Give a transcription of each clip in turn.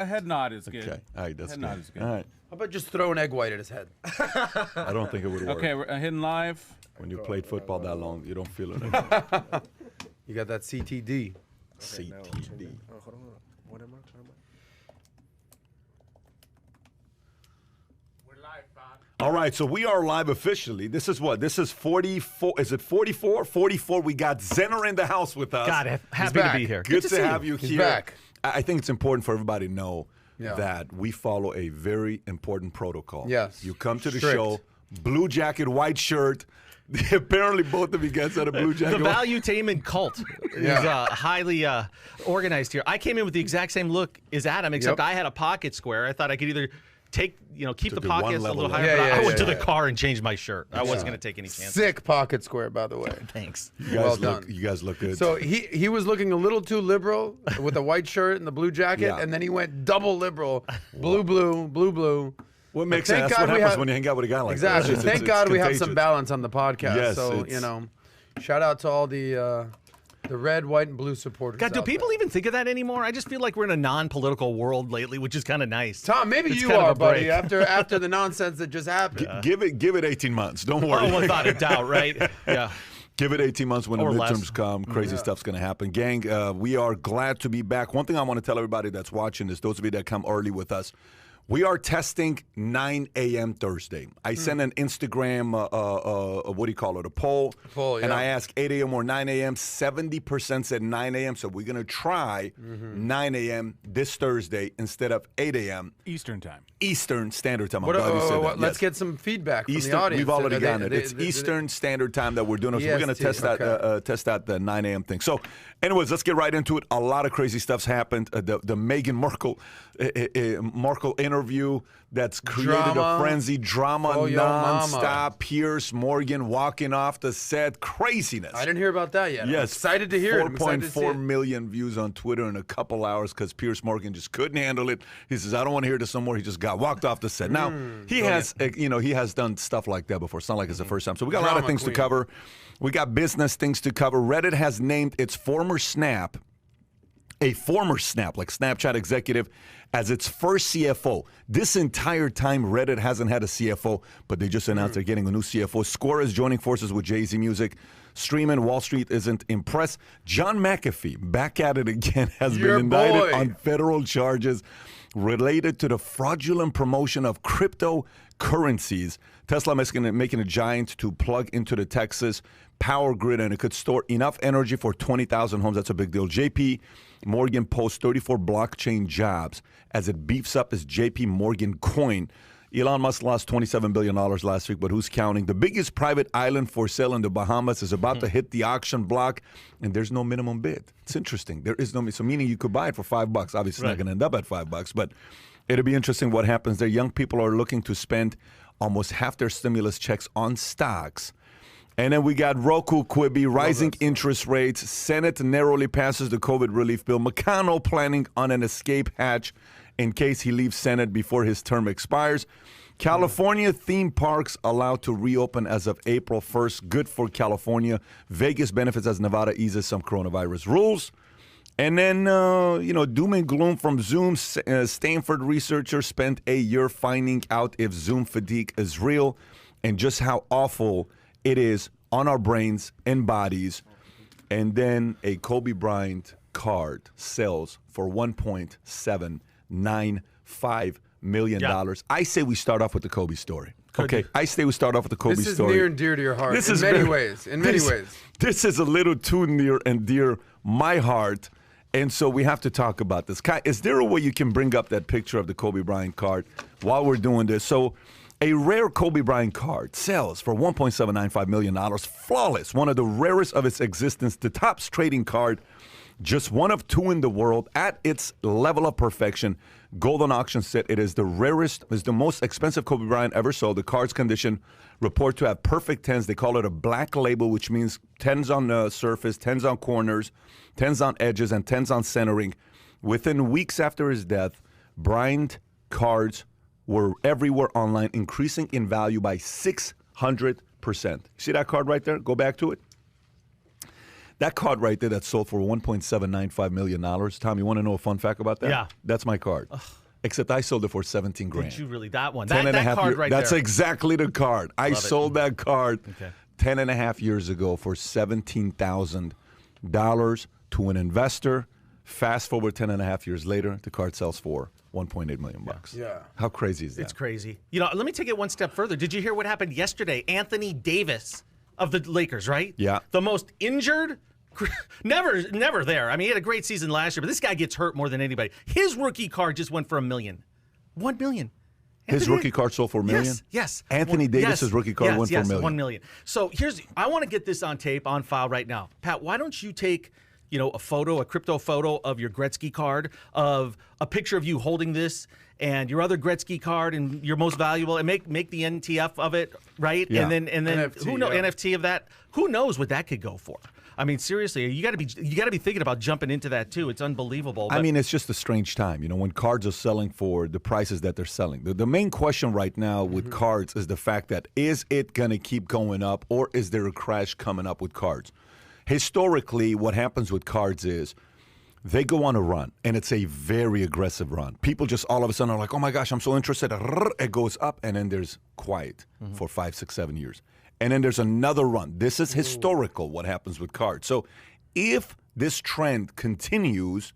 A head nod is good. Okay, all right, that's Head good. nod is good. All right, How about just throw an egg white at his head? I don't think it would work. Okay, we're hitting live. When you played football that long, you don't feel it. You got that CTD. CTD. Hold on. What am I? All right, so we are live officially. This is what? This is 44. Is it 44? 44. We got Zenner in the house with us. God, happy to be here. Good to see have you He's here. back. I think it's important for everybody to know Yeah. that we follow a very important protocol. Yes. You come to the Strict. show, blue jacket, white shirt. Apparently, both of you guys had a blue The jacket. valuetainment cult is highly organized here. I came in with the exact same look as Adam, except Yep. I had a pocket square. I thought I could either keep the it one pockets a level little up. higher. Yeah, but I yeah, went to yeah. the car and changed my shirt. I wasn't going to take any chances. Sick pocket square, by the way. Thanks. You guys Well look, done. You guys look good. So he was looking a little too liberal with the white shirt and the blue jacket, Yeah. and then he went double liberal, blue. what makes thank sense? That's God what we happens have- when you hang out with a guy like Exactly. that. Thank God we have some contagious. balance on the podcast. Yes, so it's- shout out to all the red, white, and blue supporters. God, do out people there. even think of that anymore? I just feel like we're in a non-political world lately, which is kind of nice. Tom, maybe It's you kind of are, a break. buddy. After the nonsense that just happened. Give it 18 months. Don't worry. Oh, without a doubt, right? Yeah. Give it 18 months when the Or midterms less. come. Crazy stuff's going to happen. Gang, we are glad to be back. One thing I want to tell everybody that's watching is those of you that come early with us, we are testing 9 a.m. Thursday. I sent an Instagram, what do you call it, a poll. And yeah. I asked 8 a.m. or 9 a.m. 70% said 9 a.m. So we're going to try 9 a.m. this Thursday instead of 8 a.m. Eastern time. Eastern Standard Time. I'm What, glad you said that. let's Yes. get some feedback from Eastern, the audience. we've already gotten it. They- It's they- Eastern Standard Time that we're doing it. So we're going to EST, test that, okay. test out the 9 a.m. thing. So, anyways, let's get right into it. A lot of crazy stuff's happened. The Meghan Markle interview that's created Drama. a frenzy, drama Oh, yo, mama. nonstop. Piers Morgan walking off the set, craziness. I didn't hear about that yet. I'm Yes, excited to hear it. I'm excited to see 4.4 it. million views on Twitter in a couple hours because Piers Morgan just couldn't handle it. He says, "I don't want to hear this no more." He just walked off the set. Now he has, he has done stuff like that before. It's not like it's the first time. So we got a lot of Drama things to queen. cover. We got business things to cover. Reddit has named its former Snap, a former Snap, like Snapchat executive, as its first CFO. This entire time, Reddit hasn't had a CFO, but they just announced they're getting a new CFO. Square is joining forces with Jay-Z Music. Streaming Wall Street isn't impressed. John McAfee, back at it again, has Your been indicted boy. on federal charges related to the fraudulent promotion of cryptocurrencies. Tesla making a giant to plug into the Texas power grid, and it could store enough energy for 20,000 homes. That's a big deal. JP Morgan posts 34 blockchain jobs as it beefs up his JP Morgan coin. Elon Musk lost $27 billion last week, but who's counting? The biggest private island for sale in the Bahamas is about to hit the auction block, and there's no minimum bid. It's interesting. There is no, so meaning you could buy it for $5. Obviously, it's not going to end up at $5, but it'll be interesting what happens there. Young people are looking to spend almost half their stimulus checks on stocks. And then we got Roku, Quibi, rising interest rates. Senate narrowly passes the COVID relief bill. McConnell planning on an escape hatch in case he leaves Senate before his term expires. California theme parks allowed to reopen as of April 1st. Good for California. Vegas benefits as Nevada eases some coronavirus rules. And then, doom and gloom from Zoom. Stanford researchers spent a year finding out if Zoom fatigue is real and just how awful it is on our brains and bodies. And then a Kobe Bryant card sells for $1.795 million. Yeah. I say we start off with the Kobe story. Okay, I say we start off with the Kobe This is story. near and dear to your heart. This in is many very- ways. In many ways. This is a little too near and dear my heart, and so we have to talk about this. Kai, is there a way you can bring up that picture of the Kobe Bryant card while we're doing this? So a rare Kobe Bryant card sells for $1.795 million. Flawless, one of the rarest of its existence, the top trading card, just one of two in the world at its level of perfection. Golden Auction said it is the rarest, is the most expensive Kobe Bryant ever sold. The card's condition report to have perfect tens. They call it a black label, which means tens on the surface, tens on corners, tens on edges, and tens on centering. Within weeks after his death, Bryant cards were everywhere online, increasing in value by 600%. See that card right there? Go back to it. That card right there that sold for $1.795 million. Tom, you want to know a fun fact about that? Yeah. That's my card. Except I sold it for 17 grand. Did you really? That one. 10 and a That half card year- right That's there. exactly the card. I sold that card Okay. 10 and a half years ago for $17,000 to an investor. Fast forward 10 and a half years later, the card sells for $1.8 million bucks. Yeah. How crazy is that? It's crazy. You know, let me take it one step further. Did you hear what happened yesterday? Anthony Davis of the Lakers, right? Yeah. The most injured, never there. I mean, he had a great season last year, but this guy gets hurt more than anybody. His rookie card just went for $1 million. $1 million. His rookie card sold for $1 million? Yes. Anthony Davis's rookie card went for $1 million. $1 million. So I want to get this on tape, on file right now. Pat, why don't you take, a crypto photo of your Gretzky card, of a picture of you holding this and your other Gretzky card and your most valuable, and make the NTF of it, right? Yeah. And then NFT, who knows, yeah. NFT of that? Who knows what that could go for? I mean, seriously, you got to be thinking about jumping into that too. It's unbelievable. I mean, it's just a strange time, when cards are selling for the prices that they're selling. The main question right now with cards is the fact that is it going to keep going up, or is there a crash coming up with cards? Historically, what happens with cards is they go on a run, and it's a very aggressive run. People just all of a sudden are like, oh my gosh, I'm so interested. It goes up, and then there's quiet for 5, 6, 7 years. And then there's another run. This is historical, what happens with cards. So if this trend continues,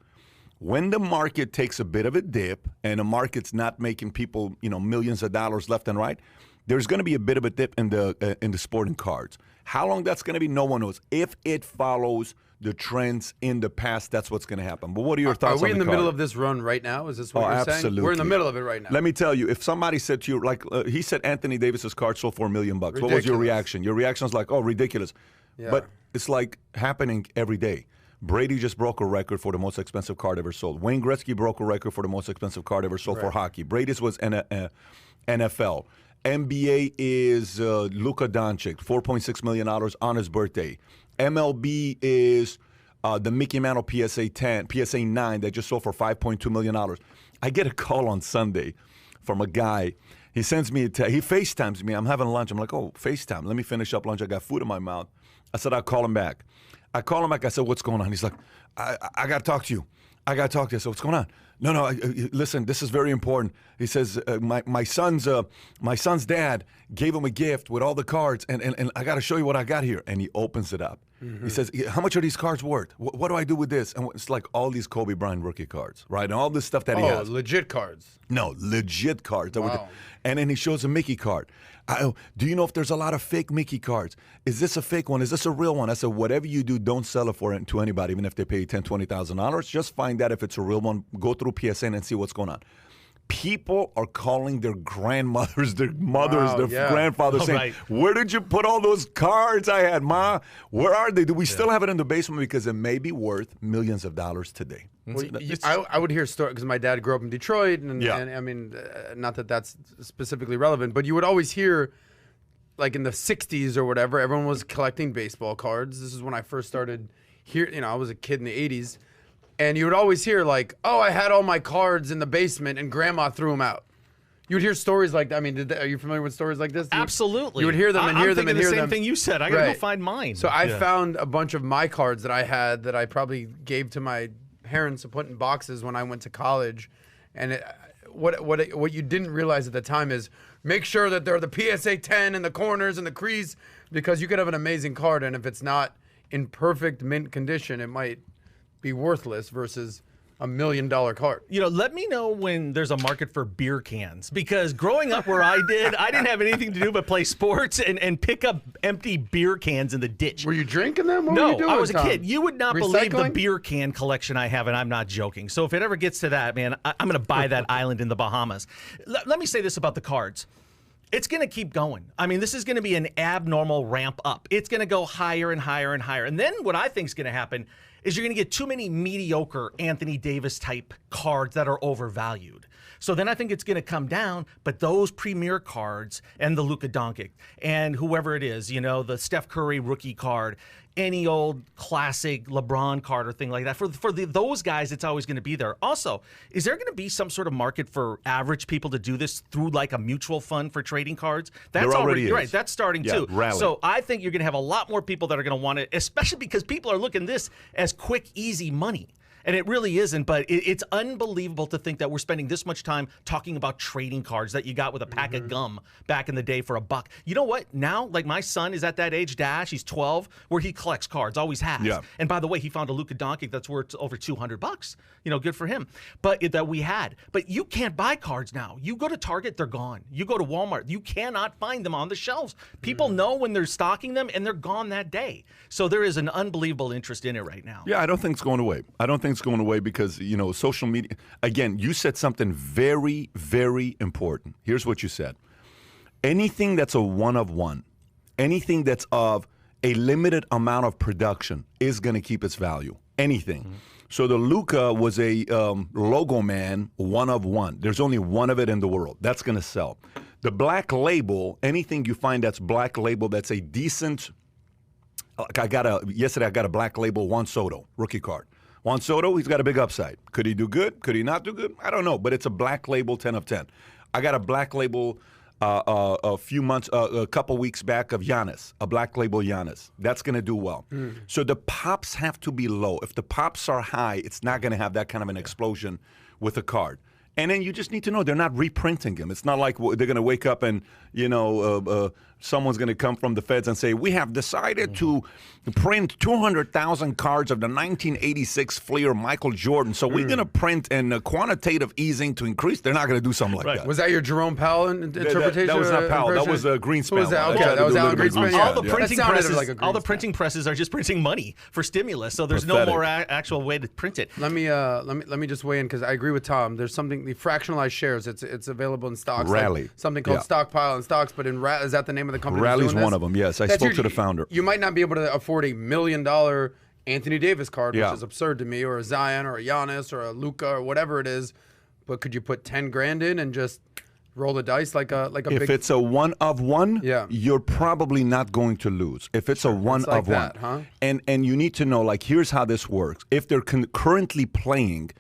when the market takes a bit of a dip and the market's not making people, millions of dollars left and right, there's going to be a bit of a dip in the sporting cards. How long that's going to be, no one knows. If it follows the trends in the past, that's what's going to happen. But what are your thoughts on the Are we in the card? middle of this run right now? Is this what you're absolutely. saying? We're in the middle of it right now. Let me tell you, if somebody said to you, he said Anthony Davis's card sold for $1 million bucks, what was your Ridiculous. reaction? Your reaction was like, oh, ridiculous. Yeah. But it's like happening every day. Brady just broke a record for the most expensive card ever sold. Wayne Gretzky broke a record for the most expensive card ever sold for hockey. Brady's was NFL. NBA is Luka Doncic, $4.6 million on his birthday. MLB is the Mickey Mantle PSA 9 that just sold for $5.2 million. I get a call on Sunday from a guy. He sends me he FaceTimes me. I'm having lunch. I'm like, oh, FaceTime. Let me finish up lunch. I got food in my mouth. I said, I'll call him back. I call him back. I said, what's going on? He's like, I got to talk to you. I got to talk to you. So what's going on? No, listen, this is very important. He says, my son's dad gave him a gift with all the cards, and I got to show you what I got here. And he opens it up. He says, how much are these cards worth? What do I do with this? And it's like all these Kobe Bryant rookie cards, right? And all this stuff that he has. Legit cards. No, legit cards. That Wow. And then he shows a Mickey card. Do you know if there's a lot of fake Mickey cards? Is this a fake one? Is this a real one? I said, whatever you do, don't sell it to anybody, even if they pay $10,000, $20,000. Just find out if it's a real one. Go through PSN and see what's going on. People are calling their grandmothers, their mothers, Wow, their grandfathers, saying, right. where did you put all those cards I had, Ma? Where are they? Do we still have it in the basement? Because it may be worth millions of dollars today. Well, I would hear stories because my dad grew up in Detroit, and I mean, not that that's specifically relevant, but you would always hear, like in the '60s or whatever, everyone was collecting baseball cards. This is when I first started here. I was a kid in the '80s, and you would always hear like, "Oh, I had all my cards in the basement, and Grandma threw them out." You would hear stories like that. I mean, are you familiar with stories like this? Absolutely. You would hear them and hear them and hear the same them. thing you said. I gotta go find mine. So I found a bunch of my cards that I had that I probably gave to my parents to put in boxes when I went to college. And what you didn't realize at the time is make sure that they're the PSA 10 in the corners and the crease, because you could have an amazing card, and if it's not in perfect mint condition, it might be worthless versus $1 million card. Let me know when there's a market for beer cans, because growing up where I didn't have anything to do but play sports and pick up empty beer cans in the ditch. Were you drinking them? What were No, you doing, I was a Tom? kid. You would not believe the Recycling? beer can collection I have, and I'm not joking. So if it ever gets to that, man, I'm going to buy that island in the Bahamas. Let me say this about the cards. It's going to keep going. I mean, this is going to be an abnormal ramp up. It's going to go higher and higher and higher. And then what I think is going to happen is you're going to get too many mediocre Anthony Davis type cards that are overvalued. So then I think it's going to come down, but those premier cards and the Luka Doncic and whoever it is, the Steph Curry rookie card, any old classic LeBron card or thing like that. For those guys, it's always going to be there. Also, is there going to be some sort of market for average people to do this through like a mutual fund for trading cards? That's there already is. Right. That's starting too. Rally. So I think you're going to have a lot more people that are going to want it, especially because people are looking at this as quick, easy money. And it really isn't, but it's unbelievable to think that we're spending this much time talking about trading cards that you got with a pack of gum back in the day for $1. You know what? Now, like my son is at that age, Dash, he's 12, where he collects cards, always has. Yeah. And by the way, he found a Luka Doncic that's worth over $200. You know, good for him. But that we had. But you can't buy cards now. You go to Target, they're gone. You go to Walmart, you cannot find them on the shelves. People know when they're stocking them, and they're gone that day. So there is an unbelievable interest in it right now. Yeah, I don't think it's going away. I don't think it's going away because, you know, social media. Again, you said something very, very important. Here's what you said. Anything that's a one of one, anything that's of a limited amount of production is going to keep its value. Anything. So the Luka was a logo man, one of one. There's only one of it in the world. That's going to sell. The black label, anything you find that's black label that's a decent. Yesterday I got a black label Juan Soto rookie card. Juan Soto, he's got a big upside. Could he do good? Could he not do good? I don't know, but it's a black label 10 of 10. I got a black label a couple weeks back of Giannis, a black label Giannis. That's going to do well. So the pops have to be low. If the pops are high, it's not going to have that kind of an explosion with a card. And then you just need to know they're not reprinting them. It's not like they're going to wake up and, you know, someone's going to come from the feds and say, we have decided to print 200,000 cards of the 1986 Fleer Michael Jordan. So we're going to print in quantitative easing to increase. They're not going to do something like that. Was that your Jerome Powell interpretation? That was not Powell. That was Greenspan. Who was that? Okay, that was Alan Greenspan. All the printing presses are just printing money for stimulus. So there's no more actual way to print it. Let me just weigh in because I agree with Tom. There's something, the fractionalized shares. It's available in stocks. Rally. Like something called Stockpile and Stocks. But is that the name of the company? Rally's one of them. Yes, I spoke to the founder. You might not be able to afford $1 million Anthony Davis card, which is absurd to me, or a Zion, or a Giannis, or a Luka, or whatever it is. But could you put 10 grand in and just roll the dice like a big? If it's a one of one, you're probably not going to lose. If it's a one of one, huh? And you need to know, like, here's how this works. If they're currently playing,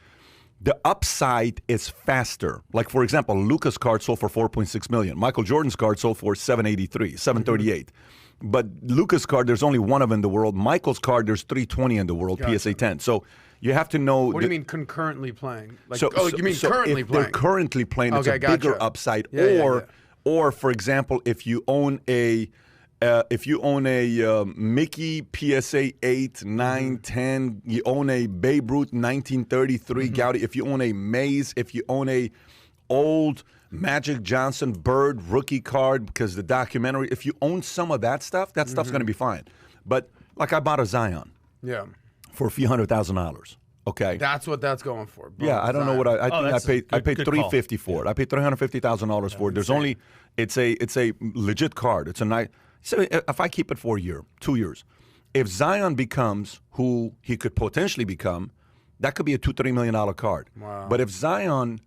the upside is faster. Like, for example, Luka's card sold for $4.6 million. Michael Jordan's card sold for $738. But Luka's card, there's only one of in the world. Michael's card, there's 320 in the world, PSA 10. So you have to know. What do you mean concurrently playing? Like, you mean currently if playing? They're currently playing. It's a bigger upside. Or for example, if you own a Mickey PSA 8, 9, 10, you own a Babe Ruth 1933 Gaudy, if you own a Mays, if you own a old Magic Johnson Bird rookie card because the documentary, if you own some of that stuff, that stuff's going to be fine. But like I bought a Zion for a few $100,000. Okay, that's what that's going for. Yeah, I don't know what I think I paid $350 for it. I paid $350,000 for it. There's only it's a legit card. It's a nice. So if I keep it for a year, 2 years, if Zion becomes who he could potentially become, that could be a $2-3 million card. Wow. But if Zion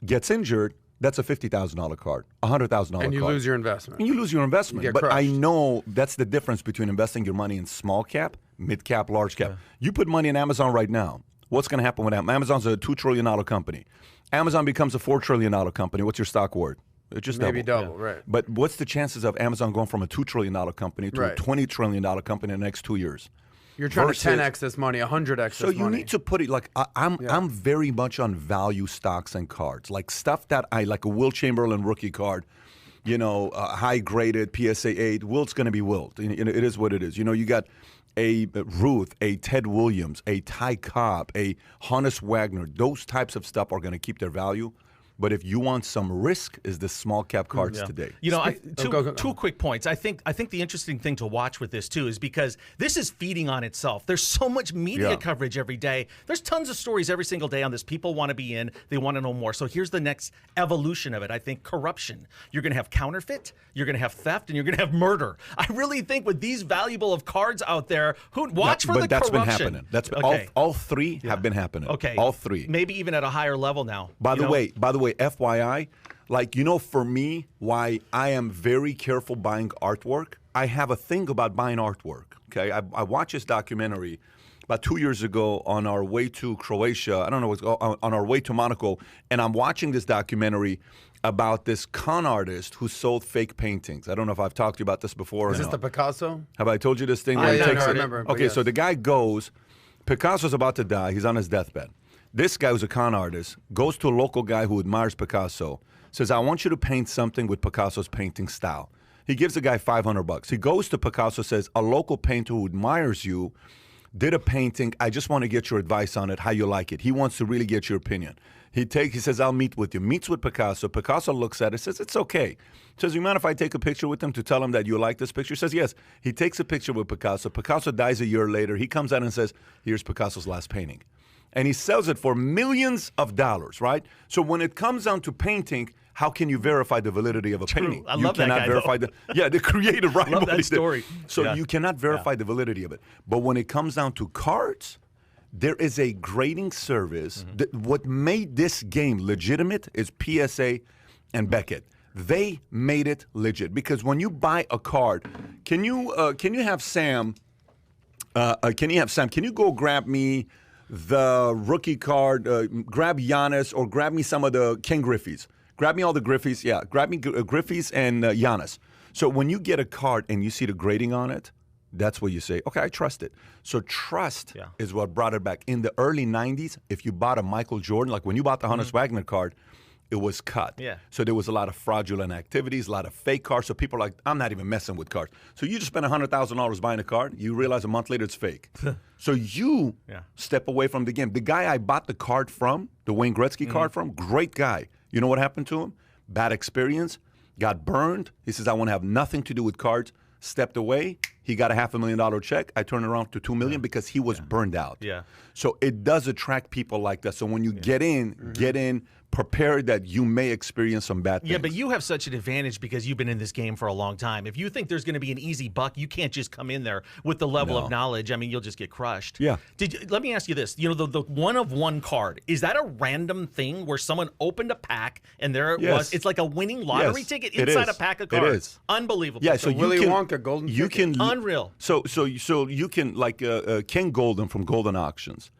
gets injured, that's a $50,000 card, $100,000 card. And you lose your investment. And you lose your investment. You get but crushed. I know that's the difference between investing your money in small cap, mid cap, large cap. You put money in Amazon right now. What's going to happen with Amazon? Amazon's a $2 trillion company. Amazon becomes a $4 trillion company. What's your stock worth? It just maybe double, right? But what's the chances of Amazon going from a $2 trillion company to a $20 trillion company in the next 2 years? You're trying to 10x this money, 100x this money. So you need to put it like I'm very much on value stocks and cards, like stuff that I like a Will Chamberlain rookie card, you know, high graded PSA 8. Wilt's going to be Wilt. It is what it is. You know, you got a Ruth, a Ted Williams, a Ty Cobb, a Honus Wagner. Those types of stuff are going to keep their value. But if you want some risk, is the small cap cards today. You know, two quick points. I think the interesting thing to watch with this too is because this is feeding on itself. There's so much media coverage every day. There's tons of stories every single day on this. People want to be in. They want to know more. So here's the next evolution of it. I think corruption. You're going to have counterfeit. You're going to have theft, and you're going to have murder. I really think with these valuable of cards out there, watch for the corruption. But that's been happening. That's all three have been happening. Okay, all three. Maybe even at a higher level now. By the way, FYI, like, you know, for me, why I am very careful buying artwork, I have a thing about buying artwork. Okay, I watched this documentary about 2 years ago on our way to Croatia. I don't know what's on our way to Monaco, and I'm watching this documentary about this con artist who sold fake paintings. I don't know if I've talked to you about this before. Is this the Picasso? Have I told you this thing? I remember. Okay, yes. So the guy goes. Picasso's about to die. He's on his deathbed. This guy who's a con artist goes to a local guy who admires Picasso, says, I want you to paint something with Picasso's painting style. He gives the guy $500. He goes to Picasso, says, a local painter who admires you did a painting. I just want to get your advice on it, how you like it. He wants to really get your opinion. He says, I'll meet with you. Meets with Picasso. Picasso looks at it, says, it's okay. Says, you mind if I take a picture with him to tell him that you like this picture? Says, yes. He takes a picture with Picasso. Picasso dies a year later. He comes out and says, here's Picasso's last painting. And he sells it for millions of dollars, right? So when it comes down to painting, how can you verify the validity of a painting? I love that guy, verify the creative, right? Love that story. So you cannot verify the validity of it. But when it comes down to cards, there is a grading service. What made this game legitimate is PSA and Beckett. They made it legit because when you buy a card, can you have Sam? Can you go grab me the rookie card? Grab Giannis or grab me some of the Ken Griffey's. Grab me all the Griffey's. Yeah, grab me Griffey's and Giannis. So when you get a card and you see the grading on it, that's what you say, okay, I trust it. So trust is what brought it back. In the early 90s, if you bought a Michael Jordan, like when you bought the Honus Wagner card, it was cut. Yeah. So there was a lot of fraudulent activities, a lot of fake cards. So people are like, I'm not even messing with cards. So you just spend $100,000 buying a card. You realize a month later it's fake. So you step away from the game. The guy I bought the card from, the Wayne Gretzky card from, great guy. You know what happened to him? Bad experience. Got burned. He says, I want to have nothing to do with cards. Stepped away. He got a $500,000 check. I turned it around to $2 million because he was burned out. Yeah. So it does attract people like that. So when you get in prepared that you may experience some bad things. Yeah, but you have such an advantage because you've been in this game for a long time. If you think there's going to be an easy buck, you can't just come in there with the level of knowledge. I mean, you'll just get crushed. Yeah. Let me ask you this. You know, the one-of-one card, is that a random thing where someone opened a pack and there it was? It's like a winning lottery ticket inside a pack of cards. It is. Unbelievable. Yeah, so Willy Wonka, golden ticket. Unreal. So you can, like Ken Golden from Golden Auctions.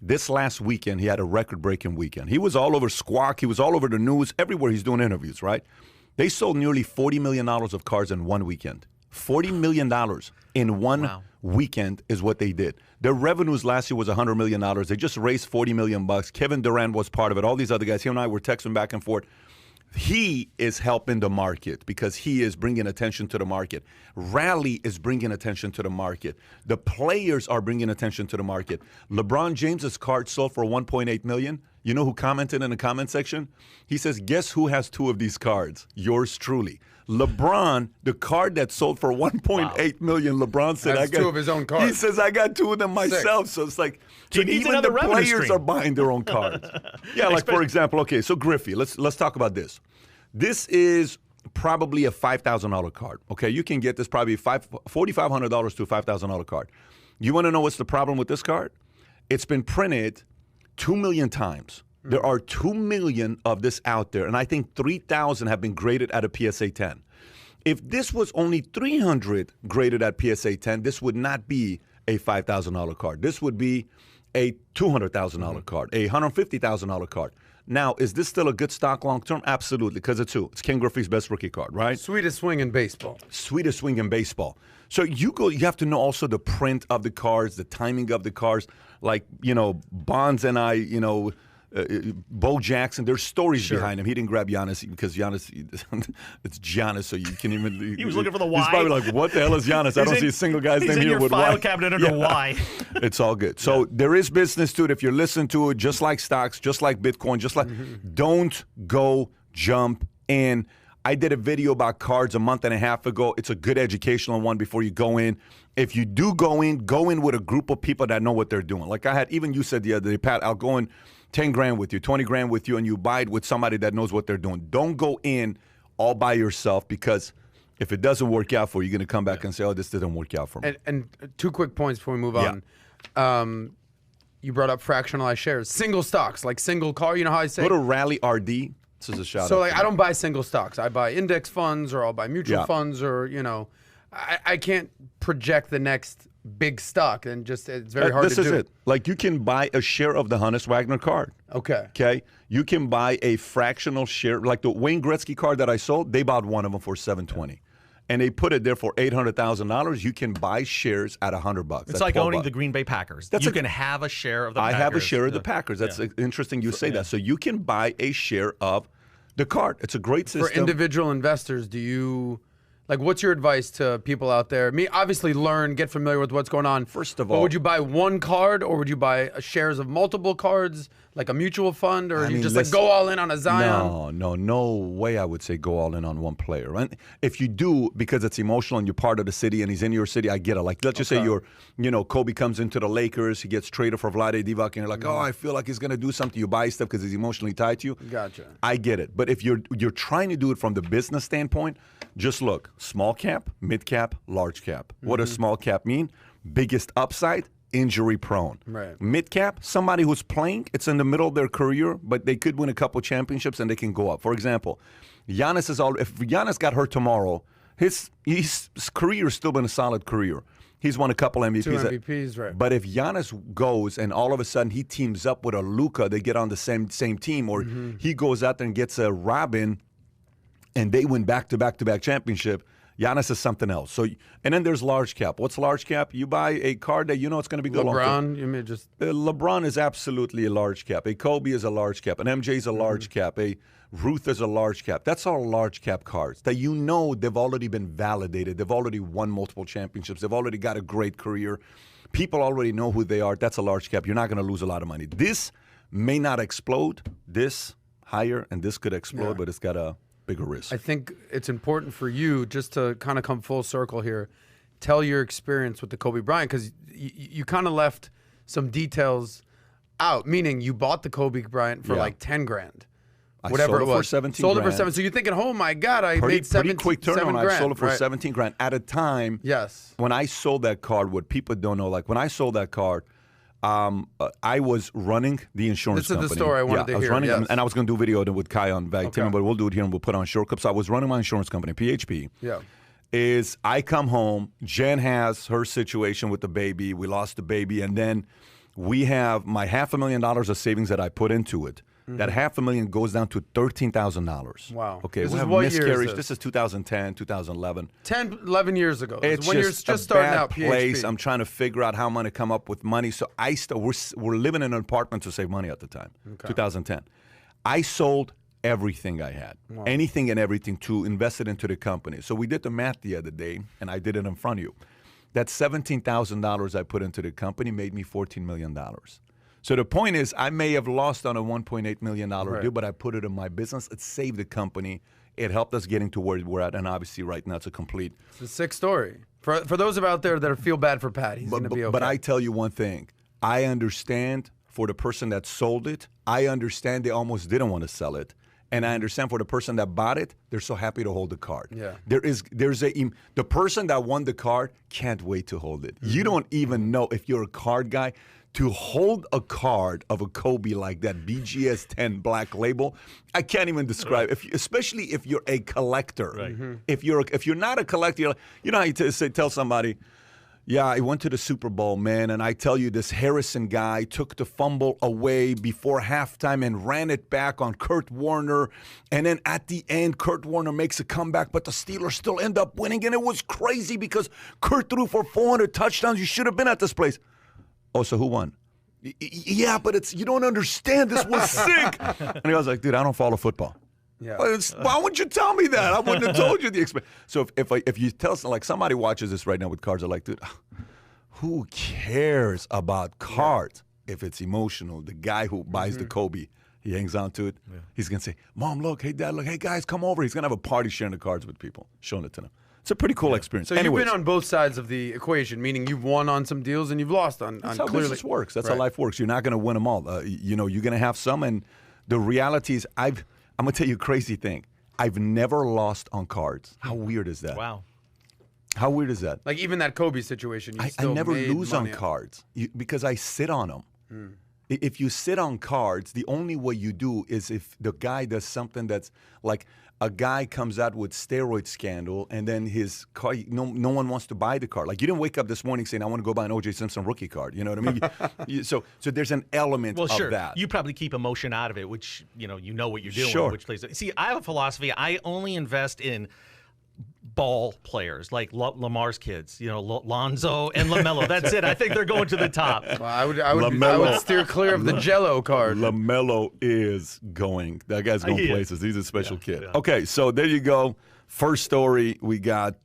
This last weekend, he had a record-breaking weekend. He was all over Squawk. He was all over the news. Everywhere he's doing interviews, right? They sold nearly $40 million of cars in one weekend. $40 million in one weekend is what they did. Their revenues last year was $100 million. They just raised $40 million. Kevin Durant was part of it. All these other guys, he and I were texting back and forth. He is helping the market because he is bringing attention to the market. Rally is bringing attention to the market. The players are bringing attention to the market. LeBron James's card sold for $1.8 million. You know who commented in the comment section? He says, guess who has two of these cards? Yours truly. LeBron, the card that sold for $1.8 million, LeBron said, I got two of his own cards. He says, I got two of them myself. So it's like, So even the players are buying their own cards. Yeah, like for example, okay, so Griffey, let's talk about this. This is probably a $5,000 card. Okay, you can get this probably $4,500 to a $5,000 card. You want to know what's the problem with this card? It's been printed 2 million times. There are 2 million of this out there, and I think 3,000 have been graded at a PSA 10. If this was only 300 graded at PSA 10, this would not be a $5,000 card. This would be a $200,000 card, a $150,000 card. Now, is this still a good stock long term? Absolutely, because it's who? It's Ken Griffey's best rookie card, right? Sweetest swing in baseball. Sweetest swing in baseball. So you have to know also the print of the cards, the timing of the cards. Like, Bonds and I, Bo Jackson, there's stories behind him. He didn't grab Giannis because Giannis, it's Giannis, so you can't even. He was looking for the Y. He's probably like, what the hell is Giannis? I don't see a single guy's name here with Y. He's in your file cabinet under Y. It's all good. So there is business to it. If you're listening to it, just like stocks, just like Bitcoin, just like, don't go jump in. I did a video about cards a month and a half ago. It's a good educational one before you go in. If you do go in with a group of people that know what they're doing. Like even you said the other day, Pat, I'll go in 10 grand with you, 20 grand with you, and you buy it with somebody that knows what they're doing. Don't go in all by yourself, because if it doesn't work out for you, you're going to come back and say, oh, this didn't work out for me. And 2 quick points before we move on. You brought up fractionalized shares. Single stocks, like single car, you know how I say? Go to Rally RD. This is a shout out. So I don't buy single stocks. I buy index funds, or I'll buy mutual funds, or, I can't project the next big stock, and just it's very hard to do. This is it. Like, you can buy a share of the Honus Wagner card. Okay. You can buy a fractional share, like the Wayne Gretzky card that I sold. They bought one of them for $720, and they put it there for $800,000. You can buy shares at $100. It's like owning the Green Bay Packers. You can have a share of the Packers. I have a share of the Packers. That's interesting you say that. So you can buy a share of the card. It's a great system. For individual investors, do you... Like, what's your advice to people out there? Obviously, get familiar with what's going on. First of all, but would you buy one card, or would you buy shares of multiple cards, like a mutual fund, or you just like go all in on a Zion? No way. I would say go all in on one player. Right? If you do, because it's emotional and you're part of the city and he's in your city, I get it. Like, let's just say Kobe comes into the Lakers, he gets traded for Vlade Divac, and you're like, oh, I feel like he's gonna do something. You buy stuff because he's emotionally tied to you. Gotcha. I get it. But if you're trying to do it from the business standpoint, just look. Small cap, mid cap, large cap. What does small cap mean? Biggest upside, injury prone. Right. Mid cap, somebody who's playing, it's in the middle of their career, but they could win a couple championships and they can go up. For example, if Giannis got hurt tomorrow, his career has still been a solid career. He's won a couple MVPs. 2 MVPs, right. But if Giannis goes and all of a sudden he teams up with a Luka, they get on the same team, or he goes out there and gets a Robin and they win back-to-back championship, Giannis is something else. So, and then there's large cap. What's large cap? You buy a card that you know it's going to be good. LeBron, you may just... LeBron is absolutely a large cap. A Kobe is a large cap. An MJ is a large cap. A Ruth is a large cap. That's all large cap cards that you know they've already been validated. They've already won multiple championships. They've already got a great career. People already know who they are. That's a large cap. You're not going to lose a lot of money. This may not explode. This higher, and this could explode, but it's got a bigger risk. I think it's important for you, just to kind of come full circle here, tell your experience with the Kobe Bryant, because you kind of left some details out, meaning you bought the Kobe Bryant for like 10 grand. Whatever it was. For 17 sold grand. it for 7. So you're thinking, oh my God, I made 17 pretty quick turnaround. I sold it for right. 17 grand at a time. Yes. When I sold that card, what people don't know, like when I sold that card, I was running the insurance company. This is the story I wanted to hear. I was running, and I was going to do a video with Kai on Valuetainment, but we'll do it here and we'll put on short clips. I was running my insurance company, PHP. Yeah. I come home, Jen has her situation with the baby. We lost the baby, and then we have my $500,000 of savings that I put into it. That $500,000 goes down to $13,000. Wow. Okay, this we is have what miscarriage. Year is this is 2010, 2011. 10, 11 years ago. It's when you're just starting out PHP. Place. I'm trying to figure out how I'm going to come up with money. So we're living in an apartment to save money at the time, 2010. I sold everything I had, anything and everything, to invest it into the company. So we did the math the other day, and I did it in front of you. That $17,000 I put into the company made me $14 million. So the point is, I may have lost on a $1.8 million deal, but I put it in my business. It saved the company. It helped us getting to where we're at, and obviously right now it's a complete... It's a sick story. For those out there that feel bad for Pat, he's going to be okay. But I tell you one thing. I understand for the person that sold it. I understand they almost didn't want to sell it. And I understand for the person that bought it, they're so happy to hold the card. Yeah. The person that won the card can't wait to hold it. You don't even know, if you're a card guy, to hold a card of a Kobe like that, BGS 10 black label, I can't even describe. Especially if you're a collector. Right. If you're not a collector, you know how you tell somebody, yeah, I went to the Super Bowl, man, and I tell you, this Harrison guy took the fumble away before halftime and ran it back on Kurt Warner, and then at the end, Kurt Warner makes a comeback, but the Steelers still end up winning, and it was crazy because Kurt threw for 400 touchdowns. You should have been at this place. Oh, so who won? Yeah, but you don't understand. This was sick. And I was like, dude, I don't follow football. Yeah. Why wouldn't you tell me that? I wouldn't have told you the experience. So if you tell like somebody watches this right now with cards, they're like, dude, who cares about cards if it's emotional? The guy who buys the Kobe, he hangs on to it. Yeah. He's going to say, Mom, look, hey, Dad, look, hey, guys, come over. He's going to have a party sharing the cards with people, showing it to them. It's a pretty cool experience. So you've been on both sides of the equation, meaning you've won on some deals and you've lost on That's how clearly. business works. That's how life works. You're not going to win them all. You're going to have some, and the reality is, I'm going to tell you a crazy thing. I've never lost on cards. How weird is that? Wow. How weird is that? Like even that Kobe situation, I never lose on cards because I sit on them. if you sit on cards, the only way you do is if the guy does something that's like a guy comes out with steroid scandal and then his car, no one wants to buy the card. Like you didn't wake up this morning saying, I want to go buy an O.J. Simpson rookie card. You know what I mean? So there's an element of that. You probably keep emotion out of it, which, you know what you're doing. Sure. Which plays. See, I have a philosophy. I only invest in ball players like Lamar's kids, Lonzo and LaMelo. That's it. I think they're going to the top. Well, I would steer clear of the Jello card. LaMelo is going. That guy's going places. He's a special kid. Yeah. Okay, so there you go. First story, we got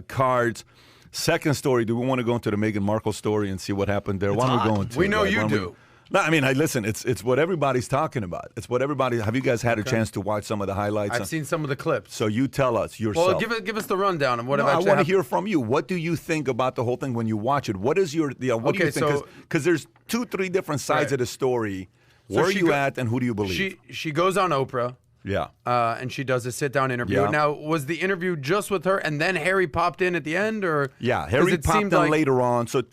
cards. Second story, do we want to go into the Meghan Markle story and see what happened there? Why don't we go into We know you do. No, I mean, listen, it's what everybody's talking about. It's what everybody. Have you guys had a chance to watch some of the highlights? I've seen some of the clips. So you tell us yourself. Well, give us the rundown of what I want to hear from you. What do you think about the whole thing when you watch it? What is your what do you think? Because there's 2-3 different sides of the story. Where are you at, and who do you believe? She goes on Oprah. Yeah. And she does a sit-down interview. Yeah. Now, was the interview just with her, and then Harry popped in at the end, or? Yeah, Harry popped in later on. So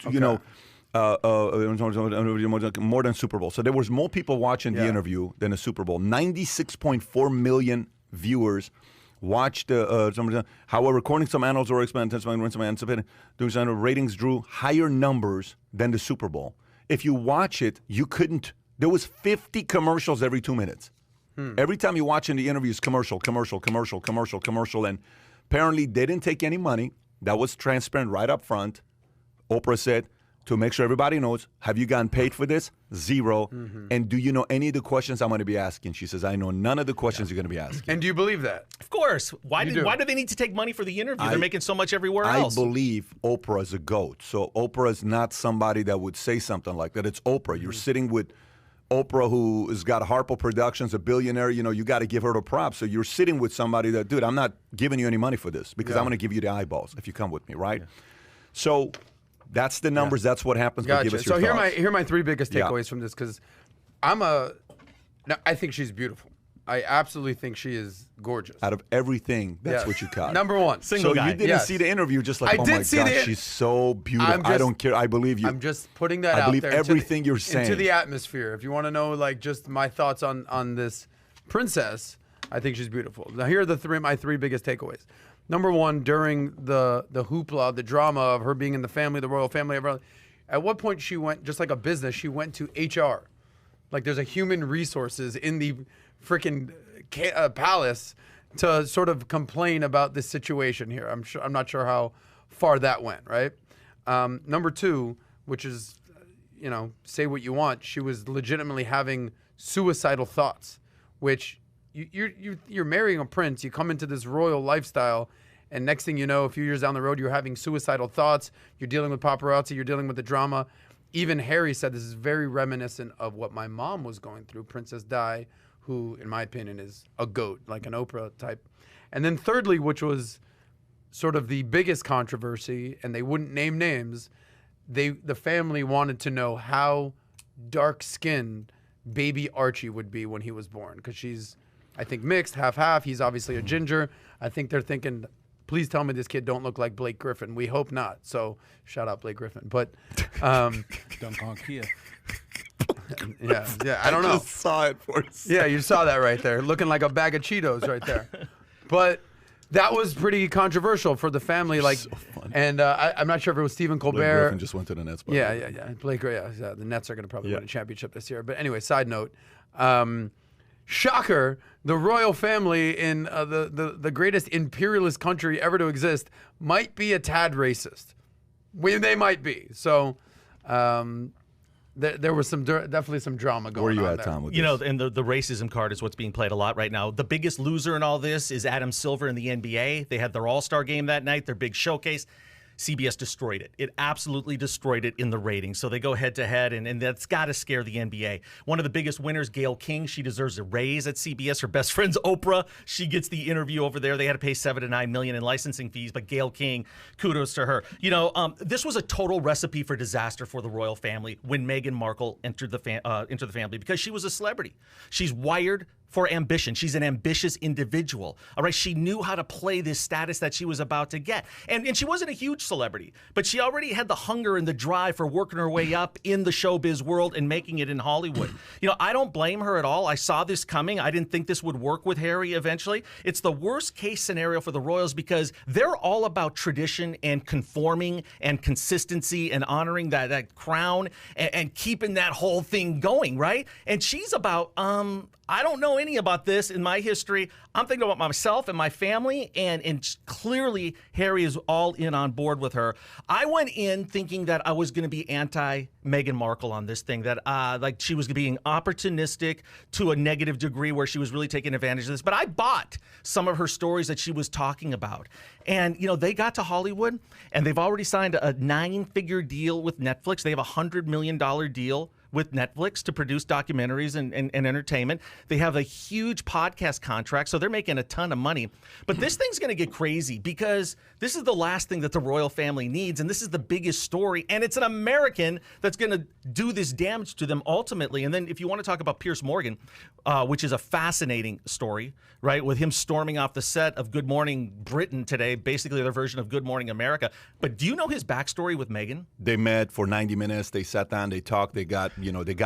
more than Super Bowl. So there was more people watching the interview than the Super Bowl. 96.4 million viewers watched. However, according to some analysts or ratings drew higher numbers than the Super Bowl. If you watch it, you couldn't. There was 50 commercials every 2 minutes. Every time you watch in the interviews, commercial, and apparently they didn't take any money. That was transparent right up front. Oprah said, to make sure everybody knows, have you gotten paid for this? Zero. And do you know any of the questions I'm going to be asking? She says, I know none of the questions you're going to be asking. And do you believe that? Of course. Why do they need to take money for the interview? They're making so much everywhere else. I believe Oprah is a GOAT. So Oprah is not somebody that would say something like that. It's Oprah. You're sitting with Oprah, who has got Harpo Productions, a billionaire. You got to give her the props. So you're sitting with somebody that, dude, I'm not giving you any money for this because I'm going to give you the eyeballs if you come with me, right? Yeah. So that's the numbers. That's what happens. Gotcha. Give us your thoughts. Here are my 3 biggest takeaways from this, because I think she's beautiful. I absolutely think she is gorgeous. Out of everything, that's what you caught. Number one. Single guy. You didn't see the interview, just like, oh my God, she's so beautiful. I don't care. I believe you. I'm just putting that out there. I believe everything you're saying. Into the atmosphere. If you want to know, like, just my thoughts on this princess, I think she's beautiful. Now, here are my 3 biggest takeaways. Number one, during the hoopla, the drama of her being in the royal family, at what point she went, just like a business, she went to HR. Like, there's a human resources in the freaking palace to sort of complain about this situation here. I'm not sure how far that went, right? Number 2, which is, say what you want, she was legitimately having suicidal thoughts, which you're marrying a prince, you come into this royal lifestyle, and next thing you know, a few years down the road, you're having suicidal thoughts, you're dealing with paparazzi, you're dealing with the drama. Even Harry said this is very reminiscent of what my mom was going through, Princess Di, who, in my opinion, is a GOAT, like an Oprah type. And then thirdly, which was sort of the biggest controversy, and they wouldn't name names, the family wanted to know how dark-skinned baby Archie would be when he was born, because she's, I think, mixed, half-half. He's obviously a ginger. I think they're thinking, please tell me this kid don't look like Blake Griffin. We hope not. So shout out Blake Griffin. But dunk on Kia. Yeah, I don't know. I just saw it for a second. Yeah, you saw that right there, looking like a bag of Cheetos right there. But that was pretty controversial for the family. Like, so funny. And I'm not sure if it was Stephen Colbert. Blake Griffin just went to the Nets. Yeah. Blake Griffin. Yeah, the Nets are going to probably win a championship this year. But anyway, side note. Shocker, the royal family in the greatest imperialist country ever to exist might be a tad racist. They might be. So there was definitely some drama going on. Where are you at, there. Tom? With this? And the racism card is what's being played a lot right now. The biggest loser in all this is Adam Silver in the NBA. They had their All-Star game that night, their big showcase. CBS destroyed it. It absolutely destroyed it in the ratings. So they go head-to-head, and that's got to scare the NBA. One of the biggest winners, Gayle King, she deserves a raise at CBS. Her best friend's Oprah. She gets the interview over there. They had to pay $7 to $9 million in licensing fees, but Gayle King, kudos to her. This was a total recipe for disaster for the royal family when Meghan Markle entered the family because she was a celebrity. She's wired for ambition. She's an ambitious individual. All right. She knew how to play this status that she was about to get. And she wasn't a huge celebrity, but she already had the hunger and the drive for working her way up in the showbiz world and making it in Hollywood. You know, I don't blame her at all. I saw this coming. I didn't think this would work with Harry eventually. It's the worst case scenario for the royals because they're all about tradition and conforming and consistency and honoring that crown and keeping that whole thing going, right? And she's about, I don't know any about this in my history. I'm thinking about myself and my family, and clearly Harry is all in on board with her. I went in thinking that I was going to be anti-Meghan Markle on this thing, that like she was being opportunistic to a negative degree where she was really taking advantage of this. But I bought some of her stories that she was talking about. And, you know, they got to Hollywood, and they've already signed a 9-figure deal with Netflix. They have a $100 million deal with Netflix to produce documentaries and entertainment. They have a huge podcast contract, so they're making a ton of money. But this thing's going to get crazy because this is the last thing that the royal family needs, and this is the biggest story, and it's an American that's going to do this damage to them ultimately. And then if you want to talk about Piers Morgan, which is a fascinating story, right, with him storming off the set of Good Morning Britain today, basically their version of Good Morning America. But do you know his backstory with Meghan? They met for 90 minutes. They sat down. They talked. They got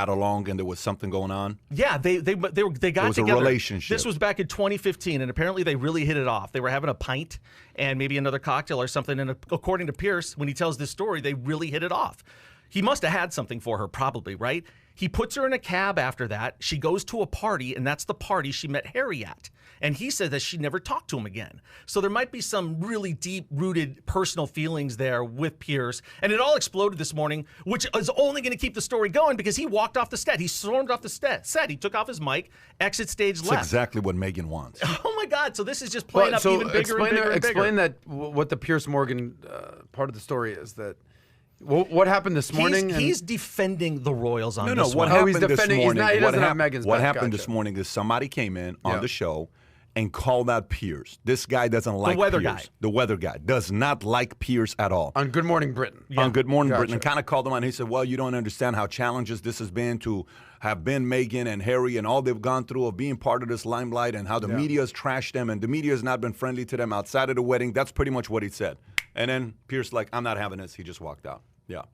along, and there was something going on. Yeah, they got together. It was a relationship. This was back in 2015, and apparently they really hit it off. They were having a pint and maybe another cocktail or something. And according to Piers, when he tells this story, they really hit it off. He must have had something for her, probably, right? He puts her in a cab after that. She goes to a party, and that's the party she met Harry at. And he said that she never talked to him again. So there might be some really deep-rooted personal feelings there with Piers. And it all exploded this morning, which is only going to keep the story going because he walked off the set. He stormed off the set. He took off his mic, exit stage left. That's exactly what Meghan wants. Oh, my God. So this is just playing up even bigger and bigger. Explain that, what the Piers Morgan part of the story is that. What happened this morning? He's defending the royals on this what one. happened this morning? What happened Gotcha. this morning is somebody came in on the show and called out Piers. This guy doesn't like the weather Piers. guy. The weather guy does not like Piers at all. On Good Morning Britain. Yeah. On Good Morning Britain, and kind of called him out. And he said, well, you don't understand how challenges this has been to have been Meghan and Harry and all they've gone through of being part of this limelight and how the media has trashed them and the media has not been friendly to them outside of the wedding. That's pretty much what he said. And then Piers like, I'm not having this. He just walked out. Yeah.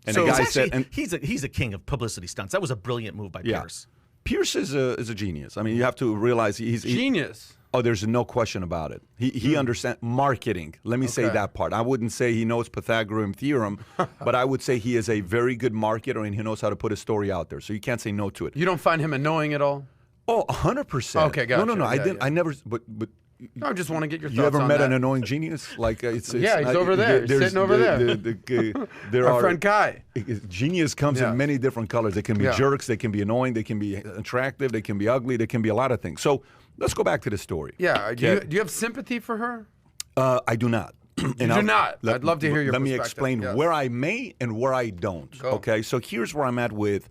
And so the guy said, and he's a king of publicity stunts. That was a brilliant move by Piers. Piers is a genius. I mean, you have to realize he's genius. Oh, there's no question about it. He understands marketing. Let me say that part. I wouldn't say he knows Pythagorean theorem, but I would say he is a very good marketer and he knows how to put a story out there. So you can't say no to it. You don't find him annoying at all? Oh, 100%. Okay, gotcha. No. I didn't. I never. But no, I just want to get your thoughts you ever on met that. an annoying genius? Like it's he's over there. He's sitting over there. Our friend Kai. Genius comes in many different colors. They can be jerks. They can be annoying. They can be attractive. They can be ugly. They can be a lot of things. So let's go back to the story. Yeah. Do you have sympathy for her? I do not. You do not. I'd love to hear your perspective. Let me explain where I may and where I don't. Go. Okay. So here's where I'm at with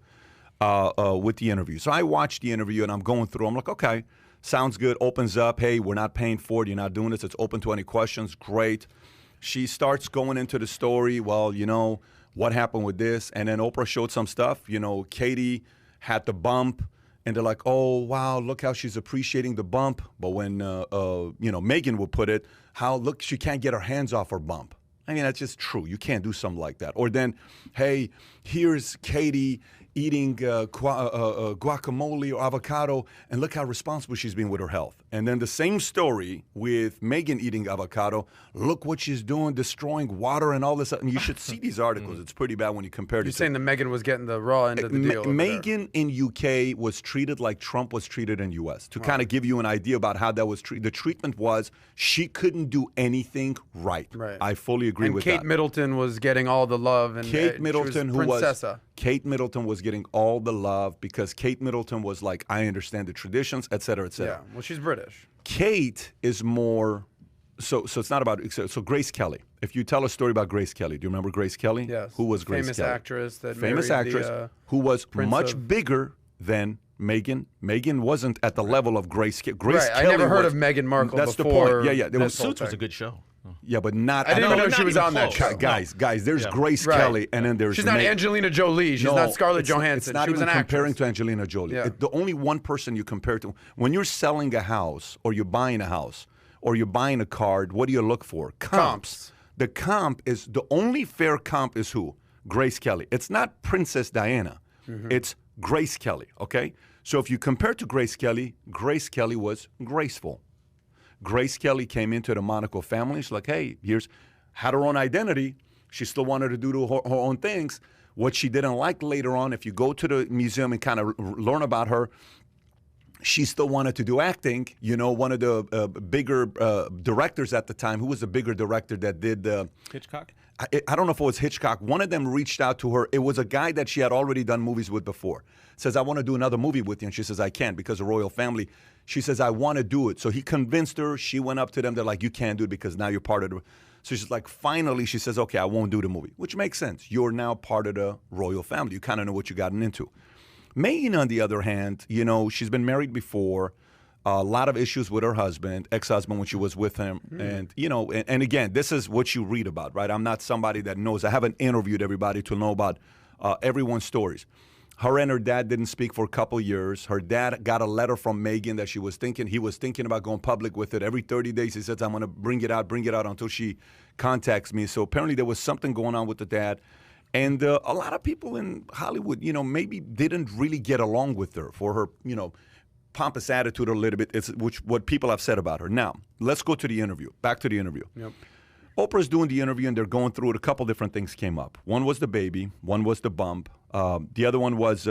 the interview. So I watched the interview and I'm going through. I'm like, okay. Sounds good. Opens up. Hey, we're not paying for it. You're not doing this. It's open to any questions. Great. She starts going into the story. Well, you know, what happened with this? And then Oprah showed some stuff. You know, Katie had the bump. And they're like, oh, wow, look how she's appreciating the bump. But when, Meghan would put it, look, she can't get her hands off her bump. I mean, that's just true. You can't do something like that. Or then, hey, here's Katie eating guacamole or avocado, and look how responsible she's been with her health. And then the same story with Meghan eating avocado. Look what she's doing, destroying water and all this. And you should see these articles. It's pretty bad when you compare it. You're saying that Meghan was getting the raw end of the deal. Meghan in UK was treated like Trump was treated in US. To kind of give you an idea about how that was treated. The treatment was she couldn't do anything right. I fully agree with that. And Kate Middleton was getting all the love. And Kate Middleton, Kate Middleton was getting all the love because Kate Middleton was like, I understand the traditions, et cetera, et cetera. Yeah, well, she's British. Kate is more, so it's not about, so Grace Kelly. If you tell a story about Grace Kelly, do you remember Grace Kelly? Yes. Who was Grace Kelly? Famous actress who was much bigger than Meghan. Meghan wasn't at the level of Grace Kelly. I never heard of Meghan Markle That's before. the point. Yeah. Suits was a good show. Yeah, but not. I didn't even know not she was even on that close. show. Guys, there's Yeah. Grace Right. Kelly, and then there's She's not Angelina Jolie. She's not Scarlett Johansson. It's not she was even an comparing actress. to Angelina Jolie. Yeah. The only one person you compare to when you're selling a house or you're buying a house or you're buying a card. What do you look for? Comps. The comp is the only fair comp is who? Grace Kelly. It's not Princess Diana. It's Grace Kelly. Okay. So if you compare to Grace Kelly was graceful. Grace Kelly came into the Monaco family. She's like, hey, had her own identity. She still wanted to do her own things. What she didn't like later on, if you go to the museum and kind of learn about her, she still wanted to do acting. You know, one of the bigger directors at the time, who was the bigger director that did Hitchcock? I don't know if it was Hitchcock. One of them reached out to her. It was a guy that she had already done movies with before. Says, I want to do another movie with you. And she says, I can't because of royal family. She says, I want to do it. So he convinced her. She went up to them. They're like, you can't do it because now you're part of the... So she's like, finally, she says, okay, I won't do the movie, which makes sense. You're now part of the royal family. You kind of know what you gotten into. Meghan, on the other hand, you know, she's been married before. A lot of issues with her husband, ex-husband, when she was with him. And, you know, and again, this is what you read about, right? I'm not somebody that knows. I haven't interviewed everybody to know about everyone's stories. Her and her dad didn't speak for a couple years. Her dad got a letter from Meghan that he was thinking about going public with it. Every 30 days, he says, I'm going to bring it out until she contacts me. So apparently there was something going on with the dad. And a lot of people in Hollywood, you know, maybe didn't really get along with her for her, you know, pompous attitude a little bit, what people have said about her. Now, let's go to the interview. Back to the interview. Yep. Oprah's doing the interview, and they're going through it. A couple different things came up. One was the baby. One was the bump. The other one was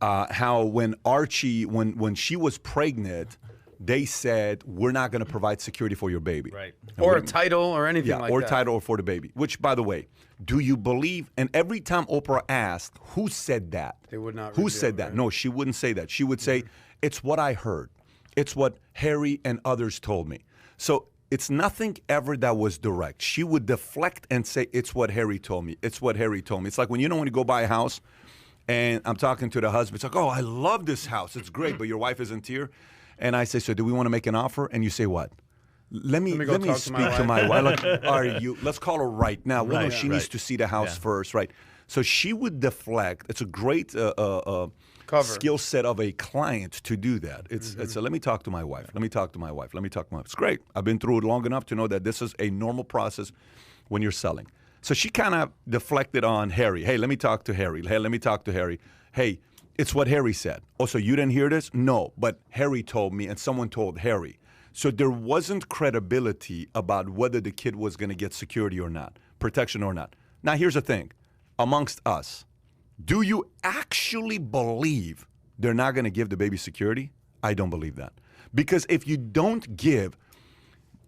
how when Archie, when she was pregnant, they said, we're not going to provide security for your baby. Right. Or a title or anything like that. Or title for the baby. Which, by the way, do you believe? And every time Oprah asked, who said that? They would not Who reveal, said that? right? No, she wouldn't say that. She would say, it's what I heard. It's what Harry and others told me. So it's nothing ever that was direct. She would deflect and say, it's what Harry told me. It's what Harry told me. It's like when you go buy a house and I'm talking to the husband. It's like, oh, I love this house. It's great, but your wife isn't here. And I say, so do we want to make an offer? And you say what? Let me speak to my wife. Like, let's call her right now. Well, no, she needs to see the house first, right? So she would deflect. It's a great skill set of a client to do that. It's let me talk to my wife. Let me talk to my wife. Let me talk to my wife. It's great. I've been through it long enough to know that this is a normal process when you're selling. So she kind of deflected on Harry. Hey, let me talk to Harry. Hey, let me talk to Harry. Hey, it's what Harry said. Oh, so you didn't hear this? No, but Harry told me and someone told Harry. So there wasn't credibility about whether the kid was going to get security or not, protection or not. Now, here's the thing. Amongst us, do you actually believe they're not going to give the baby security? I don't believe that. Because if you don't give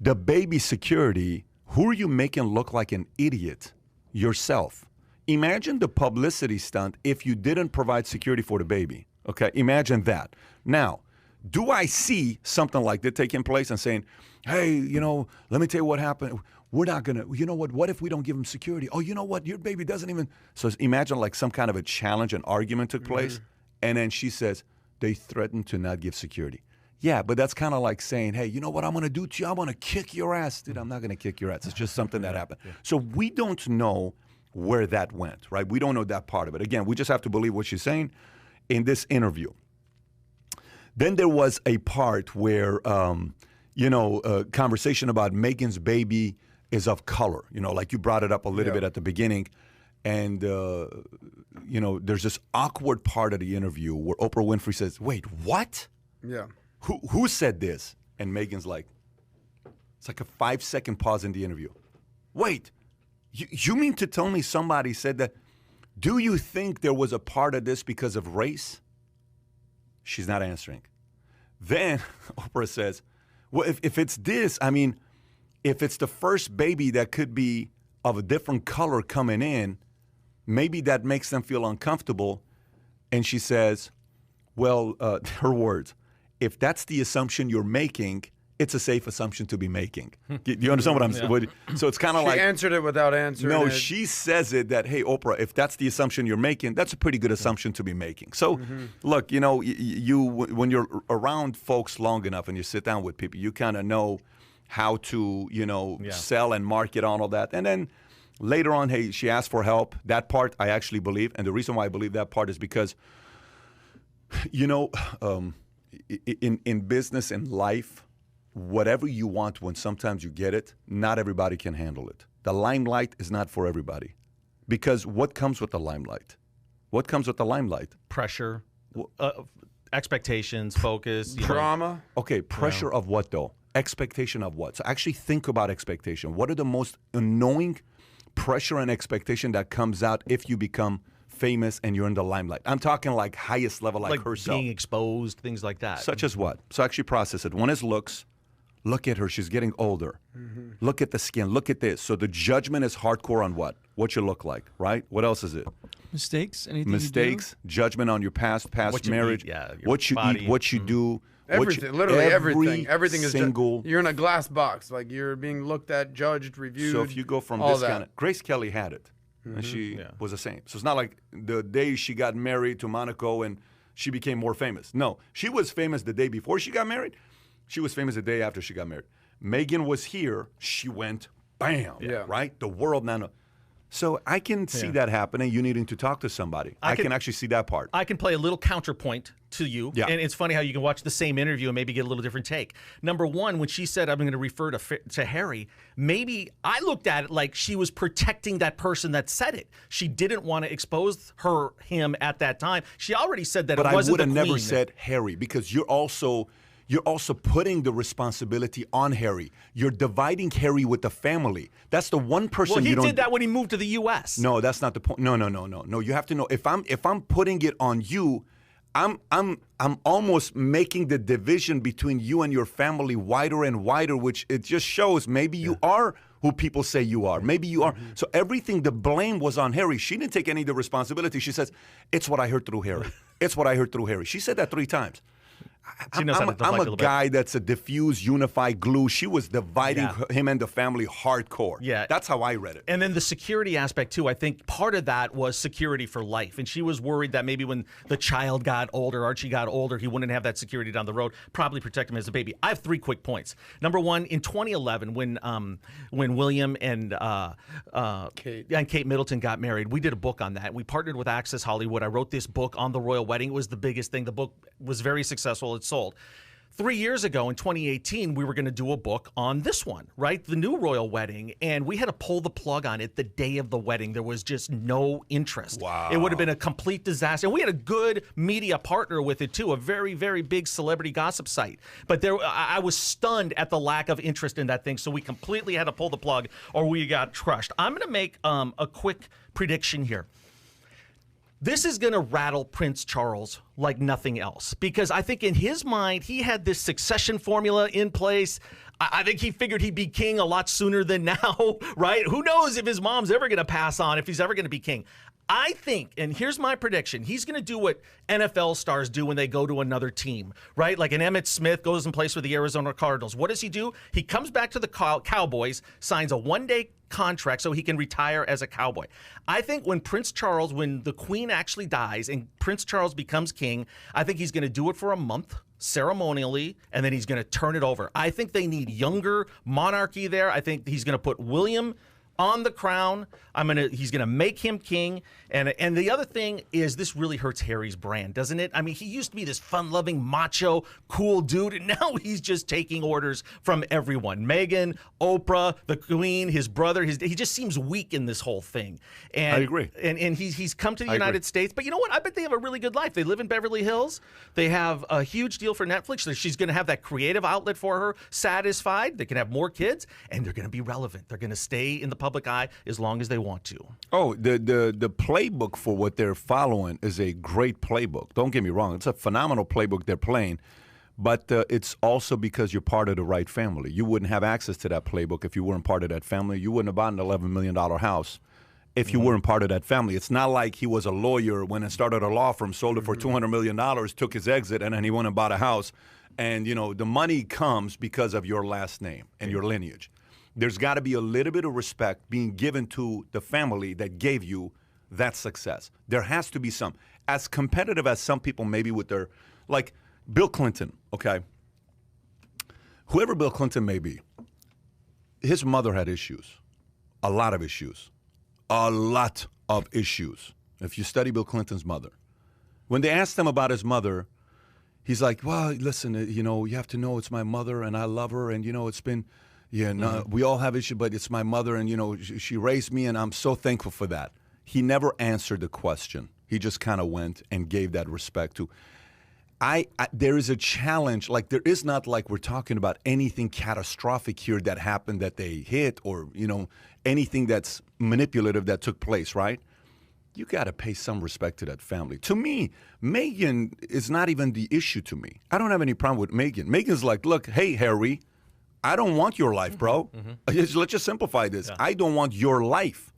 the baby security, who are you making look like an idiot? Yourself. Imagine the publicity stunt if you didn't provide security for the baby. Okay, imagine that. Now, do I see something like that taking place and saying, hey, you know, let me tell you what happened. We're not going to, you know what if we don't give him security? Oh, you know what, your baby doesn't even. So imagine like some kind of a challenge, an argument took place. And then she says, they threatened to not give security. Yeah, but that's kind of like saying, hey, you know what I'm going to do to you? I'm going to kick your ass. Dude, I'm not going to kick your ass. It's just something that happened. So we don't know where that went, right? We don't know that part of it. Again, we just have to believe what she's saying in this interview. Then there was a part where, conversation about Meghan's baby is of color. You know, like you brought it up a little bit at the beginning. And, there's this awkward part of the interview where Oprah Winfrey says, wait, what? Yeah. Who said this? And Meghan's like, it's like a 5-second pause in the interview. Wait. You mean to tell me somebody said that? Do you think there was a part of this because of race? She's not answering. Then Oprah says, well, if it's this, I mean, if it's the first baby that could be of a different color coming in, maybe that makes them feel uncomfortable. And she says, well, her words, if that's the assumption you're making, it's a safe assumption to be making. Do you understand what I'm saying? So it's kind of like... She answered it without answering No, it. she says it that, hey, Oprah, if that's the assumption you're making, that's a pretty good assumption to be making. So, look, you know, when you're around folks long enough and you sit down with people, you kind of know how to, you know, sell and market on all that. And then later on, hey, she asked for help. That part I actually believe. And the reason why I believe that part is because, you know, in business and life, whatever you want, when sometimes you get it, not everybody can handle it. The limelight is not for everybody. Because what comes with the limelight? What comes with the limelight? Pressure, expectations, focus. Drama. Okay, pressure of what though? Expectation of what? So actually think about expectation. What are the most annoying pressure and expectation that comes out if you become famous and you're in the limelight? I'm talking like highest level, like herself. Being exposed, things like that. Such as what? So actually process it. One is looks. Look at her. She's getting older. Look at the skin. Look at this. So the judgment is hardcore on what? What you look like, right? What else is it? Mistakes? Anything Mistakes, judgment on your past marriage, what you body. eat, what you do. Everything, literally everything. Everything is single. You're in a glass box, like you're being looked at, judged, reviewed. So if you go from all this that. kind of, Grace Kelly had it, and she was the same. So it's not like the day she got married to Monaco and she became more famous. No, she was famous the day before she got married. She was famous the day after she got married. Meghan was here. She went, bam, right? The world now. So I can see that happening. You needing to talk to somebody. I can actually see that part. I can play a little counterpoint to you. Yeah. And it's funny how you can watch the same interview and maybe get a little different take. Number one, when she said, I'm going to refer to Harry, maybe I looked at it like she was protecting that person that said it. She didn't want to expose him at that time. She already said that but it wasn't I would have the never queen. said Harry, because you're also putting the responsibility on Harry. You're dividing Harry with the family. That's the one person well, you don't... he did that when he moved to the U.S. No, that's not the point. No. You have to know, if I'm putting it on you, I'm almost making the division between you and your family wider and wider, which it just shows maybe you are who people say you are. Maybe you are. So everything, the blame was on Harry. She didn't take any of the responsibility. She says, it's what I heard through Harry. It's what I heard through Harry. She said that 3 times. I'm a guy that's a diffuse, unified glue. She was dividing him and the family hardcore. Yeah. That's how I read it. And then the security aspect, too. I think part of that was security for life. And she was worried that maybe when the child got older, Archie got older, he wouldn't have that security down the road, probably protect him as a baby. I have 3 quick points. Number one, in 2011, when William and Kate Middleton got married, we did a book on that. We partnered with Access Hollywood. I wrote this book on the royal wedding. It was the biggest thing. The book was very successful. It sold. 3 years ago in 2018, we were going to do a book on this one, right? The new royal wedding. And we had to pull the plug on it the day of the wedding. There was just no interest. Wow. It would have been a complete disaster. And we had a good media partner with it, too, a very, very big celebrity gossip site. But I was stunned at the lack of interest in that thing. So we completely had to pull the plug or we got crushed. I'm going to make a quick prediction here. This is going to rattle Prince Charles like nothing else, because I think in his mind, he had this succession formula in place. I think he figured he'd be king a lot sooner than now, right? Who knows if his mom's ever going to pass on, if he's ever going to be king. I think, and here's my prediction, he's going to do what NFL stars do when they go to another team, right? Like an Emmitt Smith goes and plays for the Arizona Cardinals. What does he do? He comes back to the Cowboys, signs a 1-day contract so he can retire as a Cowboy. I think when the Queen actually dies and Prince Charles becomes king, I think he's going to do it for a month ceremonially, and then he's going to turn it over. I think they need younger monarchy there. I think he's going to put William on the crown. He's gonna make him king. And the other thing is, this really hurts Harry's brand, doesn't it? I mean, he used to be this fun-loving, macho, cool dude, and now he's just taking orders from everyone. Meghan, Oprah, the Queen, his brother. He just seems weak in this whole thing. And I agree. And he's come to the United States, but you know what? I bet they have a really good life. They live in Beverly Hills. They have a huge deal for Netflix. She's gonna have that creative outlet for her satisfied. They can have more kids, and they're gonna be relevant. They're gonna stay in the public eye as long as they want to. Oh, the playbook for what they're following is a great playbook. Don't get me wrong. It's a phenomenal playbook they're playing, but it's also because you're part of the right family. You wouldn't have access to that playbook if you weren't part of that family. You wouldn't have bought an $11 million house if you weren't part of that family. It's not like he was a lawyer, went and started a law firm, sold it for $200 million, took his exit, and then he went and bought a house And, you know, the money comes because of your last name and your lineage. There's got to be a little bit of respect being given to the family that gave you that success. There has to be some. As competitive as some people maybe with their, like Bill Clinton, okay? Whoever Bill Clinton may be, his mother had issues, a lot of issues, a lot of issues. If you study Bill Clinton's mother, when they asked him about his mother, he's like, well, listen, you know, you have to know it's my mother and I love her. And, you know, it's been, we all have issues, but it's my mother and, you know, she raised me and I'm so thankful for that. He never answered the question. He just kind of went and gave that respect to. There is a challenge. Like, there is not like we're talking about anything catastrophic here that happened that they hit or, you know, anything that's manipulative that took place, right? You got to pay some respect to that family. To me, Meghan is not even the issue to me. I don't have any problem with Meghan. Meghan's like, look, hey, Harry, I don't want your life, bro. Let's just simplify this. Yeah. I don't want your life.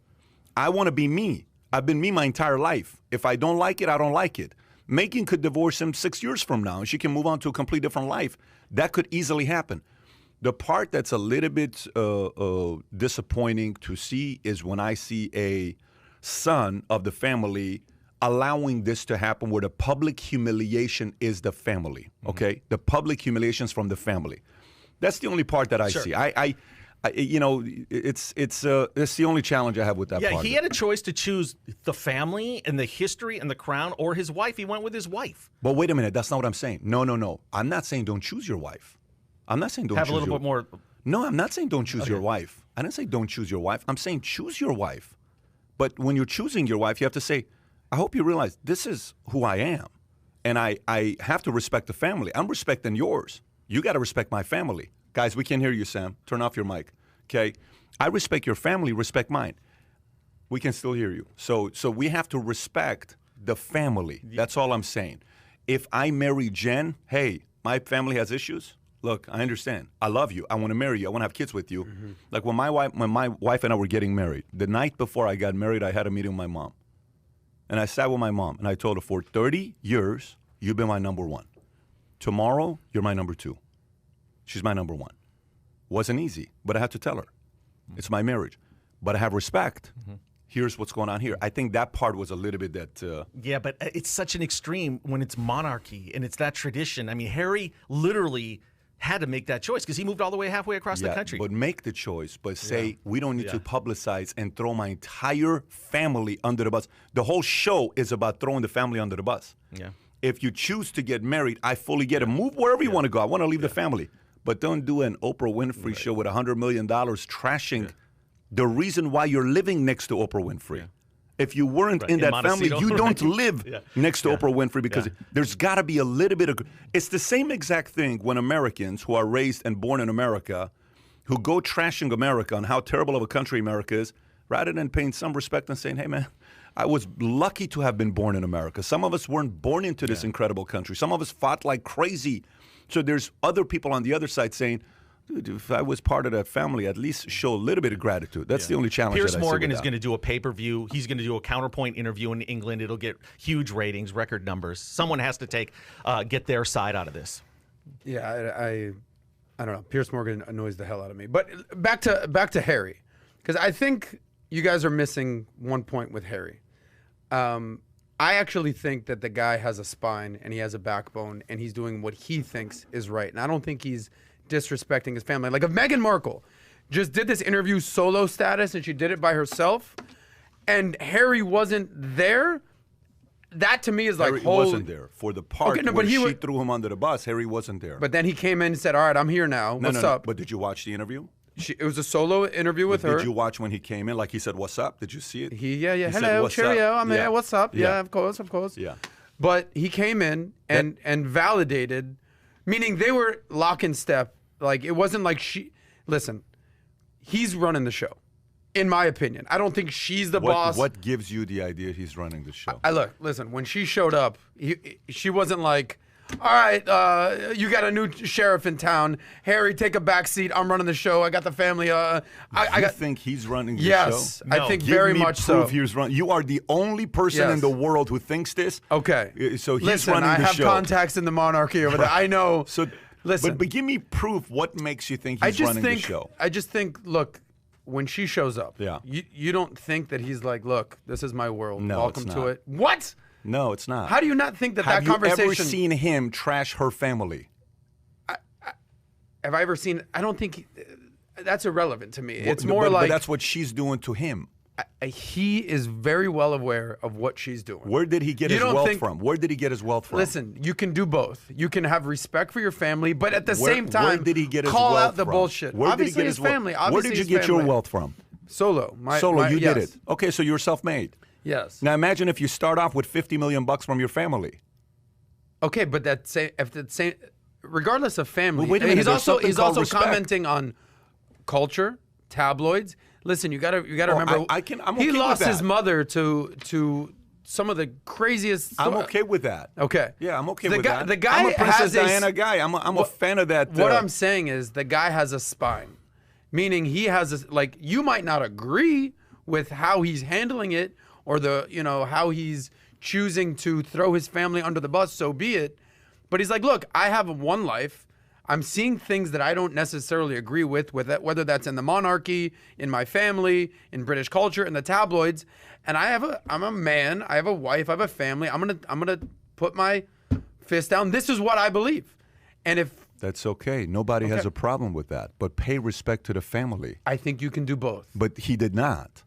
I want to be me. I've been me my entire life. If I don't like it, I don't like it. Meghan could divorce him 6 years from now, and she can move on to a completely different life. That could easily happen. The part that's a little bit disappointing to see is when I see a son of the family allowing this to happen where the public humiliation is the family, okay? The public humiliation is from the family. That's the only part that I see. I you know, it's the only challenge I have with that part. Yeah, he had a choice to choose the family and the history and the crown or his wife. He went with his wife. But wait a minute, that's not what I'm saying. No. I'm not saying don't choose your wife. I'm not saying don't choose have a little bit more. No, I'm not saying don't choose your wife. I didn't say don't choose your wife. I'm saying choose your wife. But when you're choosing your wife, you have to say, I hope you realize this is who I am. And I have to respect the family. I'm respecting yours. You got to respect my family. Guys, we can't hear you, Sam. Turn off your mic. Okay? I respect your family, respect mine. We can still hear you. So we have to respect the family. That's all I'm saying. If I marry Jen, hey, my family has issues. Look, I understand. I love you. I want to marry you. I want to have kids with you. Like when my wife and I were getting married, the night before I got married, I had a meeting with my mom. And I sat with my mom and I told her, for 30 years, you've been my number one. Tomorrow, you're my number two. She's my number one. Wasn't easy, but I had to tell her. It's my marriage. But I have respect. Here's what's going on here. I think that part was a little bit that... Yeah, but it's such an extreme when it's monarchy and it's that tradition. I mean, Harry literally had to make that choice because he moved all the way halfway across the country. But make the choice, but say, we don't need to publicize and throw my entire family under the bus. The whole show is about throwing the family under the bus. Yeah. If you choose to get married, I fully get it. Move wherever you want to go. I want to leave the family. But don't do an Oprah Winfrey show with $100 million trashing the reason why you're living next to Oprah Winfrey. Yeah. If you weren't in that family, you don't live next to Oprah Winfrey because there's got to be a little bit of... It's the same exact thing when Americans who are raised and born in America, who go trashing America and how terrible of a country America is, rather than paying some respect and saying, hey, man, I was lucky to have been born in America. Some of us weren't born into this incredible country. Some of us fought like crazy. So there's other people on the other side saying, dude, if I was part of that family, at least show a little bit of gratitude. That's the only challenge. Piers Morgan is going to do a pay-per-view. He's going to do a counterpoint interview in England. It'll get huge ratings, record numbers. Someone has to get their side out of this. Yeah, I don't know. Piers Morgan annoys the hell out of me. But back to Harry, because I think you guys are missing one point with Harry. I actually think that the guy has a spine and he has a backbone and he's doing what he thinks is right. And I don't think he's disrespecting his family. Like if Meghan Markle just did this interview solo status and she did it by herself and Harry wasn't there, that to me is like... Harry wasn't there. For the part where she threw him under the bus, Harry wasn't there. But then he came in and said, all right, I'm here now. What's up? But did you watch the interview? It was a solo interview with her. Did you watch when he came in? Like he said, what's up? Did you see it? Yeah. Hello, cheerio. I'm here. What's up? Yeah, of course. Yeah. But he came in and validated, meaning they were lock in step. Like it wasn't like she... Listen, he's running the show, in my opinion. I don't think she's the boss. What gives you the idea he's running the show? Listen, when she showed up, she wasn't like... All right, you got a new sheriff in town. Harry, take a back seat. I'm running the show. I got the family. I think he's running the show? Yes, I think very much so. You are the only person in the world who thinks this. Okay. So he's running the show. I have contacts in the monarchy over there. I know. Listen, but give me proof. What makes you think he's running the show? I just think, look, when she shows up, Yeah. you don't think that he's like, look, this is my world. No, Welcome it's to not. it. What? No, it's not. How do you not think that Have that conversation? you ever seen him trash her family? Have I ever seen? I don't think that's irrelevant to me. It's But- more but like that's what she's doing to him. he is very well aware of what she's doing. Where did he get You his don't wealth think- from? Where did he get his wealth from? Listen, you can do both. You can have respect for your family, but at the Where- same time, where did he get his call wealth out the from? bullshit. Where Obviously, did he get his wealth? family. Where Obviously, did you his get your family. wealth from? Solo. Solo, you did yes. it. Okay, so you're self-made. Yes. Now imagine if you start off with $50 million from your family. Okay, but regardless of family, Well, wait a minute, he's there's also something called respect. commenting on culture, tabloids. Listen, you gotta remember. I'm he okay with lost his that. mother to some of the craziest. I'm okay with that. Okay. Yeah, I'm okay The with guy- that. the guy I'm a Princess has a- Diana guy. I'm a fan of that. What I'm saying is the guy has a spine, meaning he has a, like you might not agree with how he's handling it or how he's choosing to throw his family under the bus. So be it. But he's like, look, I have one life. I'm seeing things that I don't necessarily agree with that, whether that's in the monarchy, in my family, in British culture, in the tabloids. And I'm a man. I have a wife. I have a family. I'm gonna put my fist down. This is what I believe. And if That's okay. Nobody has a problem with that. But pay respect to the family. I think you can do both. But he did not.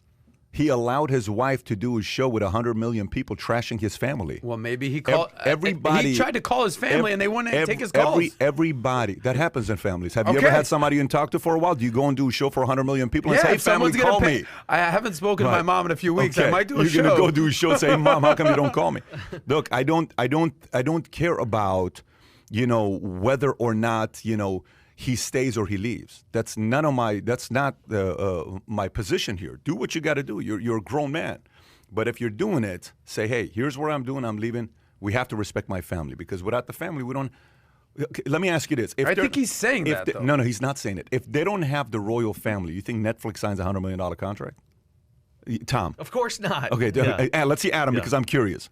He allowed his wife to do his show with 100 million people trashing his family. Well, maybe he called everybody. He tried to call his family, and they wouldn't take his calls. Everybody. That happens in families. Have you ever Okay. had somebody you didn't talk to for a while? Do you go and do a show for 100 million people and say, hey, if family, someone's gonna call pay- me? I haven't spoken to my Right. mom in a few weeks. Okay. I might do a You're show. gonna go do a show saying, Mom, how come you don't call me? Look, I don't care about, whether or not, he stays or he leaves. That's not my position here. Do what you got to do. You're a grown man. But if you're doing it, say, hey, here's what I'm doing. I'm leaving. We have to respect my family because without the family, we don't. Okay, let me ask you this. I think he's saying that, though. No, he's not saying it. If they don't have the royal family, you think Netflix signs a $100 million contract? Tom. Of course not. Okay, Yeah. let's see Adam because I'm curious.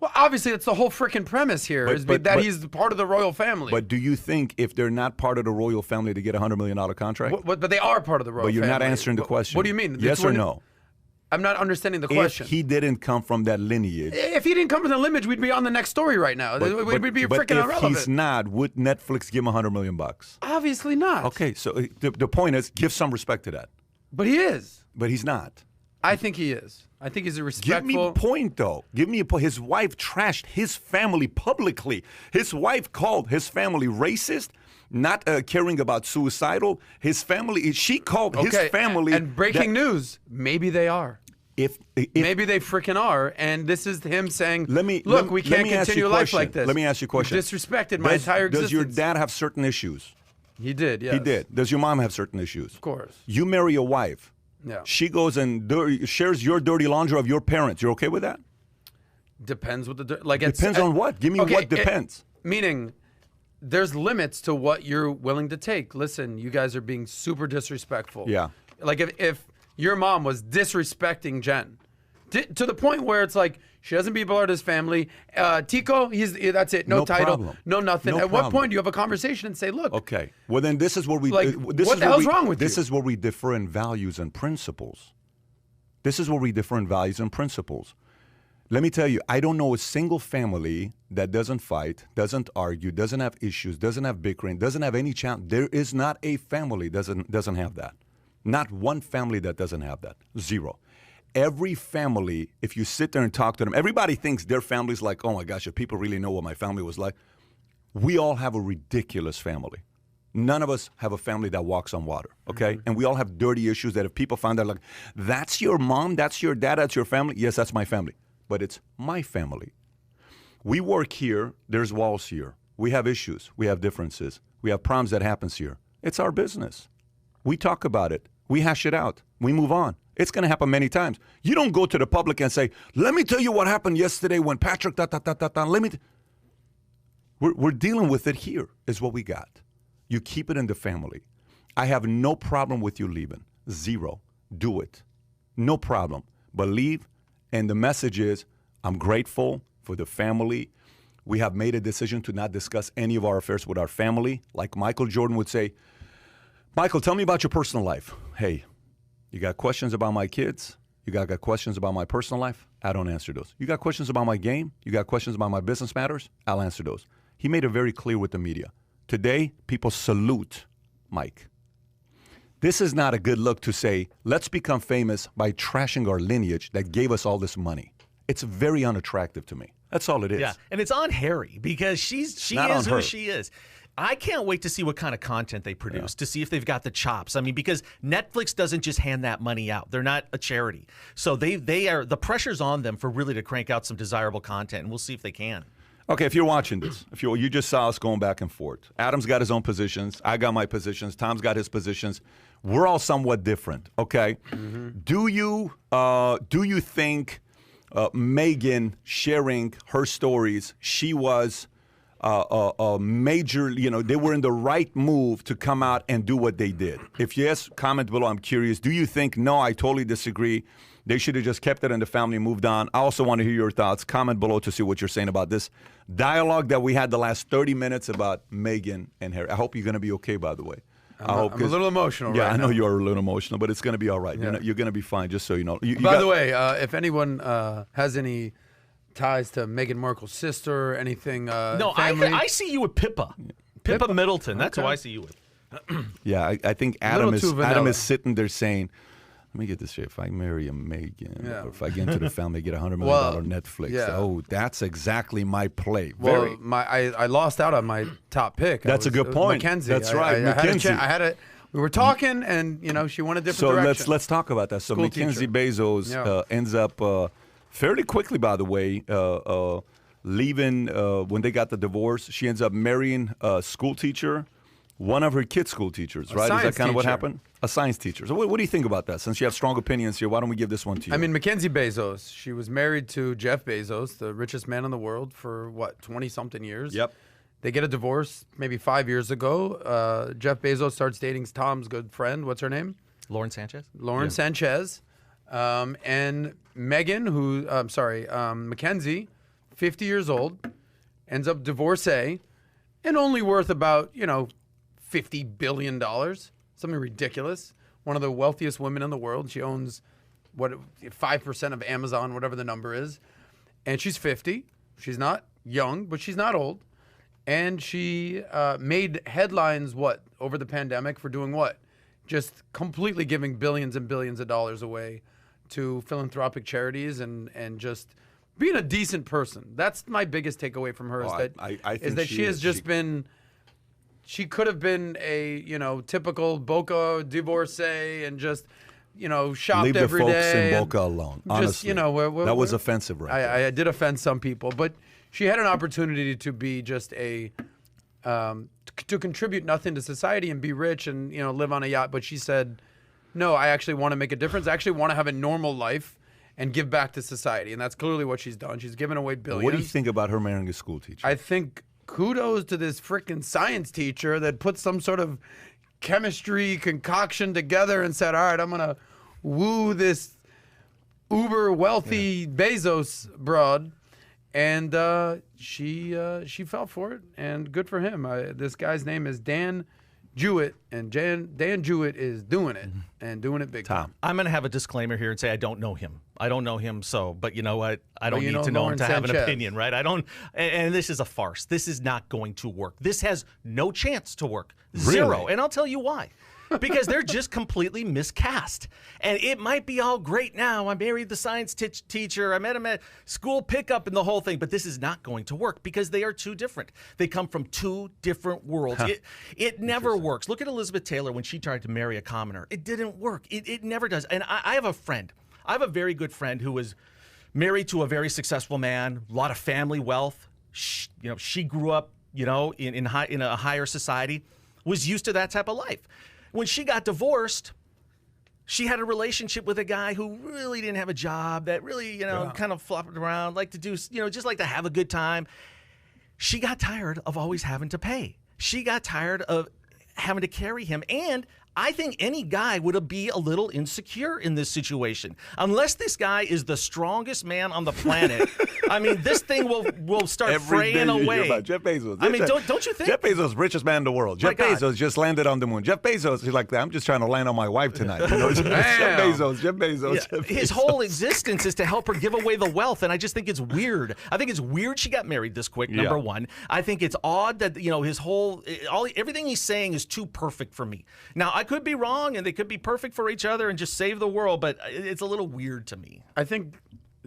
Well, obviously, that's the whole freaking premise here, that he's part of the royal family. But do you think if they're not part of the royal family to get a $100 million contract? But they are part of the royal family. But you're not answering the question. What do you mean? Yes or no? I'm not understanding the question. If he didn't come from that lineage. If he didn't come from the lineage, we'd be on the next story right now. We'd be but freaking if irrelevant. he's not, would Netflix give him $100 million? Obviously not. Okay, so the point is, give some respect to that. But he is. But he's not. I think he is. I think he's a respectful. Give me a point, though. Give me a point. His wife trashed his family publicly. His wife called his family racist, not caring about suicidal. His family, she called his family. And breaking news, maybe they are. If Maybe they freaking are, and this is him saying, look, we can't continue life like this. Let me ask you a question. You disrespected my entire existence. Does your dad have certain issues? He did, yes. He did. Does your mom have certain issues? Of course. You marry a wife. Yeah. She goes and shares your dirty laundry of your parents. You're okay with that? Depends what Depends on what? Give me what depends. Meaning, there's limits to what you're willing to take. Listen, you guys are being super disrespectful. Yeah. Like if your mom was disrespecting Jen to the point where it's like she doesn't be part of his family. Tico, that's it. No title, problem. no nothing. No At what problem. point do you have a conversation and say, look? Okay. Well, then this is where we. Like, what the hell's wrong with This you? is where we differ in values and principles. This is where we differ in values and principles. Let me tell you, I don't know a single family that doesn't fight, doesn't argue, doesn't have issues, doesn't have bickering, doesn't have any challenge. There is not a family that doesn't have that. Not one family that doesn't have that. Zero. Every family, if you sit there and talk to them, everybody thinks their family's like, oh my gosh, if people really know what my family was like. We all have a ridiculous family. None of us have a family that walks on water, okay? And we all have dirty issues that if people find out, like, that's your mom, that's your dad, that's your family. Yes, that's my family. But it's my family. We work here. There's walls here. We have issues. We have differences. We have problems that happens here. It's our business. We talk about it. We hash it out. We move on. It's going to happen many times. You don't go to the public and say, let me tell you what happened yesterday when Patrick, let me. We're dealing with it here is what we got. You keep it in the family. I have no problem with you leaving. Zero. Do it. No problem. But leave. And the message is, I'm grateful for the family, We have made a decision to not discuss any of our affairs with our family. Like Michael Jordan would say, Michael, tell me about your personal life. Hey, you got questions about my kids? You got questions about my personal life? I don't answer those. You got questions about my game? You got questions about my business matters? I'll answer those. He made it very clear with the media. Today, people salute Mike. This is not a good look to say, let's become famous by trashing our lineage that gave us all this money. It's very unattractive to me. That's all it is. Yeah, and it's on Harry because she is who she is. I can't wait to see what kind of content they produce, to see if they've got the chops. I mean, because Netflix doesn't just hand that money out. They're not a charity. So they are, the pressure's on them for really to crank out some desirable content, and we'll see if they can. Okay, if you're watching this, you just saw us going back and forth. Adam's got his own positions. I got my positions. Tom's got his positions. We're all somewhat different, okay? Mm-hmm. Do you think Meghan sharing her stories, she was a major, they were in the right move to come out and do what they did? If yes, comment below. I'm curious. Do you think, no, I totally disagree, they should have just kept it in the family and moved on? I also want to hear your thoughts. Comment below to see what you're saying about this dialogue that we had the last 30 minutes about Meghan and Harry. I hope you're going to be okay, by the way. I'm a little emotional right now. Yeah, I know you are a little emotional, but it's going to be all right. Yeah. You're going to be fine, just so you know. By the way, if anyone has any ties to Meghan Markle's sister, anything, no, family. I see you with Pippa. Pippa Middleton. That's who I see you with. Yeah, I think Adam is sitting there saying, let me get this straight. If I marry a Meghan, or if I get into the family, get $100 million Netflix. Yeah. Oh, that's exactly my play. Well, I lost out on my top pick. That's a good point. Mackenzie. That's right. Mackenzie. I had it. We were talking, and she went a different direction. So let's talk about that. So Mackenzie Bezos ends up fairly quickly, by the way, leaving when they got the divorce. She ends up marrying a school teacher. One of her kids' school teachers, right? Is that kind of what happened? A science teacher. So what do you think about that? Since you have strong opinions here, why don't we give this one to you? I mean, Mackenzie Bezos, she was married to Jeff Bezos, the richest man in the world, for, 20-something years? Yep. They get a divorce maybe 5 years ago. Jeff Bezos starts dating Tom's good friend. What's her name? Lauren Sanchez. Sanchez. And Meghan, Mackenzie, 50 years old, ends up divorcee and only worth about, $50 billion, something ridiculous. One of the wealthiest women in the world. She owns 5% of Amazon, whatever the number is. And she's 50. She's not young, but she's not old. And she made headlines, over the pandemic for doing what? Just completely giving billions and billions of dollars away to philanthropic charities and just being a decent person. That's my biggest takeaway from her is that she has just been... She could have been a, typical Boca divorcee and just, shopped Leave every day. Leave the folks in Boca alone, honestly. That was offensive, right? I did offend some people, but she had an opportunity to be just to contribute nothing to society and be rich and, live on a yacht. But she said, no, I actually want to make a difference. I actually want to have a normal life and give back to society. And that's clearly what she's done. She's given away billions. What do you think about her marrying a school teacher? I think... kudos to this freaking science teacher that put some sort of chemistry concoction together and said, all right, I'm going to woo this uber wealthy Bezos broad. And she fell for it, and good for him. This guy's name is Dan Jewett, and Dan Jewett is doing it, and doing it big time. I'm going to have a disclaimer here and say I don't know him. I don't know him, but you know what? I don't need to know him to have an opinion, right? I don't, and this is a farce. This is not going to work. This has no chance to work. Zero. Really? And I'll tell you why. Because they're just completely miscast. And it might be all great now. I married the science teacher. I met him at school pickup and the whole thing. But this is not going to work because they are too different. They come from two different worlds. It never works. Look at Elizabeth Taylor when she tried to marry a commoner. It didn't work. It never does. And I have a friend. I have a very good friend who was married to a very successful man, a lot of family wealth. She grew up, in a higher society, was used to that type of life. When she got divorced, she had a relationship with a guy who really didn't have a job, that really, kind of flopped around, like to do, just like to have a good time. She got tired of always having to pay. She got tired of having to carry him. And I think any guy would be a little insecure in this situation. Unless this guy is the strongest man on the planet, I mean, this thing will start fraying away. About Jeff Bezos. I mean, don't you think? Jeff Bezos, richest man in the world. Jeff Bezos just landed on the moon. Jeff Bezos, he's like, I'm just trying to land on my wife tonight. You know? Jeff Bezos. Yeah, his whole existence is to help her give away the wealth, and I just think it's weird. I think it's weird she got married this quick, number one. I think it's odd that, you know, his whole, everything he's saying is too perfect for me. Now, I could be wrong, and they could be perfect for each other and just save the world, but it's a little weird to me. I think,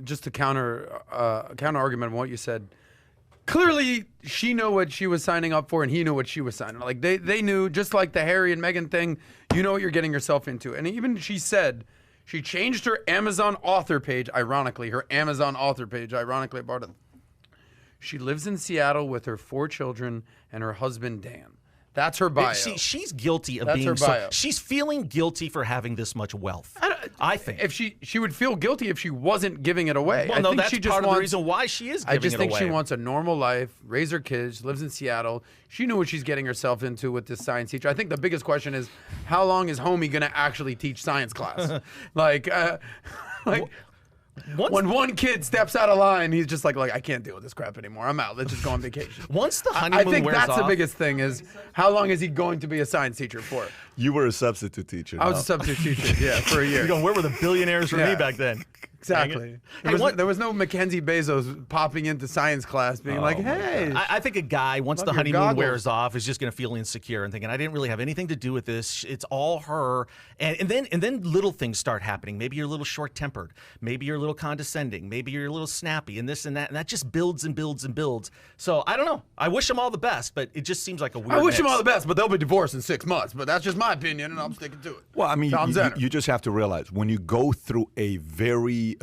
just to counter argument on what you said, clearly she knew what she was signing up for, and he knew what she was signing. Like they knew, just like the Harry and Meghan thing, you know what you're getting yourself into. And even she said she changed her Amazon author page, ironically, about it. She lives in Seattle with her 4 children and her husband, Dan. That's her bio. See, she's guilty of That's being her bio. She's feeling guilty for having this much wealth. I think. If she would feel guilty if she wasn't giving it away. Well, I no, think that's she just part of wants, the reason why she is giving it away. I just think she wants a normal life, raise her kids, lives in Seattle. She knew what she's getting herself into with this science teacher. I think the biggest question is, how long is homie going to actually teach science class? When one kid steps out of line, he's just like, I can't deal with this crap anymore. I'm out. Let's just go on vacation. Once the honeymoon I think wears that's off, the biggest thing is, how long is he going to be a science teacher for? You were a substitute teacher. I was a substitute teacher, yeah, for a year. You're going, where were the billionaires for me back then? Exactly. There was no Mackenzie Bezos popping into science class being like, hey. I think a guy, once the honeymoon wears off, is just going to feel insecure and thinking, I didn't really have anything to do with this. It's all her. And then little things start happening. Maybe you're a little short-tempered. Maybe you're a little condescending. Maybe you're a little snappy and this and that. And that just builds and builds and builds. So I don't know. I wish them all the best, but it just seems like a weird I wish mix. them all the best, but they'll be divorced in 6 months. But that's just my opinion, and I'm sticking to it. Well, I mean, Tom Zenner. you just have to realize when you go through a very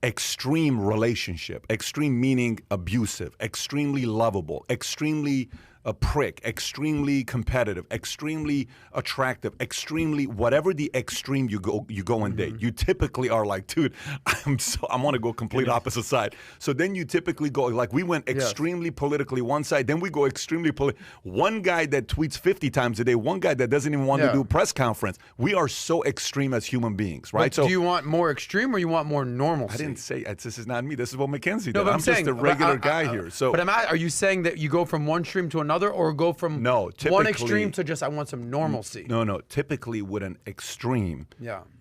extreme relationship, extreme meaning abusive, extremely lovable, extremely a prick, extremely competitive, extremely attractive, extremely whatever the extreme you go and date. You typically are like, dude, I want to go complete opposite side. So then you typically go like we went extremely politically one side, then we go extremely one guy that tweets 50 times a day, one guy that doesn't even want to do a press conference. We are so extreme as human beings, right? But so do you want more extreme or you want more normalcy? I didn't say this is not me. This is what Mackenzie did. No, but I'm just a regular guy here. So, but are you saying that you go from one extreme to another, or go from one extreme to just I want some normalcy? No. Typically, with an extreme,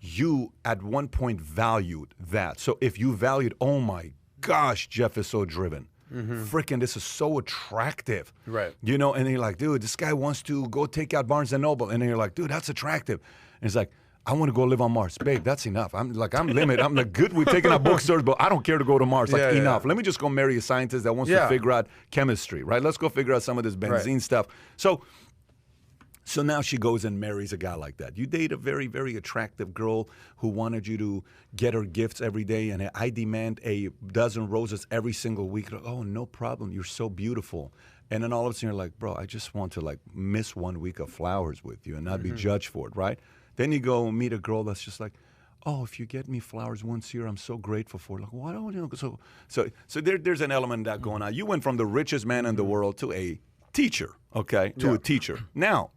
you at one point valued that. So if you valued, oh my gosh, Jeff is so driven. Freaking, this is so attractive. Right. You know, and you're like, dude, this guy wants to go take out Barnes & Noble. And then you're like, dude, that's attractive. And it's like, I want to go live on Mars. Babe, that's enough. I'm limited. I'm like, good with taking out bookstores, but I don't care to go to Mars. Like, enough. Let me just go marry a scientist that wants to figure out chemistry, right? Let's go figure out some of this benzene stuff. So now she goes and marries a guy like that. You date a very, very attractive girl who wanted you to get her gifts every day, and I demand a dozen roses every single week. Like, oh, no problem. You're so beautiful. And then all of a sudden you're like, bro, I just want to like miss 1 week of flowers with you and not be judged for it, right? Then you go meet a girl that's just like, oh, if you get me flowers once a year, I'm so grateful for it. Like, why don't you know? So there's an element of that going on. You went from the richest man in the world to a teacher, okay, to a teacher. Now,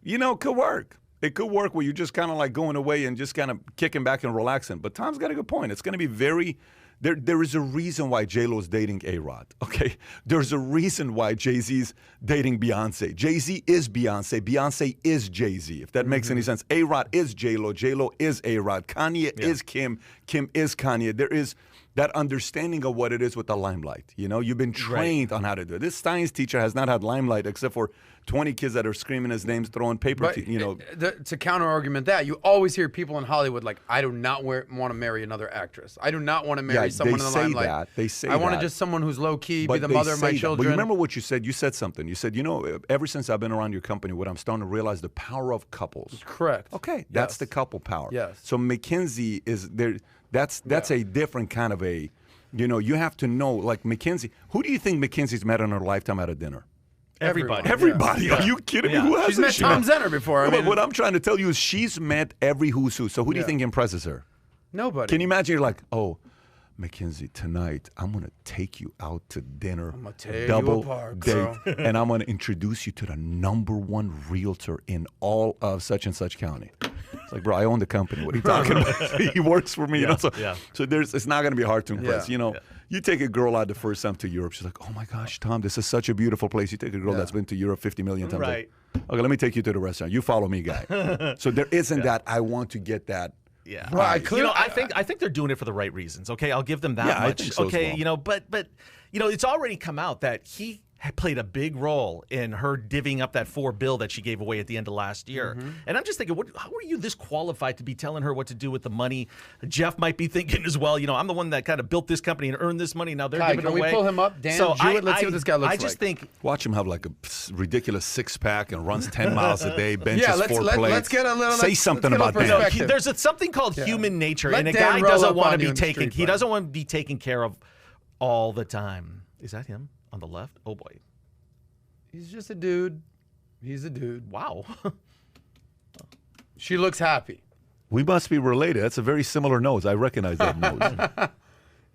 you know, it could work. It could work where you're just kind of like going away and just kind of kicking back and relaxing. But Tom's got a good point. It's going to be very... There is a reason why J-Lo is dating A-Rod, okay? There's a reason why Jay-Z's dating Beyonce. Jay-Z is Beyonce. Beyonce is Jay-Z, if that makes any sense. A-Rod is J-Lo. J-Lo is A-Rod. Kanye is Kim. Kim is Kanye. There is that understanding of what it is with the limelight. You know, you've been trained on how to do it. This science teacher has not had limelight except for 20 kids that are screaming his names, throwing paper, you know. To counter-argument that, you always hear people in Hollywood like, I do not want to marry another actress. I do not want to marry someone in the limelight. They say I want to just someone who's low-key, be the mother of my children. But you remember what you said? You said something. You said, you know, ever since I've been around your company, what I'm starting to realize the power of couples. Correct. Okay, that's the couple power. Yes. So Mackenzie is there. That's a different kind of a... You know, you have to know, like Mackenzie. Who do you think Mackenzie's met in her lifetime at a dinner? Everybody. Everybody. Are you kidding me? Who hasn't She's met Tom Zenner before. I mean, what I'm trying to tell you is she's met every who's who. So who do you think impresses her? Nobody. Can you imagine? You're like, oh, Mackenzie, tonight I'm gonna take you out to dinner, I'm gonna tear double you apart, date, girl. and I'm gonna introduce you to the #1 realtor in all of such and such county. It's like, bro, I own the company. What are you talking about? He works for me. You know? So it's not gonna be hard to impress. You know, you take a girl out the first time to Europe, she's like, oh my gosh, Tom, this is such a beautiful place. You take a girl that's been to Europe 50 million times. Right. Like, okay, let me take you to the restaurant. You follow me, guy. So there isn't that. I want to get that. Yeah, right. I think they're doing it for the right reasons. Okay, I'll give them that much. I think so as well. You know, but you know, it's already come out that he played a big role in her divvying up that $4 billion that she gave away at the end of last year. And I'm just thinking, how are you this qualified to be telling her what to do with the money? Jeff might be thinking as well. You know, I'm the one that kind of built this company and earned this money. Now they're giving it away. Can we pull him up, Dan? So let's see what this guy looks like. I just think watch him have like a ridiculous six-pack and runs 10 miles a day, benches 4 plates. Let's get a little. Say something about that. No, there's something called human nature, Let and a Dan guy roll doesn't up want on to you be in the taken. street He fight. doesn't want to be taken care of all the time. Is that him on the left? Oh boy. He's just a dude. He's a dude. Wow. She looks happy. We must be related. That's a very similar nose. I recognize that nose.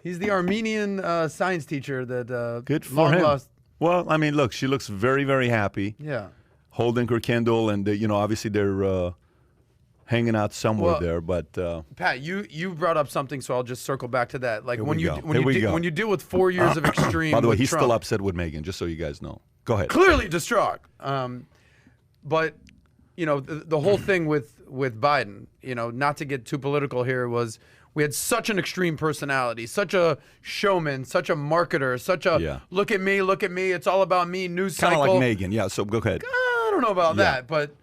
He's the Armenian science teacher that Good for long him. lost. Well, I mean, look, she looks very, very happy. Yeah. Holding her Kindle, and you know, obviously they're hanging out somewhere there. But Pat, you brought up something, so I'll just circle back to that. Like Here when we you go. when Here you we de- go. when you deal with 4 years of extreme. by the way, with he's Trump, still upset with Meghan, just so you guys know. Go ahead. clearly distraught. But you know the whole thing with Biden, you know, not to get too political here, was we had such an extreme personality, such a showman, such a marketer, such a look at me, it's all about me, news Kind cycle. of like Meghan. Yeah. So go ahead. I don't know about that, but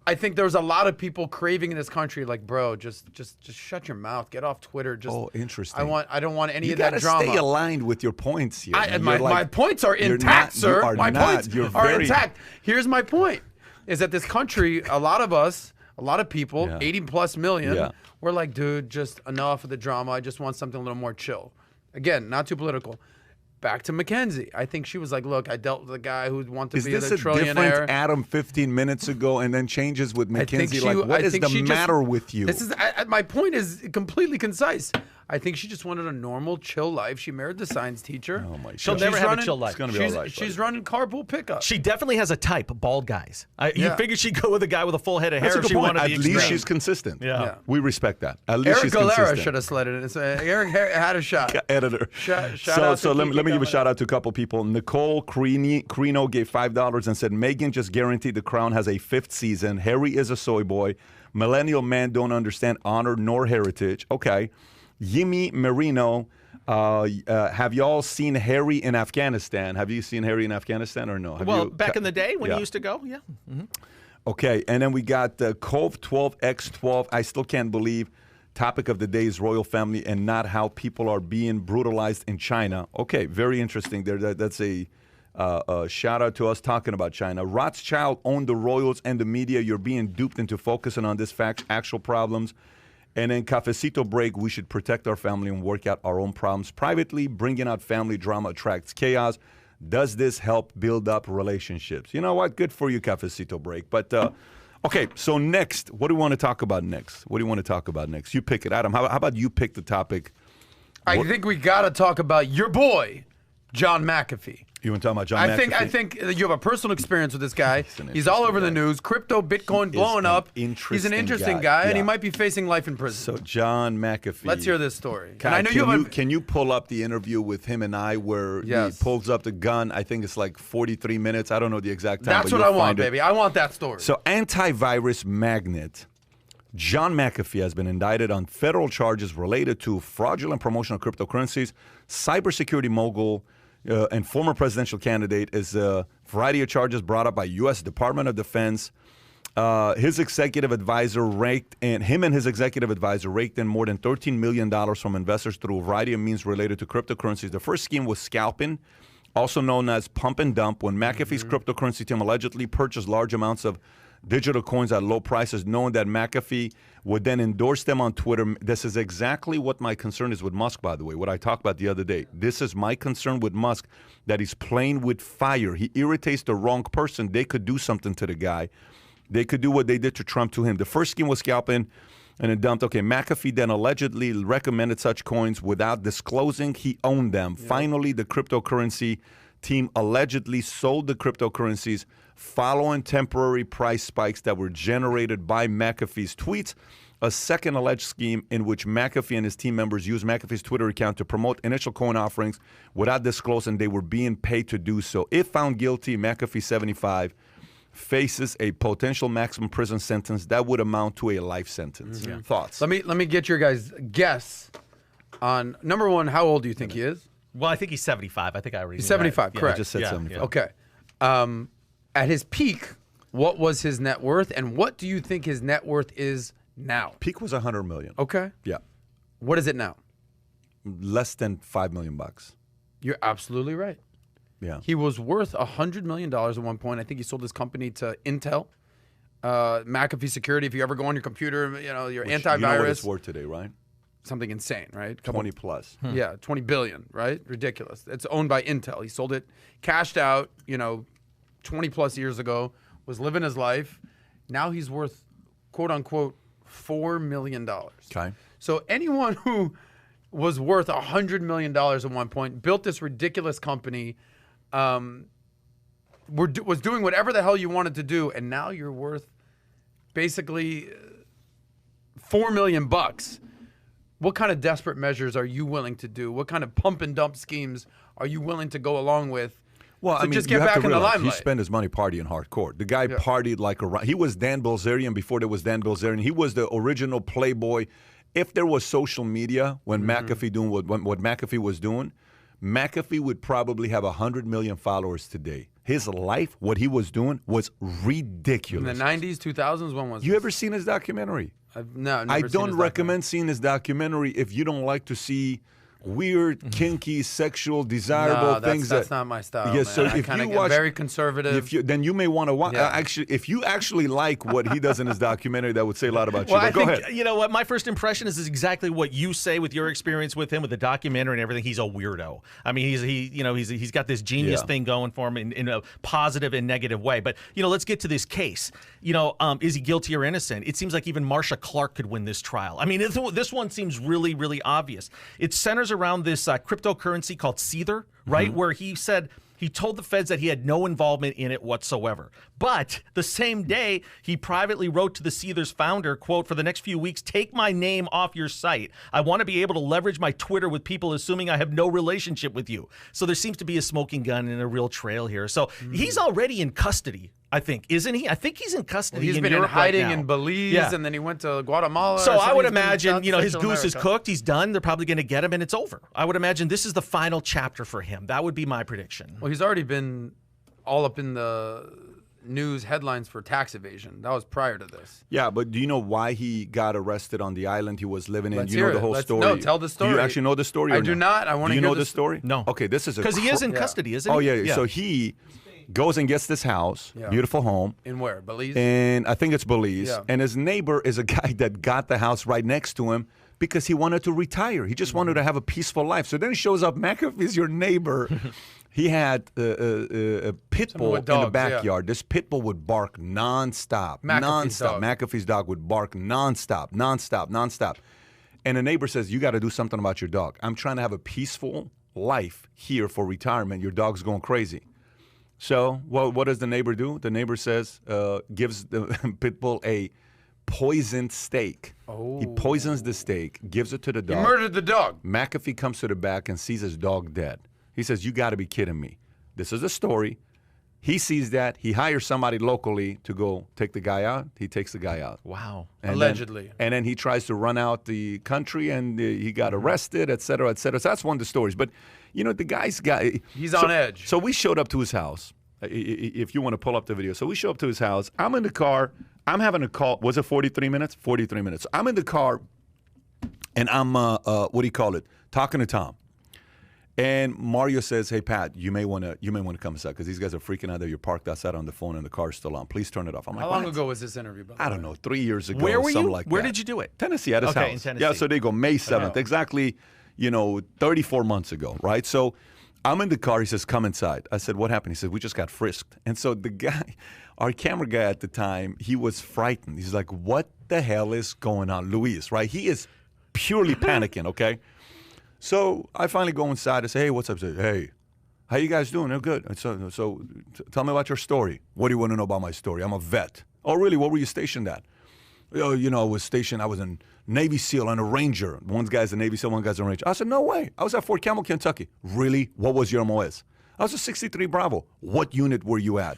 I think there's a lot of people craving in this country, like, bro, just shut your mouth, get off Twitter. Just interesting. I don't want any You of that gotta drama. stay aligned with your points here. man. My points are intact, sir. My points You're are very- intact. Here's my point: is that this country, a lot of people, 80+ million, we're like, dude, just enough of the drama. I just want something a little more chill. Again, not too political. Back to Mackenzie. I think she was like, look, I dealt with a guy who wanted to be Is the this a trillionaire. different Adam 15 minutes ago and then changes with Mackenzie? Like, what is the matter with you? This is my point is completely concise. I think she just wanted a normal, chill life. She married the science teacher. Oh my God. She'll never have a chill life. It's gonna be all right, She's buddy. running carpool pickup. She definitely has a type, bald guys. You figure she'd go with a guy with a full head of hair That's a if good she point. wanted to At be least extreme. she's consistent. Yeah. We respect that. At least Eric she's Galera consistent. should have slid it. Eric had a shot. Editor. Shout out So to let Kiki me give a Kamada. shout out to a couple people. Nicole Carino gave $5 and said, Meghan just guaranteed the crown has a 5th season. Harry is a soy boy. Millennial men don't understand honor nor heritage. Okay. Yimi Marino, have y'all seen Harry in Afghanistan? Have you seen Harry in Afghanistan or no? Back in the day when he used to go, yeah. Mm-hmm. Okay, and then we got Cove 12X12. I still can't believe topic of the day is royal family and not how people are being brutalized in China. Okay, very interesting there. That's a shout out to us talking about China. Rothschild owned the royals and the media. You're being duped into focusing on this fact, actual problems. And then cafecito break, we should protect our family and work out our own problems privately. Bringing out family drama attracts chaos. Does this help build up relationships? You know what? Good for you, cafecito break. But, okay, so next, what do we want to talk about next? What do you want to talk about next? You pick it. Adam, how about you pick the topic? I think we got to talk about your boy, John McAfee. You want to talk about John McAfee? I think you have a personal experience with this guy. He's all over the news. Crypto, Bitcoin blowing up. He's an interesting guy, and he might be facing life in prison. So John McAfee. Let's hear this story. Kai, And I know can you pull up the interview with him and I where he pulls up the gun? I think it's like 43 minutes. I don't know the exact time. That's what I want, baby. I want that story. So antivirus magnate John McAfee has been indicted on federal charges related to fraudulent promotion of cryptocurrencies. Cybersecurity mogul and former presidential candidate is a variety of charges brought up by U.S. Department of Defense. His executive advisor raked in more than $13 million from investors through a variety of means related to cryptocurrencies. The first scheme was scalping, also known as pump and dump, when McAfee's cryptocurrency team allegedly purchased large amounts of digital coins at low prices, knowing that McAfee would then endorse them on Twitter. This is exactly what my concern is with Musk, by the way, what I talked about the other day. This is my concern with Musk, that he's playing with fire. He irritates the wrong person. They could do something to the guy. They could do what they did to Trump to him. The first scheme was scalping. And it dumped. Okay, McAfee then allegedly recommended such coins without disclosing he owned them. Yep. Finally, the cryptocurrency team allegedly sold the cryptocurrencies following temporary price spikes that were generated by McAfee's tweets. A second alleged scheme in which McAfee and his team members used McAfee's Twitter account to promote initial coin offerings without disclosing they were being paid to do so. If found guilty, McAfee 75 faces a potential maximum prison sentence that would amount to a life sentence. Mm-hmm. Thoughts? Let me get your guys' guess on number one. How old do you think he is? Well, I think he's 75. I think I already. He's 75. Yeah, correct. I just said 75. Okay. At his peak, what was his net worth, and what do you think his net worth is now? Peak was $100 million. Okay. Yeah. What is it now? Less than $5 million. You're absolutely right. Yeah. He was worth $100 million at one point. I think he sold his company to Intel, McAfee Security. If you ever go on your computer, you know, your antivirus. You know what it's worth today, right? Something insane, right? 20 plus. Yeah, 20 billion, right? Ridiculous. It's owned by Intel. He sold it, cashed out, 20 plus years ago, was living his life. Now he's worth, quote unquote, $4 million. Okay. So anyone who was worth $100 million at one point, built this ridiculous company, was doing whatever the hell you wanted to do, and now you're worth basically $4 million. What kind of desperate measures are you willing to do? What kind of pump and dump schemes are you willing to go along with? Well, to just get back in the limelight. He spent his money partying hardcore. The guy partied like a... He was Dan Bilzerian before there was Dan Bilzerian. He was the original playboy. If there was social media when McAfee doing what McAfee was doing, McAfee would probably have 100 million followers today. His life, what he was doing, was ridiculous. In the 90s, 2000s, when was You this? ever seen his documentary? No, I don't recommend seeing his documentary if you don't like to see weird, kinky, sexual, desirable things. That's not my style. Yes, man. so I if kinda you get watch, very conservative. then you may want to watch. Yeah. Actually, if you actually like what he does in his documentary, that would say a lot about you. Well, But I go think, ahead. you know what? My first impression is exactly what you say with your experience with him, with the documentary and everything. He's a weirdo. I mean, he's got this genius thing going for him in a positive and negative way. But let's get to this case. Is he guilty or innocent? It seems like even Marcia Clark could win this trial. I mean, this one seems really, really obvious. It centers around this cryptocurrency called Seether, right? Where he said he told the feds that he had no involvement in it whatsoever. But the same day, he privately wrote to the Seether's founder, quote, "For the next few weeks, take my name off your site. I want to be able to leverage my Twitter with people assuming I have no relationship with you." So there seems to be a smoking gun and a real trail here. So he's already in custody, I think, isn't he? I think he's in custody. He's in been Europe in hiding right now. in Belize, and then he went to Guatemala. So I would He's been imagine, in his Central goose is America. cooked. He's done. They're probably going to get him, and it's over. I would imagine this is the final chapter for him. That would be my prediction. Well, he's already been all up in the news headlines for tax evasion. That was prior to this. Yeah, but do you know why he got arrested on the island he was living in? Let's You know hear the it. whole Let's- story. no, tell the story. Do you actually know the story? I or do not. I want Do to you hear know the the story? No. Okay, this is a Because he is in Yeah. custody, isn't Oh he? yeah. So he goes and gets this house, beautiful home. In where? Belize? And I think it's Belize. Yeah. And his neighbor is a guy that got the house right next to him because he wanted to retire. He just wanted to have a peaceful life. So then he shows up. McAfee's your neighbor. He had a pit bull with in the dogs, backyard. This pit bull would bark nonstop. McAfee's dog. McAfee's dog would bark nonstop. And the neighbor says, "You got to do something about your dog. I'm trying to have a peaceful life here for retirement. Your dog's going crazy." So, well, what does the neighbor do? The neighbor says, gives the pit bull a poisoned steak. Oh. He poisons the steak, gives it to the He dog. murdered the dog. McAfee comes to the back and sees his dog dead. He says, "You got to be kidding me. This is a story." He sees that. He hires somebody locally to go take the guy out. He takes the guy out. Wow. And Allegedly. then he tries to run out the country, and he got arrested, et cetera, et cetera. So that's one of the stories. But, the guy's got... He's on edge. So we showed up to his house, if you want to pull up the video. So we show up to his house. I'm in the car. I'm having a call. Was it 43 minutes? 43 minutes. So I'm in the car, and I'm, talking to Tom. And Mario says, "Hey Pat, you may want to come inside because these guys are freaking out that you're parked outside on the phone and the car's still on. Please turn it off." I'm like, How long "What?" ago was this interview? By the I way? don't know, 3 years ago. Where were something you? Like Where that. did you do it? Tennessee, at his Okay, house. in Tennessee. Yeah, so they go May 7th, exactly, 34 months ago, right? So I'm in the car. He says, "Come inside." I said, "What happened?" He said, "We just got frisked." And so the guy, our camera guy at the time, he was frightened. He's like, "What the hell is going on, Luis, right? He is purely panicking, okay? So I finally go inside and say, hey, what's up? I say, hey, how you guys doing? They're good. So tell me about your story. What do you want to know about my story? I'm a vet. Oh, really? Where were you stationed at? Oh, you know, I was in Navy SEAL and a Ranger. One guy's a Navy SEAL, one guy's a Ranger. I said, no way. I was at Fort Campbell, Kentucky. Really? What was your MOS? I was a 63 Bravo. What unit were you at?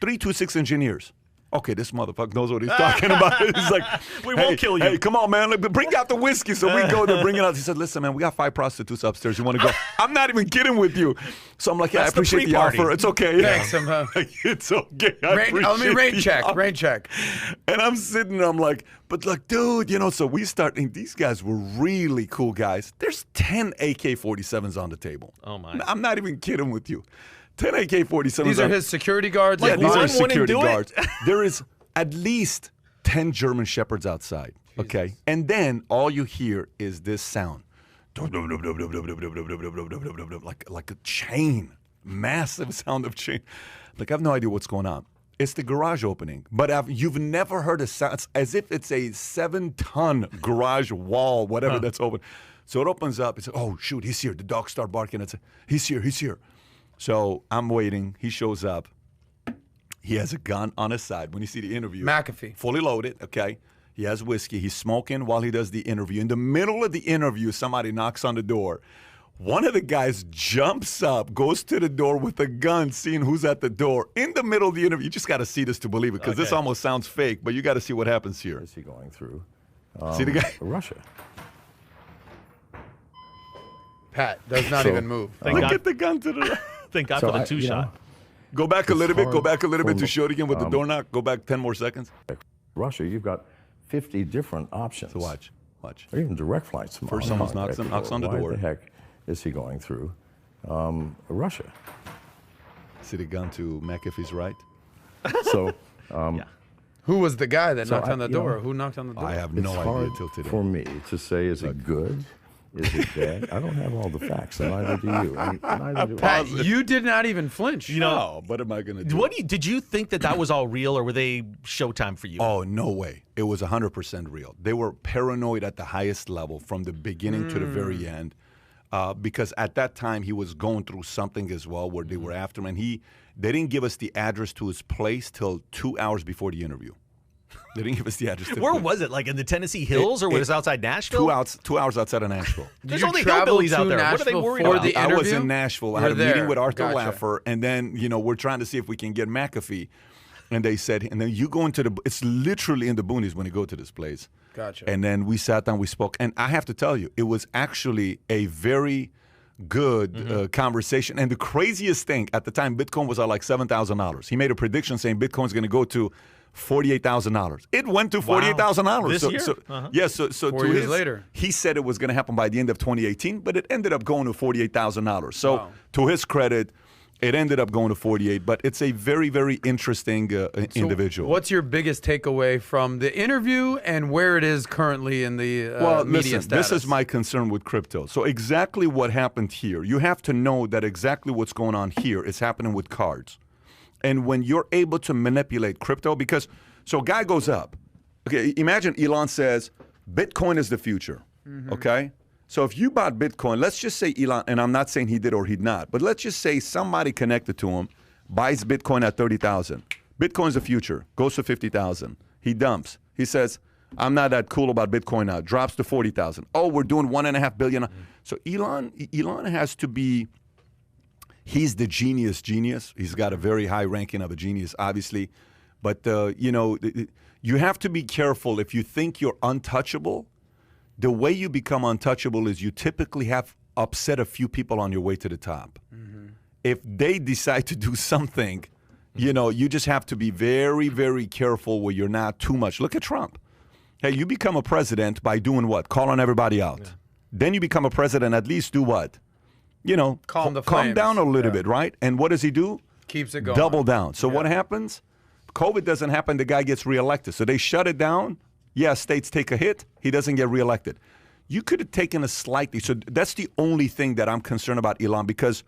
326 Engineers. Okay, this motherfucker knows what he's talking about. He's like, we won't kill you. Hey, come on, man. Bring out the whiskey. So we go there, bring it out. He said, listen, man, we got 5 prostitutes upstairs. You want to go? I'm not even kidding with you. So I'm like, yeah, I appreciate the offer. It's okay. Thanks. It's okay. Let me rain check. And I'm sitting there, I'm like, but like, dude, you know, so we start, and these guys were really cool guys. There's 10 AK-47s on the table. Oh, my. I'm not even kidding with you. 10 AK-47s. These are his security guards? Yeah, these are one security guards. There is at least 10 German Shepherds outside, okay? And then all you hear is this sound. Like a chain, massive sound of chain. Like, I have no idea what's going on. It's the garage opening, but you've never heard a sound. It's as if it's a 7-ton garage wall, whatever that's open. So it opens up. It's, oh, shoot, he's here. The dogs start barking. It's, he's here. So I'm waiting. He shows up. He has a gun on his side. When you see the interview, McAfee. Fully loaded, okay? He has whiskey. He's smoking while he does the interview. In the middle of the interview, somebody knocks on the door. One of the guys jumps up, goes to the door with a gun, seeing who's at the door. In the middle of the interview, you just got to see this to believe it, because this almost sounds fake, but you got to see what happens here. What is he going through? See the guy? Russia. Pat does not even move. Look at the gun to the Thank God for the two-shot. Go back a little bit. Go back a little bit to for- show it again with the door knock. Go back 10 more seconds. Russia, you've got 50 different options. So watch. Or even direct flights. From First Hong someone Kong knocks back to on the door. Why the heck is he going through Russia? See the gun to McAfee's right? So Who was the guy that knocked I- on the you know, door? Who knocked on the door? I have it's no hard idea till today. for me to say, is it good? Is it bad? I don't have all the facts, and neither do you. And neither do Pat, you did not even flinch. You know, No, what am I going to do? did you think that was all real, or were they Showtime for you? Oh, no way. It was 100% real. They were paranoid at the highest level from the beginning to the very end, because at that time he was going through something as well where they were after him. And they didn't give us the address to his place till 2 hours before the interview. They didn't give us the address. Where was it? Like in the Tennessee Hills, or was it outside Nashville? 2 hours outside of Nashville. There's you only travel hillbillies to out there. What are they Nashville worried for about? the I was interview? in Nashville. I You're had a meeting with there. Arthur Gotcha. Laffer, and then we're trying to see if we can get McAfee. And they said, and then you go into it's literally in the boonies when you go to this place. Gotcha. And then we sat down, we spoke, and I have to tell you, it was actually a very good conversation. And the craziest thing at the time, Bitcoin was at like $7,000. He made a prediction saying Bitcoin's going to go to $48,000. It went to $48,000. This year? So 4 years later. he said it was going to happen by the end of 2018, but it ended up going to $48,000. So to his credit, it ended up going to 48, but it's a very, very interesting individual. What's your biggest takeaway from the interview and where it is currently in the media status? This is my concern with crypto. So exactly what happened here, you have to know that exactly what's going on here is happening with cards. And when you're able to manipulate crypto, so guy goes up. Okay, imagine Elon says, Bitcoin is the future, okay? So if you bought Bitcoin, let's just say Elon, and I'm not saying he did or he not, but let's just say somebody connected to him buys Bitcoin at 30,000. Bitcoin's the future, goes to 50,000. He dumps. He says, I'm not that cool about Bitcoin now. Drops to 40,000. Oh, we're doing $1.5 billion. So Elon has to be, he's the genius. He's got a very high ranking of a genius, obviously. But, you have to be careful. If you think you're untouchable, the way you become untouchable is you typically have upset a few people on your way to the top. If they decide to do something, you just have to be very, very careful where you're not too much. Look at Trump. Hey, you become a president by doing what? Calling everybody out. Yeah. Then you become a president, at least do what? Calm the calm flames. down a little bit, right? And what does he do? Keeps it going. Double down. So what happens? COVID doesn't happen, the guy gets reelected. So they shut it down. Yeah, states take a hit. He doesn't get reelected. You could have taken a slightly. So that's the only thing that I'm concerned about Elon, because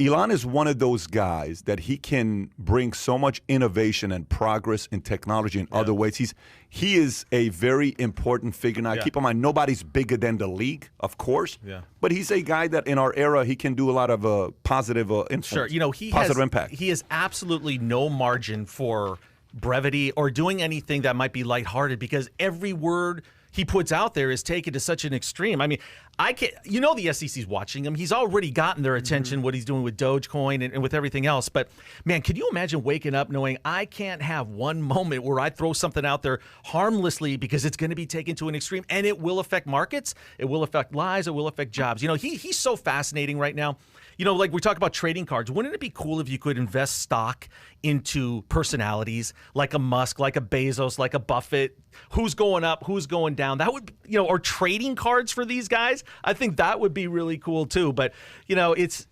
Elon is one of those guys that he can bring so much innovation and progress in technology in other ways. He is a very important figure. Now, keep in mind, nobody's bigger than the league, of course. Yeah. But he's a guy that in our era, he can do a lot of positive influence. Sure. You know, he positive has impact. He has absolutely no margin for brevity or doing anything that might be lighthearted, because every word he puts out there is taken to such an extreme. I mean, I can't, you know, the SEC's watching him. He's already gotten their attention, what he's doing with Dogecoin and with everything else. But man, could you imagine waking up knowing I can't have one moment where I throw something out there harmlessly because it's going to be taken to an extreme, and it will affect markets, it will affect lives, it will affect jobs. You know, he's so fascinating right now. You know, like we talk about trading cards. Wouldn't it be cool if you could invest stock into personalities like a Musk, like a Bezos, like a Buffett? Who's going up? Who's going down? That would, you know, or trading cards for these guys. I think that would be really cool too. But, you know, it's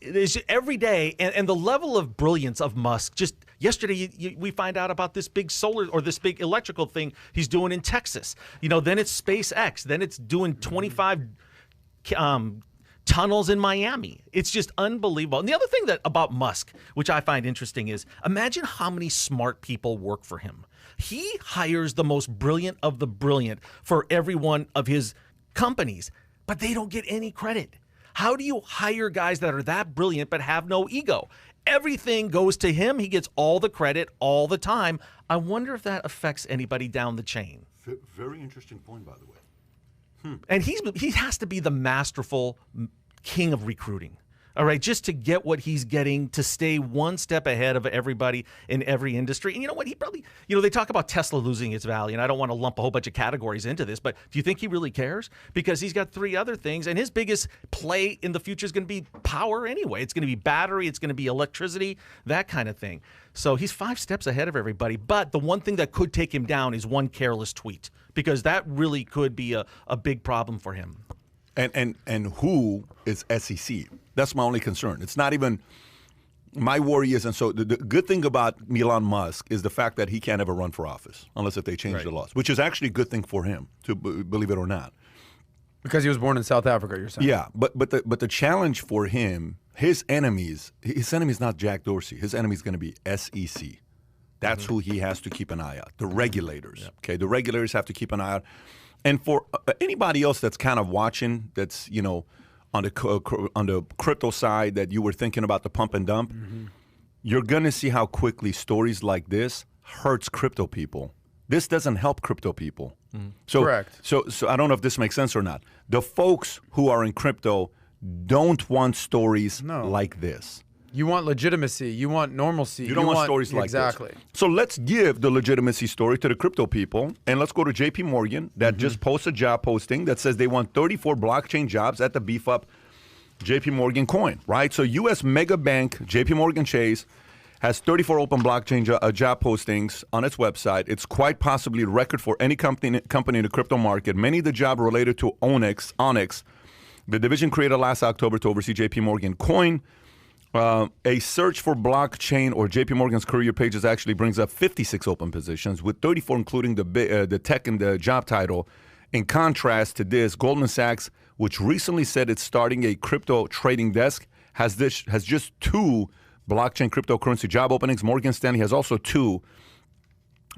every day, and the level of brilliance of Musk. Just yesterday, we find out about this big solar or this big electrical thing he's doing in Texas. You know, then it's SpaceX. Then it's doing 25 tunnels in Miami. It's just unbelievable. And the other thing that about Musk, which I find interesting, is imagine how many smart people work for him. He hires the most brilliant of the brilliant for every one of his companies, but they don't get any credit. How do you hire guys that are that brilliant but have no ego? Everything goes to him. He gets all the credit all the time. I wonder if that affects anybody down the chain. Very interesting point, by the way. And he has to be the masterful king of recruiting, all right, just to get what he's getting, to stay one step ahead of everybody in every industry. And you know what? He probably, you know, they talk about Tesla losing its value, and I don't want to lump a whole bunch of categories into this, but do you think he really cares? Because he's got three other things, and his biggest play in the future is going to be power anyway. It's going to be battery, it's going to be electricity, that kind of thing. So he's 5 steps ahead of everybody. But the one thing that could take him down is one careless tweet, because that really could be a big problem for him. And who is SEC? That's my only concern. It's not even my worry is, and so the good thing about Elon Musk is the fact that he can't ever run for office unless if they change the laws, which is actually a good thing for him, to believe it or not. Because he was born in South Africa, you're saying? Yeah, but the challenge for him, his enemy is not Jack Dorsey. His enemy is going to be SEC. That's who he has to keep an eye out. The regulators. Yep. Okay, the regulators have to keep an eye out. And for anybody else that's kind of watching, that's, you know, on the crypto side, that you were thinking about the pump and dump, you're going to see how quickly stories like this hurts crypto people. This doesn't help crypto people. So, correct. So I don't know if this makes sense or not. The folks who are in crypto don't want stories like this. You want legitimacy. You want normalcy. You don't want stories like this. So let's give the legitimacy story to the crypto people, and let's go to JP Morgan that just posted a job posting that says they want 34 blockchain jobs at the beef up JP Morgan coin, right? So U.S. mega bank JP Morgan Chase has 34 open blockchain job postings on its website. It's quite possibly a record for any company in the crypto market. Many of the jobs related to Onyx, the division created last October to oversee JP Morgan coin. A search for blockchain or JP Morgan's career pages actually brings up 56 open positions, with 34 including the tech and the job title. In contrast to this, Goldman Sachs, which recently said it's starting a crypto trading desk, has just 2 blockchain cryptocurrency job openings. Morgan Stanley has also 2.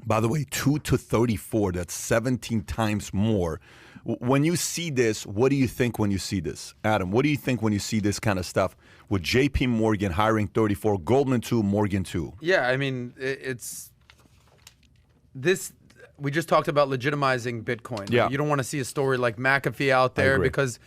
By the way, 2 to 34. That's 17 times more. When you see this, what do you think when you see this? Adam, what do you think when you see this kind of stuff with JP Morgan hiring 34, Goldman 2, Morgan 2? Yeah, I mean, it's this. We just talked about legitimizing Bitcoin. Yeah. You don't want to see a story like McAfee out there because,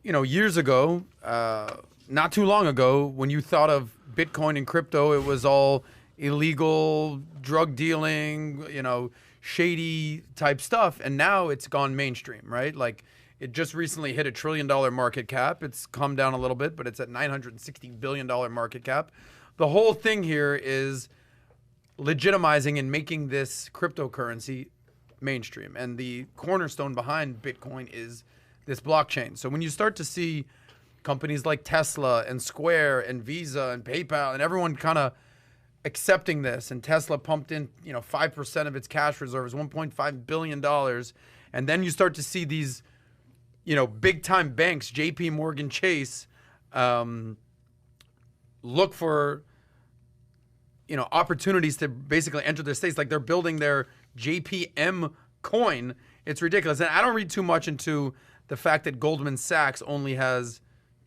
you know, years ago, not too long ago, when you thought of Bitcoin and crypto, it was all illegal, drug dealing, you know, shady type stuff, and now it's gone mainstream, right? Like, it just recently hit $1 trillion market cap. It's come down a little bit, but it's at $960 billion market cap. The whole thing here is legitimizing and making this cryptocurrency mainstream, and the cornerstone behind Bitcoin is this blockchain. So when you start to see companies like Tesla and Square and Visa and PayPal and everyone kind of accepting this, and Tesla pumped in, you know, 5% of its cash reserves, $1.5 billion. And then you start to see these, you know, big time banks, JP Morgan Chase, look for, opportunities to basically enter their states. Like they're building their JPM coin. It's ridiculous. And I don't read too much into the fact that Goldman Sachs only has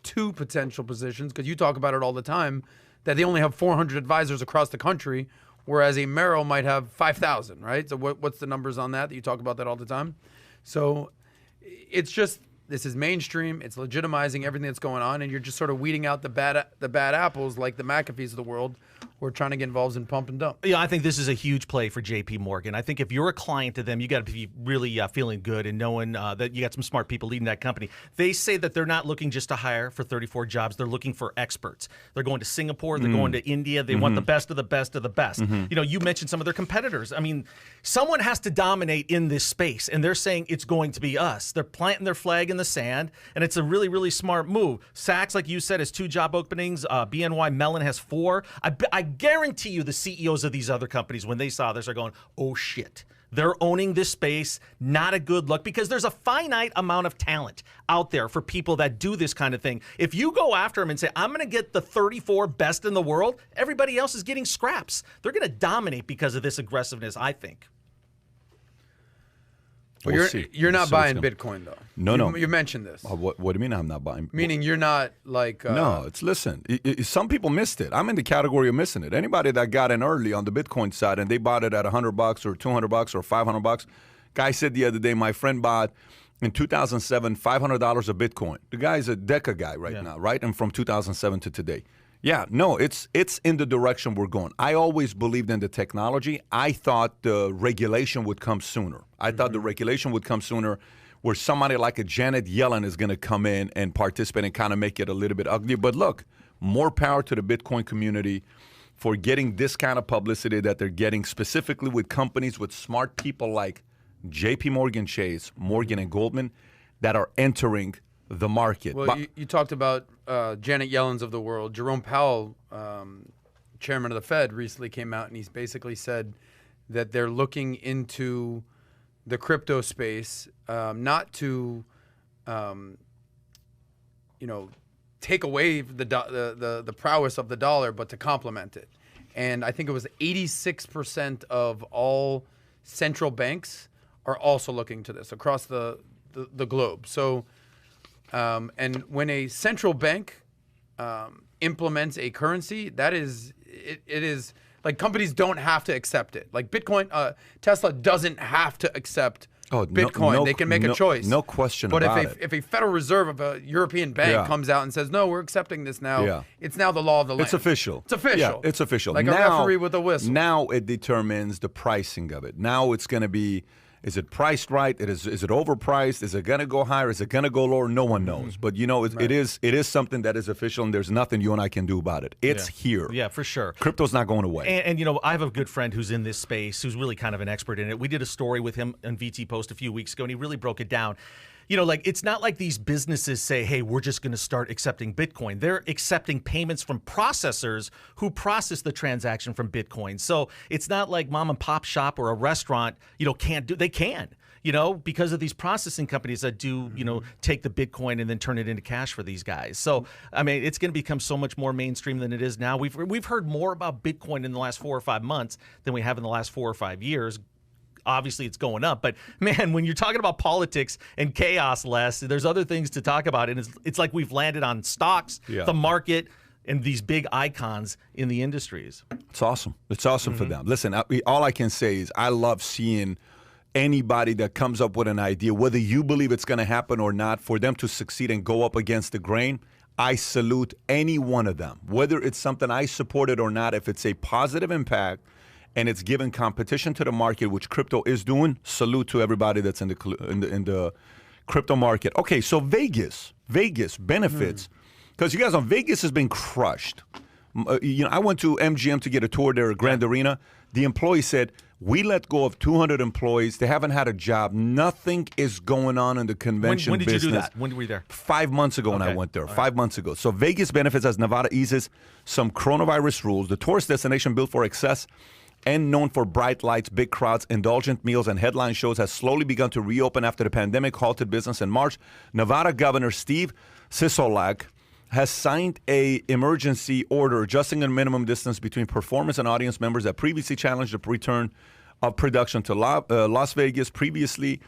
2 potential positions, because you talk about it all the time, that they only have 400 advisors across the country, whereas a Merrill might have 5,000, right? So what's the numbers on that you talk about that all the time? So it's just, this is mainstream. It's legitimizing everything that's going on, and you're just sort of weeding out the bad apples, like the McAfees of the world, who are trying to get involved in pump and dump. Yeah, I think this is a huge play for JP Morgan. I think if you're a client to them, you got to be really feeling good and knowing that you got some smart people leading that company. They say that they're not looking just to hire for 34 jobs. They're looking for experts. They're going to Singapore. They're going to India. They want the best of the best of the best. You mentioned some of their competitors. I mean, someone has to dominate in this space, and they're saying it's going to be us. They're planting their flag in the sand, and it's a really, really smart move. Saks, like you said, has 2 job openings. BNY Mellon has 4. I guarantee you the CEOs of these other companies, when they saw this, are going, oh, shit. They're owning this space. Not a good look, because there's a finite amount of talent out there for people that do this kind of thing. If you go after them and say, I'm going to get the 34 best in the world, everybody else is getting scraps. They're going to dominate because of this aggressiveness, I think. Well, you're not buying Bitcoin, though. No. You mentioned this. What do you mean I'm not buying? Meaning you're not like... No, listen, some people missed it. I'm in the category of missing it. Anybody that got in early on the Bitcoin side and they bought it at $100 or $200 or $500. Guy said the other day, my friend bought in 2007 $500 of Bitcoin. The guy's a Deca guy right now, right? And from 2007 to today. Yeah, no, it's in the direction we're going. I always believed in the technology. I thought the regulation would come sooner. I thought the regulation would come sooner, where somebody like a Janet Yellen is going to come in and participate and kind of make it a little bit ugly. But look, more power to the Bitcoin community for getting this kind of publicity that they're getting, specifically with companies with smart people like JP Morgan Chase, Morgan and Goldman, that are entering the market. Well, you talked about Janet Yellen's of the world. Jerome Powell, chairman of the Fed, recently came out and he's basically said that they're looking into the crypto space, not to, take away the prowess of the dollar, but to complement it. And I think it was 86% of all central banks are also looking to this across the globe. So. And when a central bank implements a currency, it is like, companies don't have to accept it. Like Bitcoin, Tesla doesn't have to accept Bitcoin. They can make a choice. No question about it. But if a Federal Reserve of a European bank comes out and says, no, we're accepting this now, it's now the law of the land. It's official. It's official. Yeah, it's official. Like now, a referee with a whistle. Now it determines the pricing of it. Now it's going to be, is it priced right? Is it overpriced? Is it going to go higher? Is it going to go lower? No one knows. But it is something that is official, and there's nothing you and I can do about it. It's here. Yeah, for sure. Crypto's not going away. And I have a good friend who's in this space, who's really kind of an expert in it. We did a story with him on VT Post a few weeks ago, and he really broke it down. It's not like these businesses say, hey, we're just going to start accepting Bitcoin. They're accepting payments from processors who process the transaction from Bitcoin. So it's not like mom and pop shop or a restaurant, can't do. They can, because of these processing companies that do, take the Bitcoin and then turn it into cash for these guys. So, I mean, it's going to become so much more mainstream than it is now. We've heard more about Bitcoin in the last 4 or 5 months than we have in the last 4 or 5 years. Obviously, it's going up. But, man, when you're talking about politics and chaos, Les, there's other things to talk about. And it's like we've landed on stocks, the market, and these big icons in the industries. It's awesome. It's awesome for them. Listen, all I can say is I love seeing anybody that comes up with an idea, whether you believe it's going to happen or not, for them to succeed and go up against the grain. I salute any one of them, whether it's something I supported or not. If it's a positive impact and it's giving competition to the market, which crypto is doing, salute to everybody that's in the crypto market. Okay, so Vegas benefits, because you guys know Vegas has been crushed. I went to MGM to get a tour there at Grand Arena. The employee said, we let go of 200 employees. They haven't had a job. Nothing is going on in the convention business. When did you do that? When were you there? 5 months ago when I went there. 5 months ago. So Vegas benefits as Nevada eases some coronavirus rules. The tourist destination built for excess and known for bright lights, big crowds, indulgent meals, and headline shows has slowly begun to reopen after the pandemic halted business in March. Nevada Governor Steve Sisolak has signed a emergency order adjusting the minimum distance between performers and audience members that previously challenged the return of production to Las Vegas. Previously,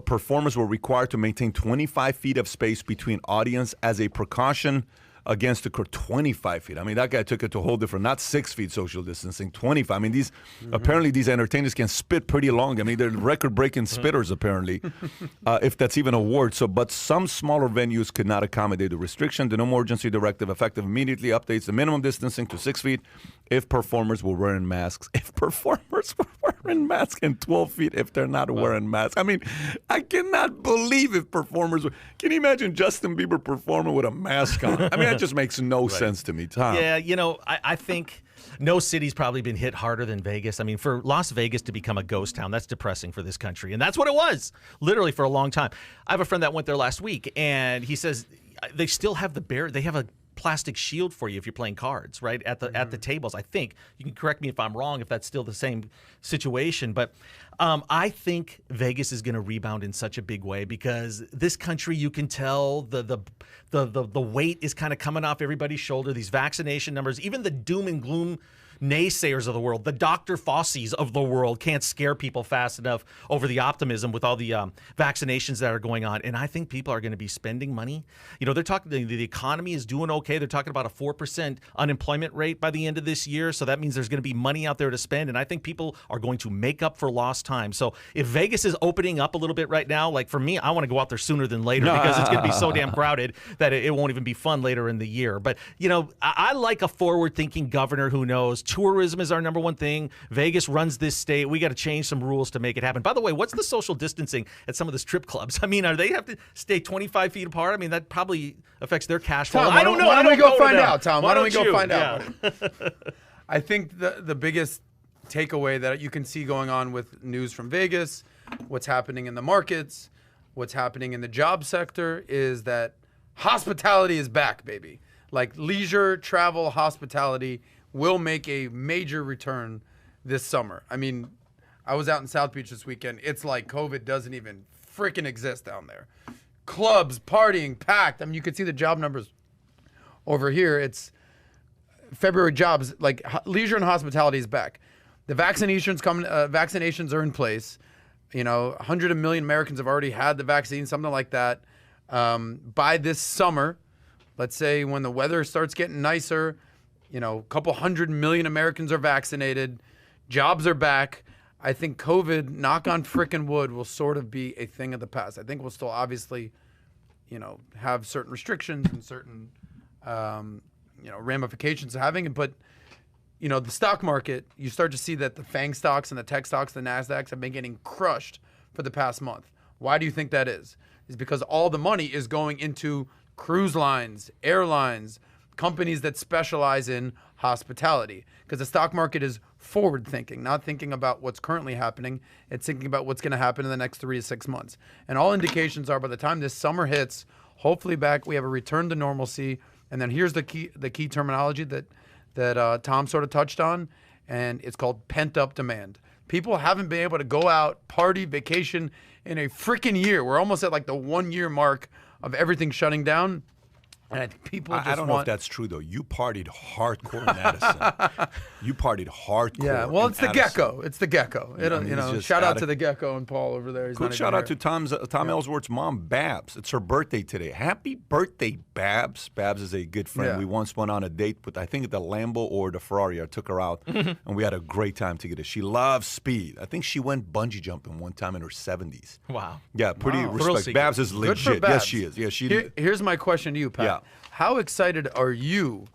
performers were required to maintain 25 feet of space between audience as a precaution against the crowd. 25 feet. I mean, that guy took it to a whole different, not 6 feet social distancing, 25. I mean, apparently these entertainers can spit pretty long. I mean, they're record-breaking spitters, apparently, if that's even a word. So, but some smaller venues could not accommodate the restriction. The no emergency directive, effective immediately, updates the minimum distancing to 6 feet if performers were wearing masks. If performers were wearing masks, and 12 feet if they're not wearing masks. I mean, I cannot believe if performers were. Can you imagine Justin Bieber performing with a mask on? I mean, that just makes no sense to me, Tom. Yeah, you know, I think no city's probably been hit harder than Vegas. I mean, for Las Vegas to become a ghost town, that's depressing for this country. And that's what it was, literally, for a long time. I have a friend that went there last week, and he says they still have they have a plastic shield for you if you're playing cards, right, at the tables. I think you can correct me if I'm wrong, if that's still the same situation, but I think Vegas is going to rebound in such a big way because this country, you can tell the weight is kind of coming off everybody's shoulder. These vaccination numbers, even the doom and gloom naysayers of the world, the Dr. Fauci's of the world can't scare people fast enough over the optimism with all the vaccinations that are going on. And I think people are going to be spending money. You know, they're talking, the economy is doing okay. They're talking about a 4% unemployment rate by the end of this year. So that means there's going to be money out there to spend. And I think people are going to make up for lost time. So if Vegas is opening up a little bit right now, like for me, I want to go out there sooner than later because it's going to be so damn crowded that it won't even be fun later in the year. But, you know, I like a forward-thinking governor who knows tourism is our number one thing. Vegas runs this state. We got to change some rules to make it happen. By the way, what's the social distancing at some of the strip clubs? I mean, are they have to stay 25 feet apart? I mean, that probably affects their cash flow. Tom, I don't know. Why don't we go find out, Tom? Why don't we go find out? I think the biggest takeaway that you can see going on with news from Vegas, what's happening in the markets, what's happening in the job sector is that hospitality is back, baby. Like leisure, travel, hospitality will make a major return this summer. I mean, I was out in South Beach this weekend. It's like COVID doesn't even freaking exist down there. Clubs, partying, packed. I mean, you could see the job numbers over here. It's February jobs, like leisure and hospitality is back. The vaccinations are in place. You know, 100 million Americans have already had the vaccine, something like that. By this summer, let's say when the weather starts getting nicer, you know, a couple 100 million Americans are vaccinated. Jobs are back. I think COVID, knock on frickin' wood, will sort of be a thing of the past. I think we'll still obviously, you know, have certain restrictions and certain, you know, ramifications of having it. But, you know, the stock market, you start to see that the FANG stocks and the tech stocks, the NASDAQs have been getting crushed for the past month. Why do you think that is? It's because all the money is going into cruise lines, airlines, companies that specialize in hospitality, because the stock market is forward thinking, not thinking about what's currently happening. It's thinking about what's going to happen in the next 3 to 6 months. And all indications are by the time this summer hits, hopefully back, we have a return to normalcy. And then here's the key terminology that Tom sort of touched on, and it's called pent-up demand. People haven't been able to go out, party, vacation in a freaking year. We're almost at like the 1 year mark of everything shutting down. And I think people just I don't know if that's true, though. You partied hardcore in Addison. You partied hardcore. Yeah, well, it's the Addison. Gecko. It's the Gecko. I mean, you know, shout out to the Gecko and Paul over there. He's quick shout out to Tom Ellsworth's mom, Babs. It's her birthday today. Happy birthday, Babs. Babs is a good friend. Yeah. We once went on a date with, I think, the Lambo or the Ferrari. I took her out, and we had a great time together. She loves speed. I think she went bungee jumping one time in her 70s. Wow. Yeah, pretty Thrill respect. seeker. Babs is Good for legit. Babs. Yes, she is. Yeah, Here's my question to you, Pat. Yeah. How excited are you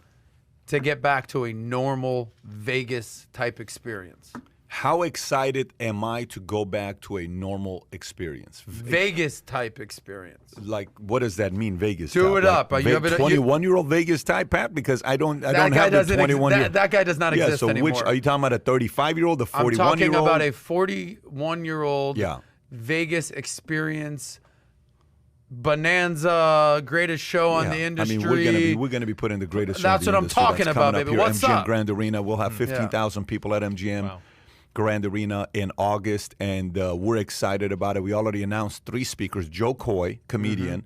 to get back to a normal Vegas type experience? How excited am I to go back to a normal experience? Vegas type experience. Like, what does that mean, Vegas? Do type? it up. Like, You have it- 21-year-old Vegas type, Pat? Because I don't That have guy the doesn't 21 year. that guy does not Yeah, exist so anymore. which are you talking about? A 35-year-old, a I'm 41-year-old? talking about a 41-year-old Yeah. Vegas experience. Bonanza, greatest show on the industry. I mean, we're gonna be putting the greatest show That's in the what I'm industry. talking That's about, coming up baby. here. What's MGM up? Grand Arena. We'll have 15,000 people at MGM Grand Arena in August, and we're excited about it. We already announced 3 speakers. Joe Coy, comedian.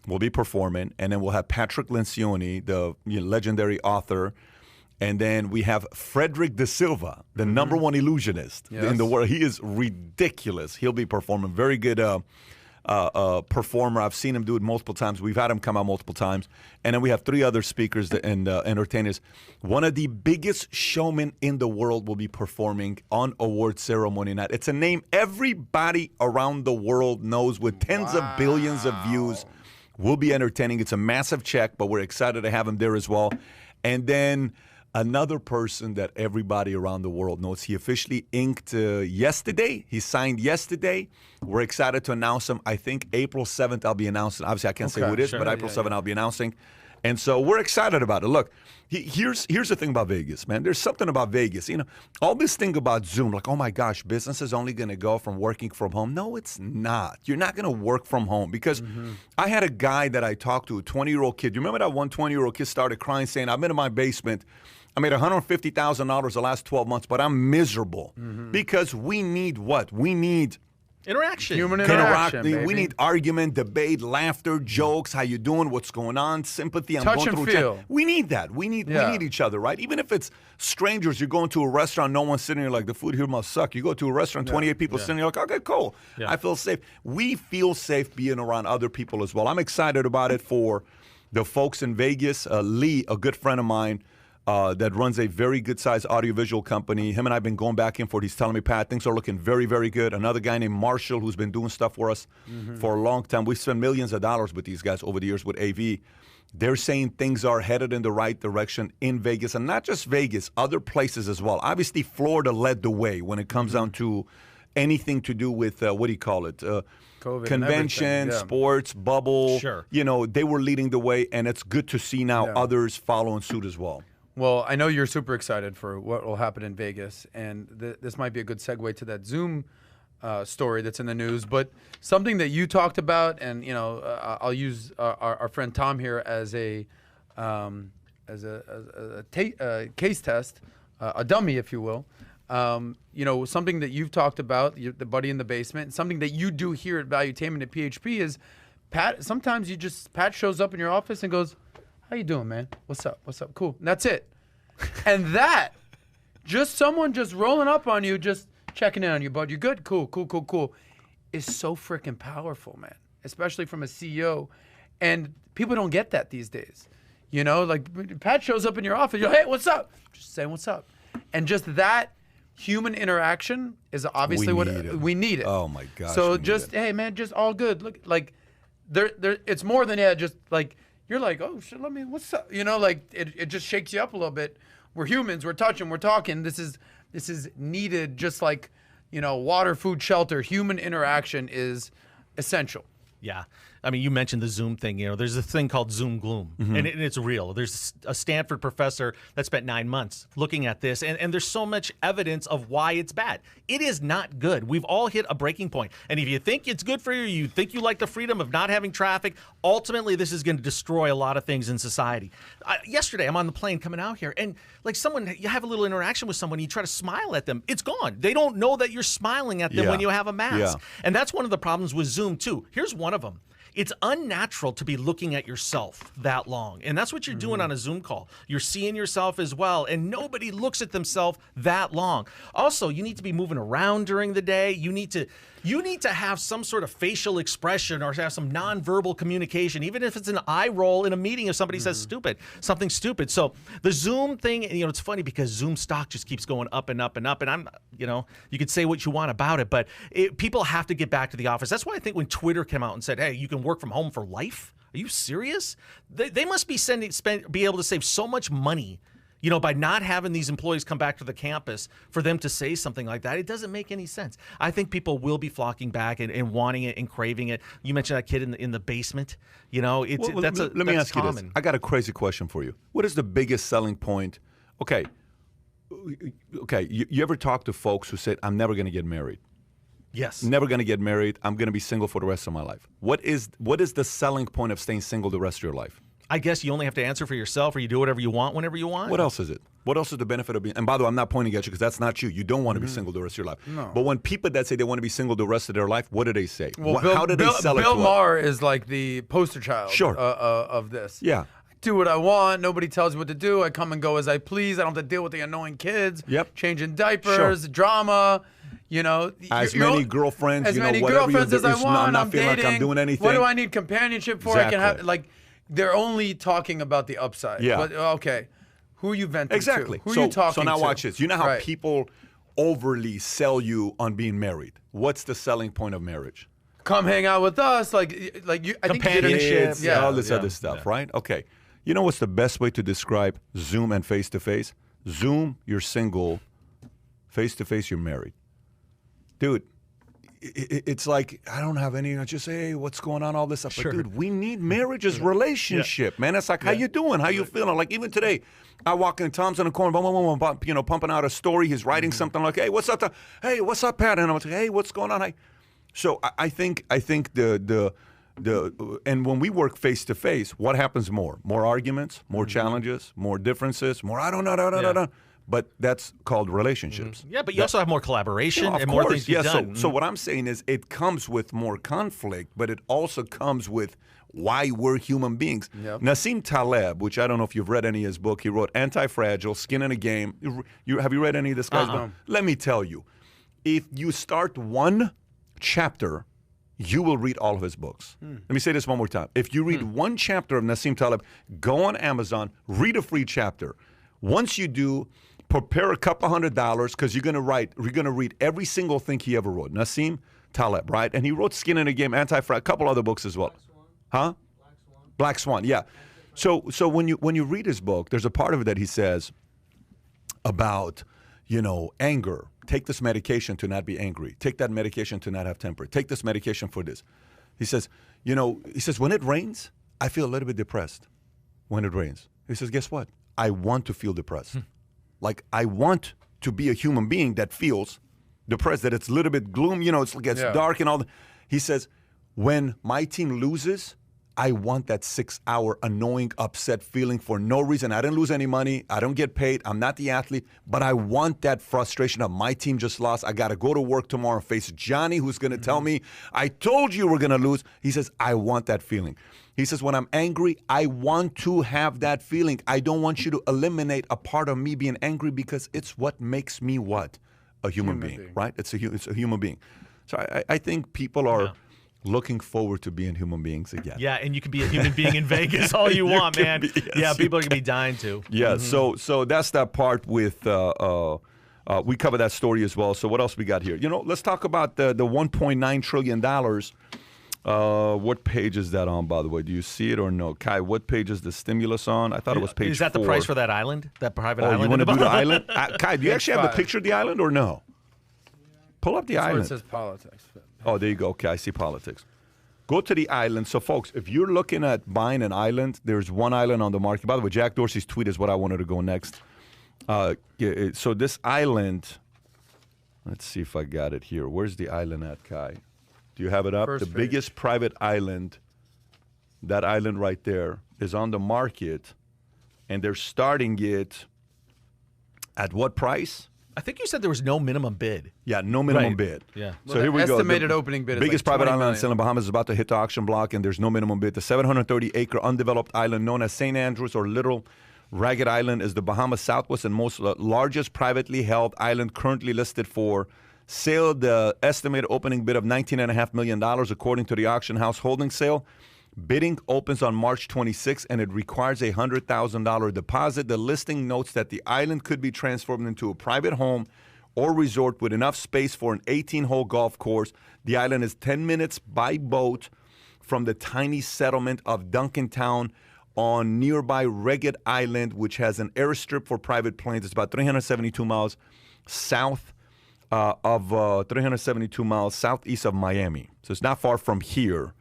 will be performing, and then we'll have Patrick Lencioni, the legendary author, and then we have Frederick De Silva, the #1 illusionist in the world. He is ridiculous. He'll be performing. Very good performer. I've seen him do it multiple times. We've had him come out multiple times. And then we have 3 other speakers and entertainers. One of the biggest showmen in the world will be performing on award ceremony night. It's a name everybody around the world knows with tens of billions of views. We'll be entertaining. It's a massive check, but we're excited to have him there as well. And then another person that everybody around the world knows. He officially inked yesterday. He signed yesterday. We're excited to announce him. I think April 7th I'll be announcing. Obviously, I can't say who it is, but April 7th I'll be announcing. And so we're excited about it. Look, here's the thing about Vegas, man. There's something about Vegas. You know, all this thing about Zoom, like, oh my gosh, business is only going to go from working from home. No, it's not. You're not going to work from home because I had a guy that I talked to, a 20-year-old kid. You remember that one 20-year-old kid started crying saying, I'm in my basement. I made $150,000 the last 12 months, but I'm miserable because we need what? We need interaction. Human interaction, baby. We need argument, debate, laughter, jokes. How you doing? What's going on? Sympathy. I'm Touch going and through feel. We need that. We need each other, right? Even if it's strangers, you're going to a restaurant, no one's sitting there like, the food here must suck. You go to a restaurant, 28 people sitting there like, okay, cool. I feel safe. We feel safe being around other people as well. I'm excited about it for the folks in Vegas. Lee, a good friend of mine, that runs a very good-sized audiovisual company. Him and I have been going back and forth. He's telling me, Pat, things are looking very, very good. Another guy named Marshall who's been doing stuff for us for a long time. We've spent millions of dollars with these guys over the years with AV. They're saying things are headed in the right direction in Vegas, and not just Vegas, other places as well. Obviously, Florida led the way when it comes down to anything to do with, what do you call it? COVID Convention, sports, bubble. Sure. You know, they were leading the way, and it's good to see now others following suit as well. Well, I know you're super excited for what will happen in Vegas, and this might be a good segue to that Zoom story that's in the news. But something that you talked about, and I'll use our friend Tom here as a case test, a dummy, if you will. Something that you've talked about, the buddy in the basement, something that you do here at Valuetainment at PHP is, Pat. Sometimes Pat shows up in your office and goes, how you doing, man? What's up? What's up? Cool. And that's it. And that, just someone just rolling up on you, just checking in on you, bud. You good? Cool, is so freaking powerful, man. Especially from a CEO. And people don't get that these days. You know, like Pat shows up in your office, you're like, hey, what's up? Just saying what's up. And just that human interaction is obviously we need it. Oh my gosh. So just, hey man, just all good. Look, like there it's more than just like, you're like, oh shit, what's up? You know, like it just shakes you up a little bit. We're humans, we're touching, we're talking. This is needed, just like, water, food, shelter. Human interaction is essential. Yeah. I mean, you mentioned the Zoom thing. There's a thing called Zoom gloom, and it's real. There's a Stanford professor that spent 9 months looking at this, and there's so much evidence of why it's bad. It is not good. We've all hit a breaking point. And if you think it's good for you, you think you like the freedom of not having traffic, ultimately this is going to destroy a lot of things in society. Yesterday, I'm on the plane coming out here, and like you have a little interaction with someone, you try to smile at them, it's gone. They don't know that you're smiling at them when you have a mask. Yeah. And that's one of the problems with Zoom, too. Here's one of them. It's unnatural to be looking at yourself that long. And that's what you're doing on a Zoom call. You're seeing yourself as well, and nobody looks at themselves that long. Also, you need to be moving around during the day. You need to have some sort of facial expression or have some nonverbal communication, even if it's an eye roll in a meeting if somebody says something stupid. So the Zoom thing, it's funny because Zoom stock just keeps going up and up and up. And I'm, you could say what you want about it, but people have to get back to the office. That's why I think when Twitter came out and said, hey, you can work from home for life. Are you serious? They must be be able to save so much money, by not having these employees come back to the campus for them to say something like that. It doesn't make any sense. I think people will be flocking back and wanting it and craving it. You mentioned that kid in the basement. Let me ask you this. I got a crazy question for you. What is the biggest selling point? Okay, you ever talk to folks who said, I'm never going to get married? Yes. Never going to get married. I'm going to be single for the rest of my life. What is the selling point of staying single the rest of your life? I guess you only have to answer for yourself, or you do whatever you want whenever you want. What else is it? What else is the benefit of being? And by the way, I'm not pointing at you because that's not you. You don't want to be single the rest of your life. No. But when people that say they want to be single the rest of their life, what do they say? Well, how do they sell it to Bill Maher is like the poster child of this. Yeah. I do what I want. Nobody tells me what to do. I come and go as I please. I don't have to deal with the annoying kids. Yep. Changing diapers, drama. You know, as many girlfriends, as you know, many whatever girlfriends as I want. I'm not feeling dating. like I'm doing anything. What do I need companionship for? Exactly. I can have like they're only talking about the upside. Yeah. But, okay. Who are you venting Exactly. to? Who are you talking to? So now watch this. You know how Right. people overly sell you on being married. What's the selling point of marriage? Come hang out with us, like you. I think you did Companionship. Kids, all this other stuff, right? Okay. You know what's the best way to describe Zoom and face-to-face? Zoom, you're single. Face-to-face, you're married. Dude, it's like, I don't have any, I just say, hey, what's going on, all this stuff. Sure. But dude, we need marriage as relationship, man. It's like, how you doing? How you feeling? Like even today, I walk in, Tom's in the corner, boom, boom, boom, you know, pumping out a story. He's writing something like, hey, what's up? Hey, what's up, Pat? And I'm like, hey, what's going on? So I think the and when we work face to face, what happens more? More arguments, more challenges, more differences, more I don't know. But that's called relationships. Yeah, but you also have more collaboration Of and course, more things you've done. So what I'm saying is it comes with more conflict, but it also comes with why we're human beings. Yep. Nassim Taleb, which I don't know if you've read any of his book, he wrote Anti-Fragile, Skin in the Game. Have you read any of this guy's book? Let me tell you, if you start one chapter, you will read all of his books. Let me say this one more time. If you read one chapter of Nassim Taleb, go on Amazon, read a free chapter. Once you do, prepare a couple $100 because you're gonna read every single thing he ever wrote. Nassim Taleb, right? And he wrote Skin in the Game, Anti-Fragile, a couple other books as well. Black Swan, yeah. So when you read his book, there's a part of it that he says about, you know, anger. Take this medication to not be angry. Take that medication to not have temper. Take this medication for this. He says, when it rains, I feel a little bit depressed when it rains. He says, guess what? I want to feel depressed. Like I want to be a human being that feels depressed, that it's a little bit gloom, you know, it gets dark and all that. He says, when my team loses, I want that 6-hour annoying, upset feeling for no reason. I didn't lose any money. I don't get paid. I'm not the athlete. But I want that frustration of my team just lost. I got to go to work tomorrow and face Johnny, who's going to tell me, I told you we're going to lose. He says, I want that feeling. He says, when I'm angry, I want to have that feeling. I don't want you to eliminate a part of me being angry because it's what makes me what? A human being, right? It's a human being. So I think people are looking forward to being human beings again. Yeah, and you can be a human being in Vegas all you want, man. People are going to be dying to. Yeah, so that's that part with, we cover that story as well. So what else we got here? You know, let's talk about the $1.9 trillion. What page is that on, by the way? Do you see it or no? Kai, what page is the stimulus on? I thought it was page 4. Is that the price for that island? That private island? Oh, you want to do the island? Kai, do you actually have the picture of the island or no? Pull up the island. It says politics. Oh, there you go. Okay, I see politics. Go to the island. So, folks, if you're looking at buying an island, there's one island on the market. By the way, Jack Dorsey's tweet is what I wanted to go next. So this island, let's see if I got it here. Where's the island at, Kai? Do you have it up? The biggest private island, that island right there, is on the market, and they're starting it at what price? I think you said there was no minimum bid. Yeah, no minimum bid. Yeah. So here we go. Estimated opening bid is biggest like private island $20 in the Bahamas is about to hit the auction block, and there's no minimum bid. The 730-acre undeveloped island known as St. Andrews or Little Ragged Island is the Bahamas' southwest and most largest privately held island currently listed for sale. The estimated opening bid of $19.5 million, according to the auction house holding sale. Bidding opens on March 26, and it requires a $100,000 deposit. The listing notes that the island could be transformed into a private home or resort with enough space for an 18-hole golf course. The island is 10 minutes by boat from the tiny settlement of Duncantown on nearby Ragged Island, which has an airstrip for private planes. It's about 372 miles south of 372 miles southeast of Miami. So it's not far from here.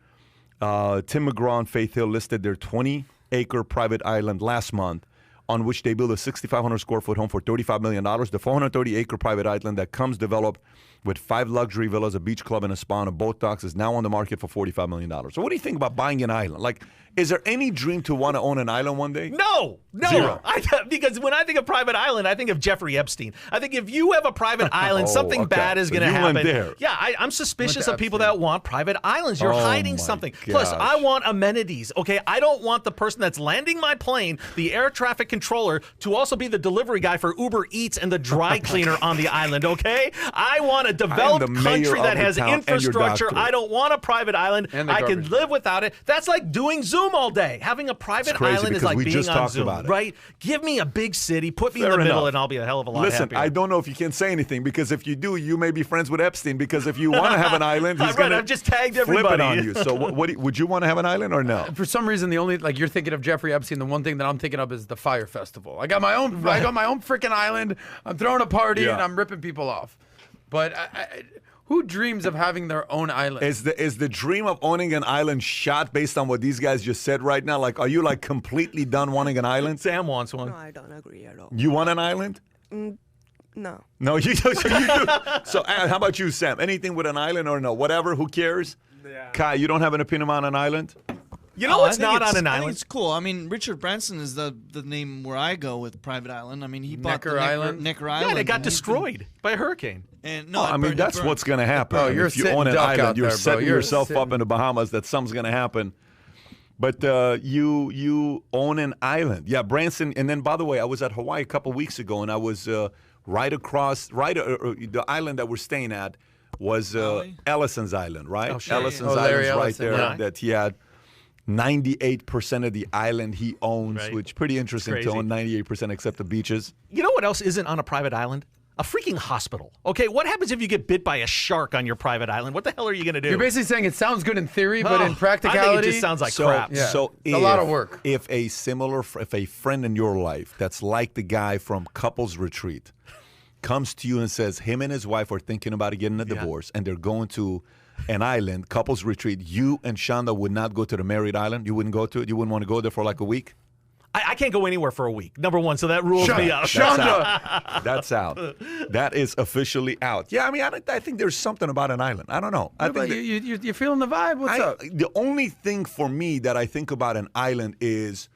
Tim McGraw and Faith Hill listed their 20-acre private island last month on which they build a 6,500 square foot home for $35 million. The 430-acre private island that comes developed with 5 luxury villas, a beach club, and a spa, and a boat docks is now on the market for $45 million. So what do you think about buying an island? Like, is there any dream to want to own an island one day? No. Zero. Because when I think of private island, I think of Jeffrey Epstein. I think if you have a private island, something bad is going to happen. There. Yeah, I'm suspicious of people that want private islands. You're hiding something. Plus, I want amenities, okay? I don't want the person that's landing my plane, the air traffic controller, to also be the delivery guy for Uber Eats and the dry cleaner on the island, okay? I want a developed country that has infrastructure. I don't want a private island. I can live without it. That's like doing Zoom all day. Having a private island is like being on Zoom, right? Give me a big city, put me in the middle, and I'll be a hell of a lot happier. Listen, I don't know if you can say anything, because if you do, you may be friends with Epstein, because if you want to have an island, he's going to I've just tagged flip everybody it on you. So would you want to have an island or no? For some reason, the only, like, you're thinking of Jeffrey Epstein, the one thing that I'm thinking of is the Fire Festival. I got my own freaking island. I'm throwing a party and I'm ripping people off. But who dreams of having their own island? Is the dream of owning an island shot based on what these guys just said right now? Like, are you like completely done wanting an island? Sam wants one. No, I don't agree at all. You want an island? No. No, you do. So how about you, Sam? Anything with an island or no? Whatever, who cares? Yeah. Kai, you don't have an opinion on an island? You know what's not on an I think island? it's cool. I mean, Richard Branson is the name where I go with private island. I mean, he bought Necker Island? Necker Yeah, Island. and it got destroyed by a hurricane. And no, I mean, that's what's going to happen. Oh, you're if you sitting own an duck island, out you're there, bro. setting You're yourself up sitting- in the Bahamas that something's going to happen. But you own an island. Yeah, Branson. And then, by the way, I was at Hawaii a couple weeks ago, and I was right across, the island that we're staying at was Ellison's Island, right? Oh, sure. Ellison's Oh, Larry Island's right Ellison, there yeah. that he had. 98% of the island he owns, Right. which pretty interesting to own 98% except the beaches. You know what else isn't on a private island? A freaking hospital. Okay, what happens if you get bit by a shark on your private island? What the hell are you going to do? You're basically saying it sounds good in theory, but in I practicality, think it just sounds like crap. Yeah. So It's a lot of work. If a friend in your life that's like the guy from Couples Retreat comes to you and says him and his wife are thinking about getting a divorce and they're going to an island, Couples Retreat, you and Shonda would not go to the married island? You wouldn't go to it? You wouldn't want to go there for like a week? I can't go anywhere for a week, number one, so that rules me out. That's out. That is officially out. Yeah, I mean, I think there's something about an island. I don't know. I think you're feeling the vibe? What's up? The only thing for me that I think about an island is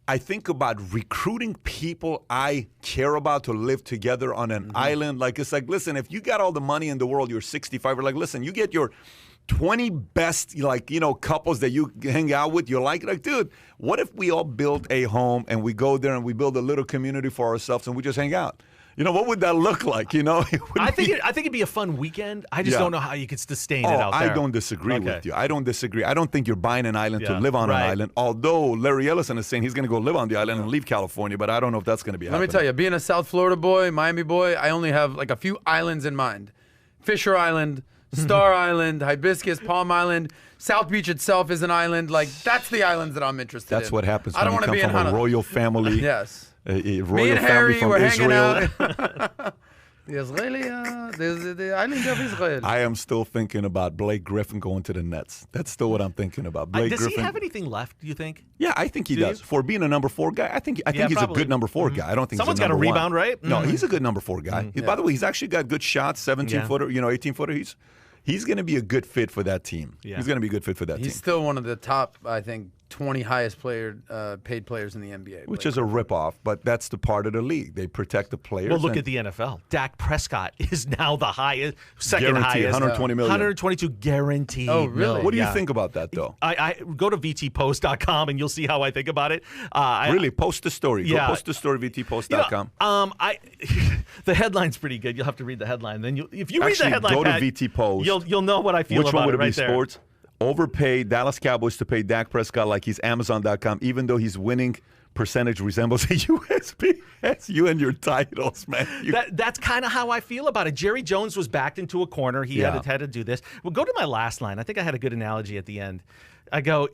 I think about recruiting people I care about to live together on an island. Like, it's like, listen, if you got all the money in the world, you're 65, we're like, listen, you get your 20 best, couples that you hang out with. You're like, dude, what if we all build a home and we go there and we build a little community for ourselves and we just hang out? What would that look like? I think it'd be a fun weekend. I just don't know how you could sustain it out there. I don't disagree with you. I don't disagree. I don't think you're buying an island to live on an island. Although Larry Ellison is saying he's going to go live on the island and leave California, but I don't know if that's going to be happening. Let me tell you, being a South Florida boy, Miami boy, I only have like a few islands in mind. Fisher Island, Star Island, Hibiscus, Palm Island, South Beach itself is an island. Like, that's the islands that I'm interested in. That's what happens I don't when you want to come be in from a royal family. Yes. A royal Me and family Harry from were Israel. hanging out. The Israeli, the island of Israel. I am still thinking about Blake Griffin going to the Nets. That's still what I'm thinking about. Blake Does Griffin. he have anything left, do you think? Yeah, I think he does. For being a number 4 guy, I think he's probably. a good number 4 guy. I don't think Someone's he's a got a number rebound, 1. right? No, he's a good number 4 guy. By the way, he's actually got good shots, 17-footer, 18-footer. He's going to be a good fit for that team. Yeah. He's going to be a good fit for that team. He's still one of the top, I think, 20 highest paid players in the NBA. Which is a ripoff, but that's the part of the league. They protect the players. Well, look at the NFL. Dak Prescott is now the highest, second guaranteed, highest. 120 million. 122 guaranteed. Oh, really? What do you think about that, though? I go to vtpost.com and you'll see how I think about it. Really? Post the story. Yeah. Go post the story, vtpost.com. The headline's pretty good. You'll have to read the headline. Then if you read Actually, the headline, go to Pat, VT Post. You'll know what I feel Which about one would it it right be, there. Sports? Overpaid Dallas Cowboys to pay Dak Prescott like he's Amazon.com, even though his winning percentage resembles a USB. That's you and your titles, man. That's kind of how I feel about it. Jerry Jones was backed into a corner. He had to do this. Well, go to my last line. I think I had a good analogy at the end. I go,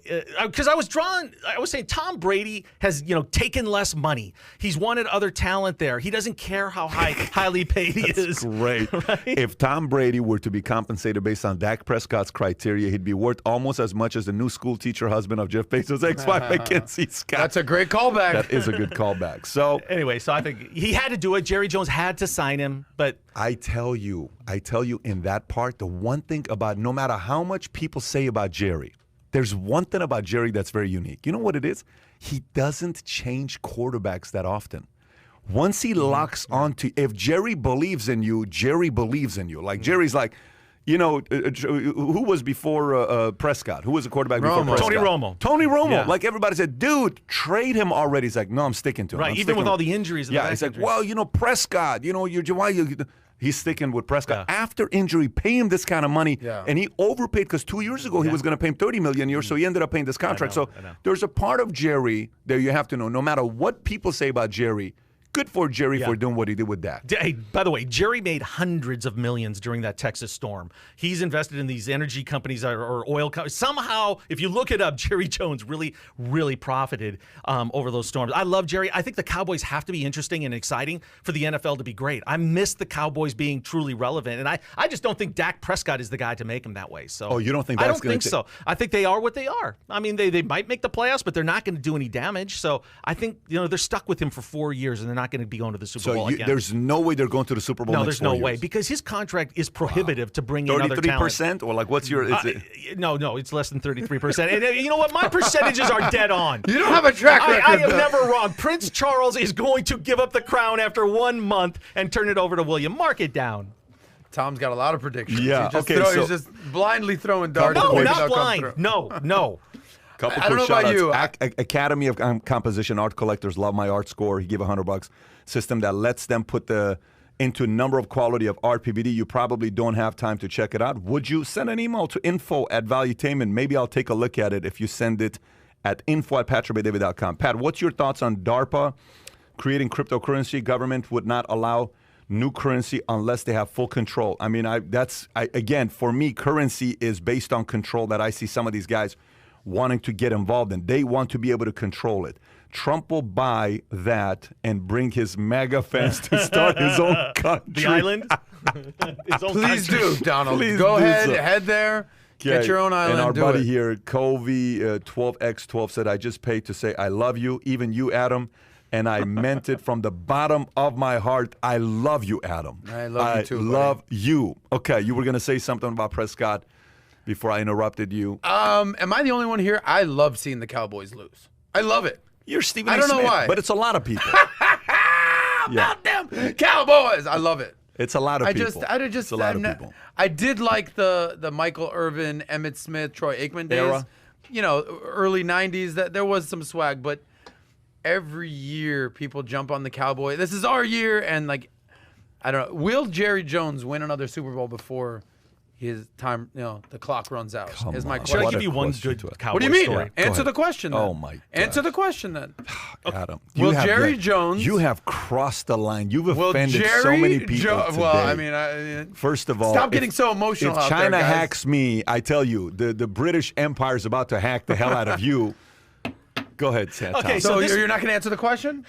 because I was saying Tom Brady has, taken less money. He's wanted other talent there. He doesn't care how highly paid he is. Great. Right? If Tom Brady were to be compensated based on Dak Prescott's criteria, he'd be worth almost as much as the new school teacher husband of Jeff Bezos' ex-wife, Mackenzie Scott. That's a great callback. That is a good callback. So anyway, so I think he had to do it. Jerry Jones had to sign him, but I tell you in that part, the one thing about no matter how much people say about Jerry, there's one thing about Jerry that's very unique. You know what it is? He doesn't change quarterbacks that often. Once he locks onto, if Jerry believes in you, Jerry believes in you. Like Jerry's like, who was before Prescott? Who was the quarterback before Prescott? Tony Romo. Tony Romo. Yeah. Like everybody said, dude, trade him already. He's like, no, I'm sticking to him. right, even with all the injuries. And yeah, he's like, well, Prescott, he's sticking with Prescott. Yeah. After injury, pay him this kind of money. Yeah. And he overpaid because 2 years ago he was going to pay him $30 million a year, so he ended up paying this contract. I know. There's a part of Jerry that you have to know, no matter what people say about Jerry, good for Jerry for doing what he did with that. Hey, by the way, Jerry made hundreds of millions during that Texas storm. He's invested in these energy companies or oil companies. Somehow, if you look it up, Jerry Jones really, really profited over those storms. I love Jerry. I think the Cowboys have to be interesting and exciting for the NFL to be great. I miss the Cowboys being truly relevant, and I just don't think Dak Prescott is the guy to make him that way. So you don't think I Dak's don't think so. I think they are what they are. I mean, they might make the playoffs, but they're not going to do any damage. So I think they're stuck with him for 4 years, and they're not going to be going to the Super Bowl again. There's no way they're going to the Super Bowl. No, next there's no 4 way years. because his contract is prohibitive to bring in other talent. 33% or like what's your? Is it? No, it's less than 33%. And you know what? My percentages are dead on. You don't have a track record. I am never wrong. Prince Charles is going to give up the crown after 1 month and turn it over to William. Mark it down. Tom's got a lot of predictions. Yeah, He's just blindly throwing darts. No, and not they'll come blind. through. No. Couple I don't quick know about shout-outs. you. Academy of Composition art collectors love my art score. He gave $100. System that lets them put into number of quality of art PVD. You probably don't have time to check it out. Would you send an email to info@Valuetainment? Maybe I'll take a look at it if you send it at info@patrickdavid.com. Pat, what's your thoughts on DARPA creating cryptocurrency? Government would not allow new currency unless they have full control. I mean, again, for me, currency is based on control that I see some of these guys wanting to get involved in. They want to be able to control it. Trump will buy that and bring his MAGA fans to start his own country. The island? His own Please country. do, Donald. Please Go do ahead, so. head there. Get your own island. And our do buddy it. here, Covey 12x12 said, I just paid to say I love you, even you, Adam. And I meant it from the bottom of my heart. I love you, Adam. I love you too, buddy. love you. Okay, you were going to say something about Prescott before I interrupted you. Am I the only one here? I love seeing the Cowboys lose. I love it. You're Stephen I A. don't know Smith, why. but it's a lot of people. About them Cowboys. I love it. It's a lot of people. It's a lot of people. I did like the Michael Irvin, Emmitt Smith, Troy Aikman days. Era. Early '90s. That there was some swag, but every year people jump on the Cowboy. This is our year, and I don't know. Will Jerry Jones win another Super Bowl before his time? The clock runs out. Is my on. Should I question. give you one question good to it. Cowboy What do you mean? story? Go Answer ahead. the question. Then. Oh my God. Answer the question then. Adam, Will you have Jerry got- Jones- You have crossed the line. You've Will offended Jerry so many people today. Well, I mean, First of all, stop getting so emotional If out China there, guys. hacks me, I tell you, the British Empire is about to hack the hell out of you. Go ahead, Sam. Okay, So this- you're not going to answer the question?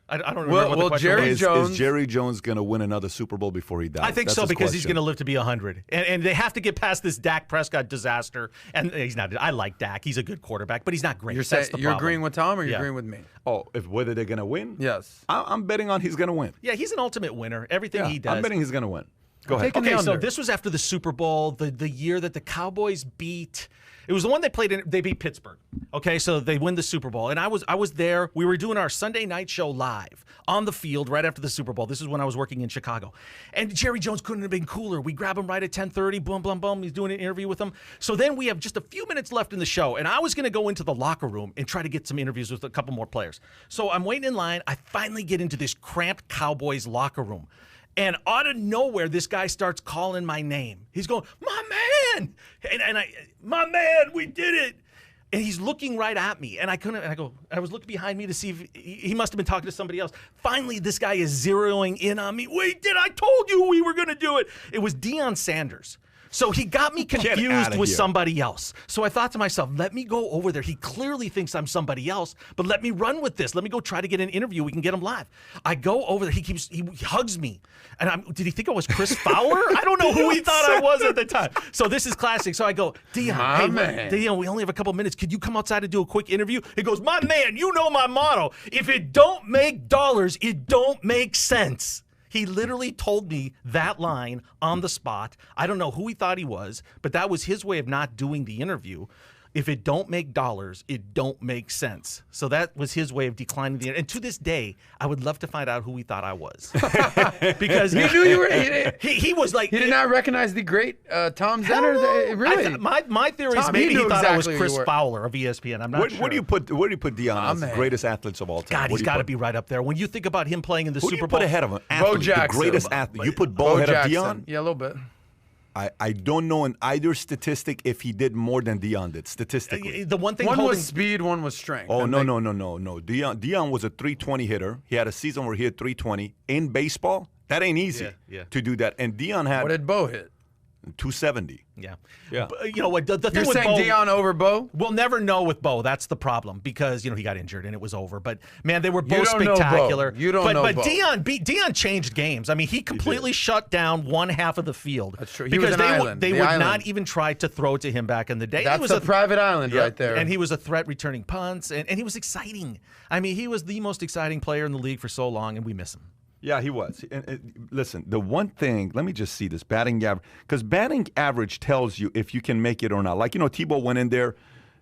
I don't remember Well, what the question Jerry was. Jones- Is Jerry Jones going to win another Super Bowl before he dies? I think That's so his because he's question. going to live to be 100, and they have to get past this Dak Prescott disaster. And he's not. I like Dak; he's a good quarterback, but he's not great. You're That's the you're problem. agreeing with Tom or you're Yeah. agreeing with me? Oh, whether they're going to win? Yes. I'm betting on he's going to win. Yeah, he's an ultimate winner. Everything Yeah, he does. I'm betting he's going to win. Go ahead. taking the Okay, so under. this was after the Super Bowl, the year that the Cowboys beat. It was the one they played in. They beat Pittsburgh. Okay, so they win the Super Bowl, and I was there. We were doing our Sunday night show live on the field right after the Super Bowl. This is when I was working in Chicago, and Jerry Jones couldn't have been cooler. We grab him right at 10:30. Boom, boom, boom. He's doing an interview with him. So then we have just a few minutes left in the show, and I was going to go into the locker room and try to get some interviews with a couple more players. So I'm waiting in line. I finally get into this cramped Cowboys locker room. And out of nowhere, this guy starts calling my name. He's going, my man! My man, we did it! And he's looking right at me. And I was looking behind me to see if he must have been talking to somebody else. Finally, this guy is zeroing in on me. We did, I told you we were going to do it. It was Deion Sanders. So he got me confused outta with here. somebody else. So I thought to myself, let me go over there. He clearly thinks I'm somebody else, but let me run with this. Let me go try to get an interview. We can get him live. I go over there. He hugs me. And did he think I was Chris Fowler? I don't know who he thought I was at the time. So this is classic. So I go, Deion, man. Deion, we only have a couple minutes. Could you come outside and do a quick interview? He goes, my man, you know my motto. If it don't make dollars, it don't make sense. He literally told me that line on the spot. I don't know who he thought he was, but that was his way of not doing the interview. If it don't make dollars, it don't make sense. So that was his way of declining the interview. And to this day, I would love to find out who he thought I was. Because He knew you were. he was like... He did not recognize the great Tom Zenner. Really? My theory is Tom, maybe he he knew thought I was exactly who Chris you were. Fowler of ESPN. I'm not Where, sure. where do you put Deion as the man. greatest athletes of all time? God, Where he's do you got to put- be right up there. When you think about him playing in the Who do Super you Bowl... put ahead of him? Athlete, Jackson. the greatest athlete. You put Bo Bo ahead Jackson. of Deion? Yeah, a little bit. I don't know in either statistic if he did more than Deion did statistically. The one thing One holding... was speed, one was strength. Oh And no they- no no no no! Deion was a 320 hitter. He had a season where he hit 320 in baseball. That ain't easy Yeah. to do that. And Deion had What did Bo hit? 270. Yeah. Yeah. But, you know what? The thing You're with saying Bo, Deion over Bo? we'll never know with Bo. That's the problem because he got injured and it was over. But man, they were You both don't know Bo. spectacular. You don't know But Bo. Deion changed games. I mean, he completely shut down one half of the field. That's true. He Because was an they island. they The would island. not even try to throw to him back in the day. That's he was a private island right there. And he was a threat returning punts, and he was exciting. I mean, he was the most exciting player in the league for so long, and we miss him. Yeah, he was. And listen, the one thing, let me just see this batting average, because batting average tells you if you can make it or not. Like, Tebow went in there.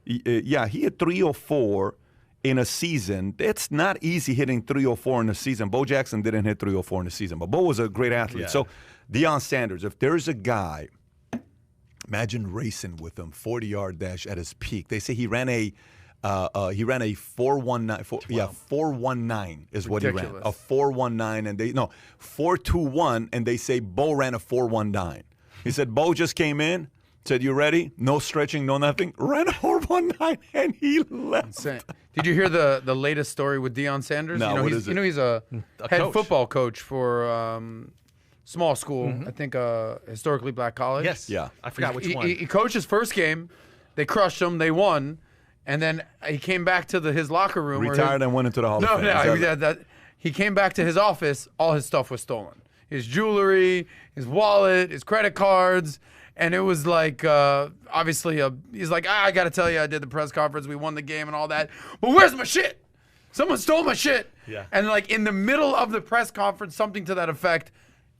He hit 304 in a season. It's not easy hitting 304 in a season. Bo Jackson didn't hit 304 in a season, but Bo was a great athlete. Yeah. So, Deion Sanders, if there's a guy, imagine racing with him, 40-yard dash at his peak. They say he ran a 419. 419 is what he ran. Ridiculous. A 419, 421, and they say Bo ran a 419. He said Bo just came in, said, "You ready? No stretching, no nothing." Ran a 419, and he left. Insane. Did you hear the latest story with Deion Sanders? No, what is it? He's a head coach. football coach for small school. I think historically black college. Yes. Yeah. I forgot which one. He coached his first game. They crushed him. They won. And then he came back to his locker room. Retired and went into the Hall No, of Fame. no. He came back to his office. All his stuff was stolen. His jewelry, his wallet, his credit cards. And it was like, obviously, he's like, I got to tell you, I did the press conference. We won the game and all that. But where's my shit? Someone stole my shit. Yeah. And like in the middle of the press conference, something to that effect,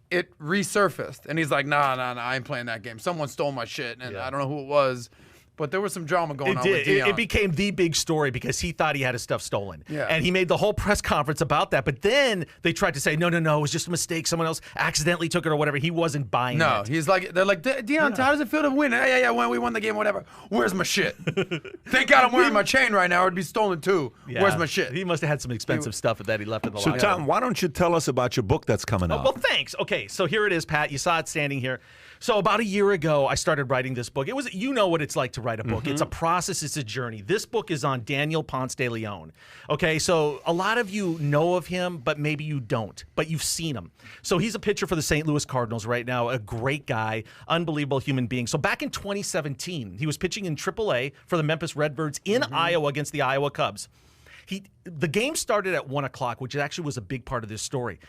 it resurfaced. And he's like, nah, I ain't playing that game. Someone stole my shit. And I don't know who it was. But there was some drama going on with Deion. It became the big story because he thought he had his stuff stolen. Yeah. And he made the whole press conference about that. But then they tried to say, no, it was just a mistake. Someone else accidentally took it or whatever. He wasn't buying No, it. he's like, they're like, Deion, how does it feel to win? Yeah, when we won the game, whatever. Where's my shit? Thank God I'm wearing my chain right now. It'd be stolen too. Yeah. Where's my shit? He must have had some expensive stuff that he left in the So, locker. Tom, why don't you tell us about your book that's coming out? Well, thanks. Okay, so here it is, Pat. You saw it standing here. So about a year ago, I started writing this book. It was, you know what it's like to write a book. It's a process. It's a journey. This book is on Daniel Ponce de Leon. Okay, so a lot of you know of him, but maybe you don't. But you've seen him. So he's a pitcher for the St. Louis Cardinals right now. A great guy, unbelievable human being. So back in 2017, he was pitching in AAA for the Memphis Redbirds in Iowa against the Iowa Cubs. The game started at 1 o'clock, which actually was a big part of this story.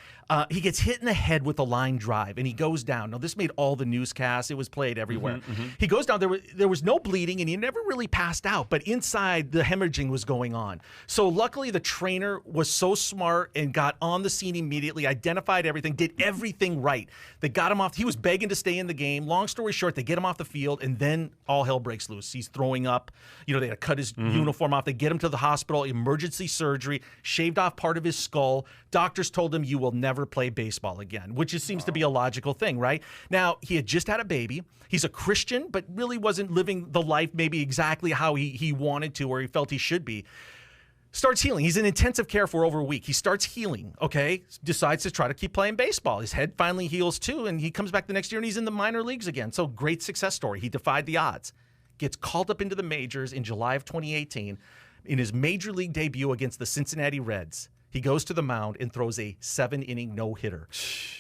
He gets hit in the head with a line drive, and he goes down. Now, this made all the newscasts. It was played everywhere. He goes down. There was no bleeding, and he never really passed out. But inside, the hemorrhaging was going on. So luckily, the trainer was so smart and got on the scene immediately, identified everything, did everything right. They got him off. He was begging to stay in the game. Long story short, they get him off the field, and then all hell breaks loose. He's throwing up. They had to cut his uniform off. They get him to the hospital, emergency surgery, shaved off part of his skull. Doctors told him, you will never play baseball again, which seems to be a logical thing, right? Now, he had just had a baby. He's a Christian, but really wasn't living the life maybe exactly how he wanted to or he felt he should be. Starts healing. He's in intensive care for over a week. He starts healing, okay? Decides to try to keep playing baseball. His head finally heals too, and he comes back the next year and he's in the minor leagues again. So great success story. He defied the odds. Gets called up into the majors in July of 2018. In his major league debut against the Cincinnati Reds, He goes to the mound and throws a 7-inning no-hitter.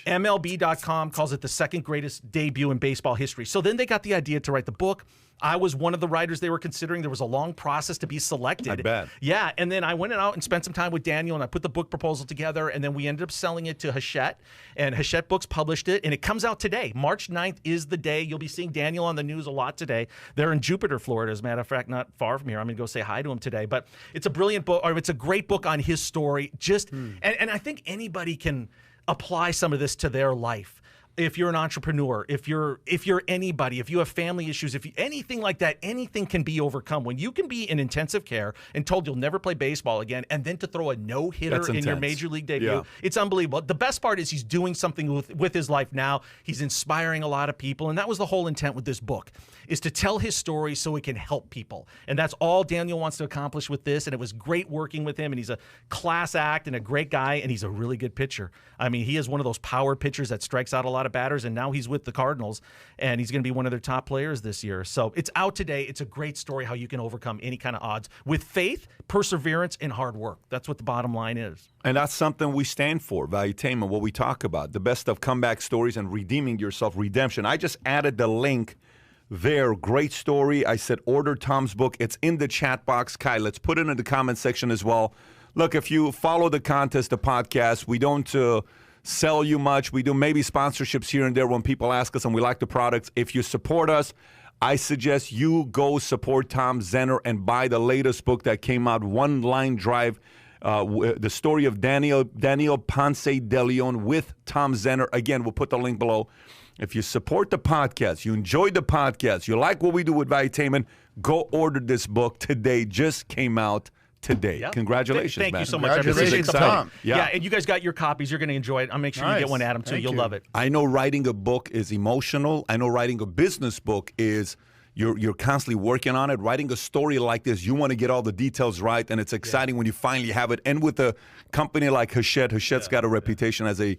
MLB.com calls it the second greatest debut in baseball history. So then they got the idea to write the book. I was one of the writers they were considering. There was a long process to be selected. I bet. Yeah, and then I went out and spent some time with Daniel, and I put the book proposal together, and then we ended up selling it to Hachette, and Hachette Books published it, and it comes out today. March 9th is the day. You'll be seeing Daniel on the news a lot today. They're in Jupiter, Florida, as a matter of fact, not far from here. I'm going to go say hi to him today. But it's a brilliant book, or it's a great book on his story. And I think anybody can apply some of this to their life. If you're an entrepreneur, if you're anybody, if you have family issues, if you, anything like that, anything can be overcome. When you can be in intensive care and told you'll never play baseball again, and then to throw a no-hitter in your major league debut, it's unbelievable. The best part is he's doing something with his life now. He's inspiring a lot of people, and that was the whole intent with this book, is to tell his story so it can help people. And that's all Daniel wants to accomplish with this, and it was great working with him, and he's a class act and a great guy, and he's a really good pitcher. I mean, he is one of those power pitchers that strikes out a lot of batters, and now he's with the Cardinals, and he's going to be one of their top players this year. So it's out today. It's a great story how you can overcome any kind of odds with faith, perseverance, and hard work. That's what the bottom line is. And that's something we stand for, Valuetainment, what we talk about, the best of comeback stories and redeeming yourself, redemption. I just added the link there. Great story. I said order Tom's book. It's in the chat box. Kai, let's put it in the comment section as well. Look, if you follow the contest, the podcast, we don't sell you much. We do maybe sponsorships here and there when people ask us and we like the products. If you support us, I suggest you go support Tom Zenner and buy the latest book that came out, One Line Drive, the story of Daniel Ponce de Leon with Tom Zenner. Again, we'll put the link below. If you support the podcast, you enjoyed the podcast, you like what we do with Valuetainment, go order this book today. Just came out today. Yep. Congratulations, Thank man. you so much. I appreciate the Tom. Yeah, and you guys got your copies. You're going to enjoy it. I'll make sure you get one, Adam, too. Thank You'll you. love it. I know writing a book is emotional. I know writing a business book is you're constantly working on it. Writing a story like this, you want to get all the details right, and it's exciting when you finally have it. And with a company like Hachette's got a reputation as a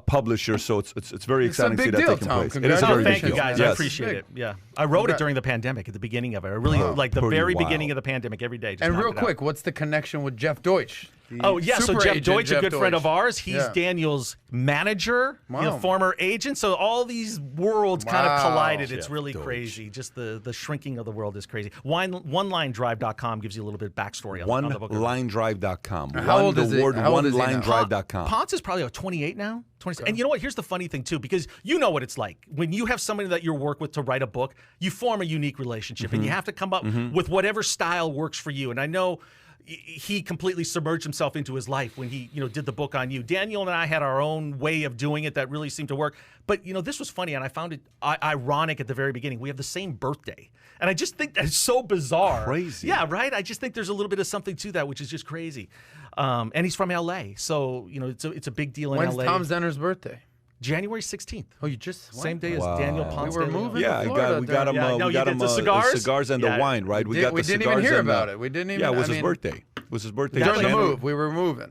publisher, so it's very exciting to see that taking place. It is a very thank big you, deal. guys. Yes. I appreciate it. Yeah, I wrote it during the pandemic, at the beginning of it. I really like the very beginning of the pandemic every day. Just And real knocked it out. quick, what's the connection with Jeff Deutsch? Oh, yeah, so Super Jeff agent Deutsch, a Jeff good friend of Deutsch. ours, he's Daniel's manager, former agent. So all these worlds kind of collided. It's really crazy. Just the shrinking of the world is crazy. OneLineDrive.com gives you a little bit of backstory on the book. OneLineDrive.com. How old is it? How old is he now? OneLineDrive.com. Ponce is probably 28 now. 27. And you know what? Here's the funny thing, too, because you know what it's like. When you have somebody that you work with to write a book, you form a unique relationship, and you have to come up with whatever style works for you. And I know he completely submerged himself into his life when he, did the book on you. Daniel and I had our own way of doing it that really seemed to work. But, this was funny, and I found it ironic at the very beginning. We have the same birthday. And I just think that's so bizarre. Crazy. Yeah, right? I just think there's a little bit of something to that, which is just crazy. And he's from L.A., so, it's a big deal in When's L.A. Tom Zenner's birthday? January 16th. Oh, you just Same day as Daniel Ponce. We were moving. Yeah, to Florida we got him. We got him the cigars and the wine, right? We didn't even hear about it. We didn't even. Yeah, it was his birthday. It was his birthday. During the move, we were moving.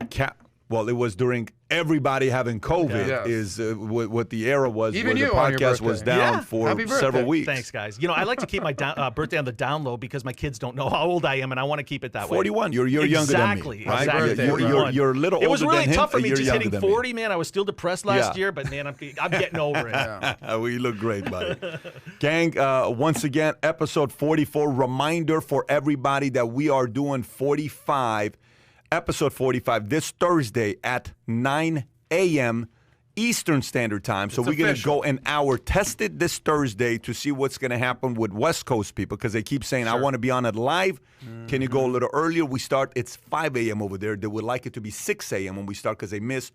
Well, it was during everbody having COVID. Is what the era was. Even where you the on your podcast was birthday. down for several weeks. Thanks, guys. I like to keep my birthday on the down low because my kids don't know how old I am, and I want to keep it that way. 41. You're younger than me, right? Exactly. You're a little older than him. It was really tough for me just hitting than 40, man. I was still depressed last year, but man, I'm getting over it. Well, you look great, buddy. Gang, once again, episode 44. Reminder for everybody that we are doing 45. Episode 45 this Thursday at 9 a.m. Eastern Standard Time. So we're going to go an hour, test it this Thursday to see what's going to happen with West Coast people because they keep saying, I want to be on it live. Can you go a little earlier? We start, it's 5 a.m. over there. They would like it to be 6 a.m. when we start because they miss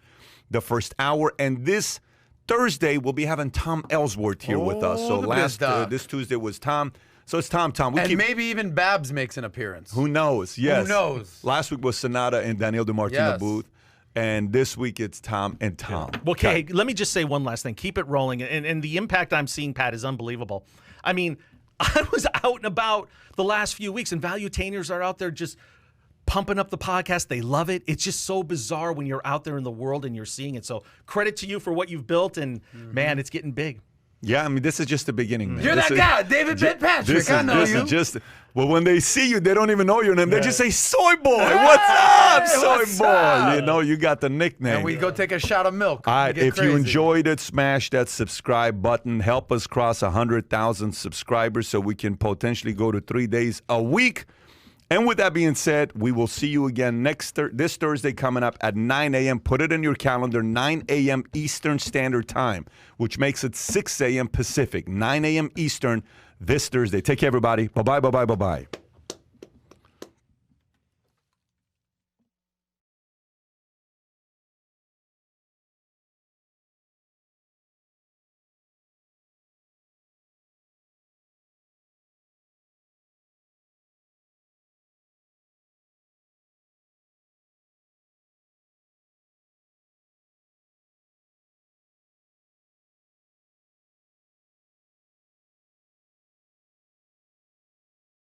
the first hour. And this Thursday, we'll be having Tom Ellsworth here with us. So this Tuesday was Tom. So it's Tom. Maybe even Babs makes an appearance. Who knows? Yes. Who knows? Last week was Sonata and Daniel DeMartino booth. And this week it's Tom and Tom. Well, okay, let me just say one last thing. Keep it rolling. And the impact I'm seeing, Pat, is unbelievable. I mean, I was out and about the last few weeks, and Valuetainers are out there just pumping up the podcast. They love it. It's just so bizarre when you're out there in the world and you're seeing it. So credit to you for what you've built. And, man, it's getting big. Yeah, I mean, this is just the beginning, man. You're This that is- guy, David Fitzpatrick. This I is, know this you. is just, well, when they see you, they don't even know your name. They just say, Soy Boy. What's up, Soy what's Boy? up? You know, you got the nickname. And we go take a shot of milk. All We right, get if you crazy. enjoyed it, smash that subscribe button. Help us cross 100,000 subscribers so we can potentially go to 3 days a week. And with that being said, we will see you again this Thursday coming up at 9 a.m. Put it in your calendar, 9 a.m. Eastern Standard Time, which makes it 6 a.m. Pacific, 9 a.m. Eastern this Thursday. Take care, everybody. Bye-bye, bye-bye, bye-bye.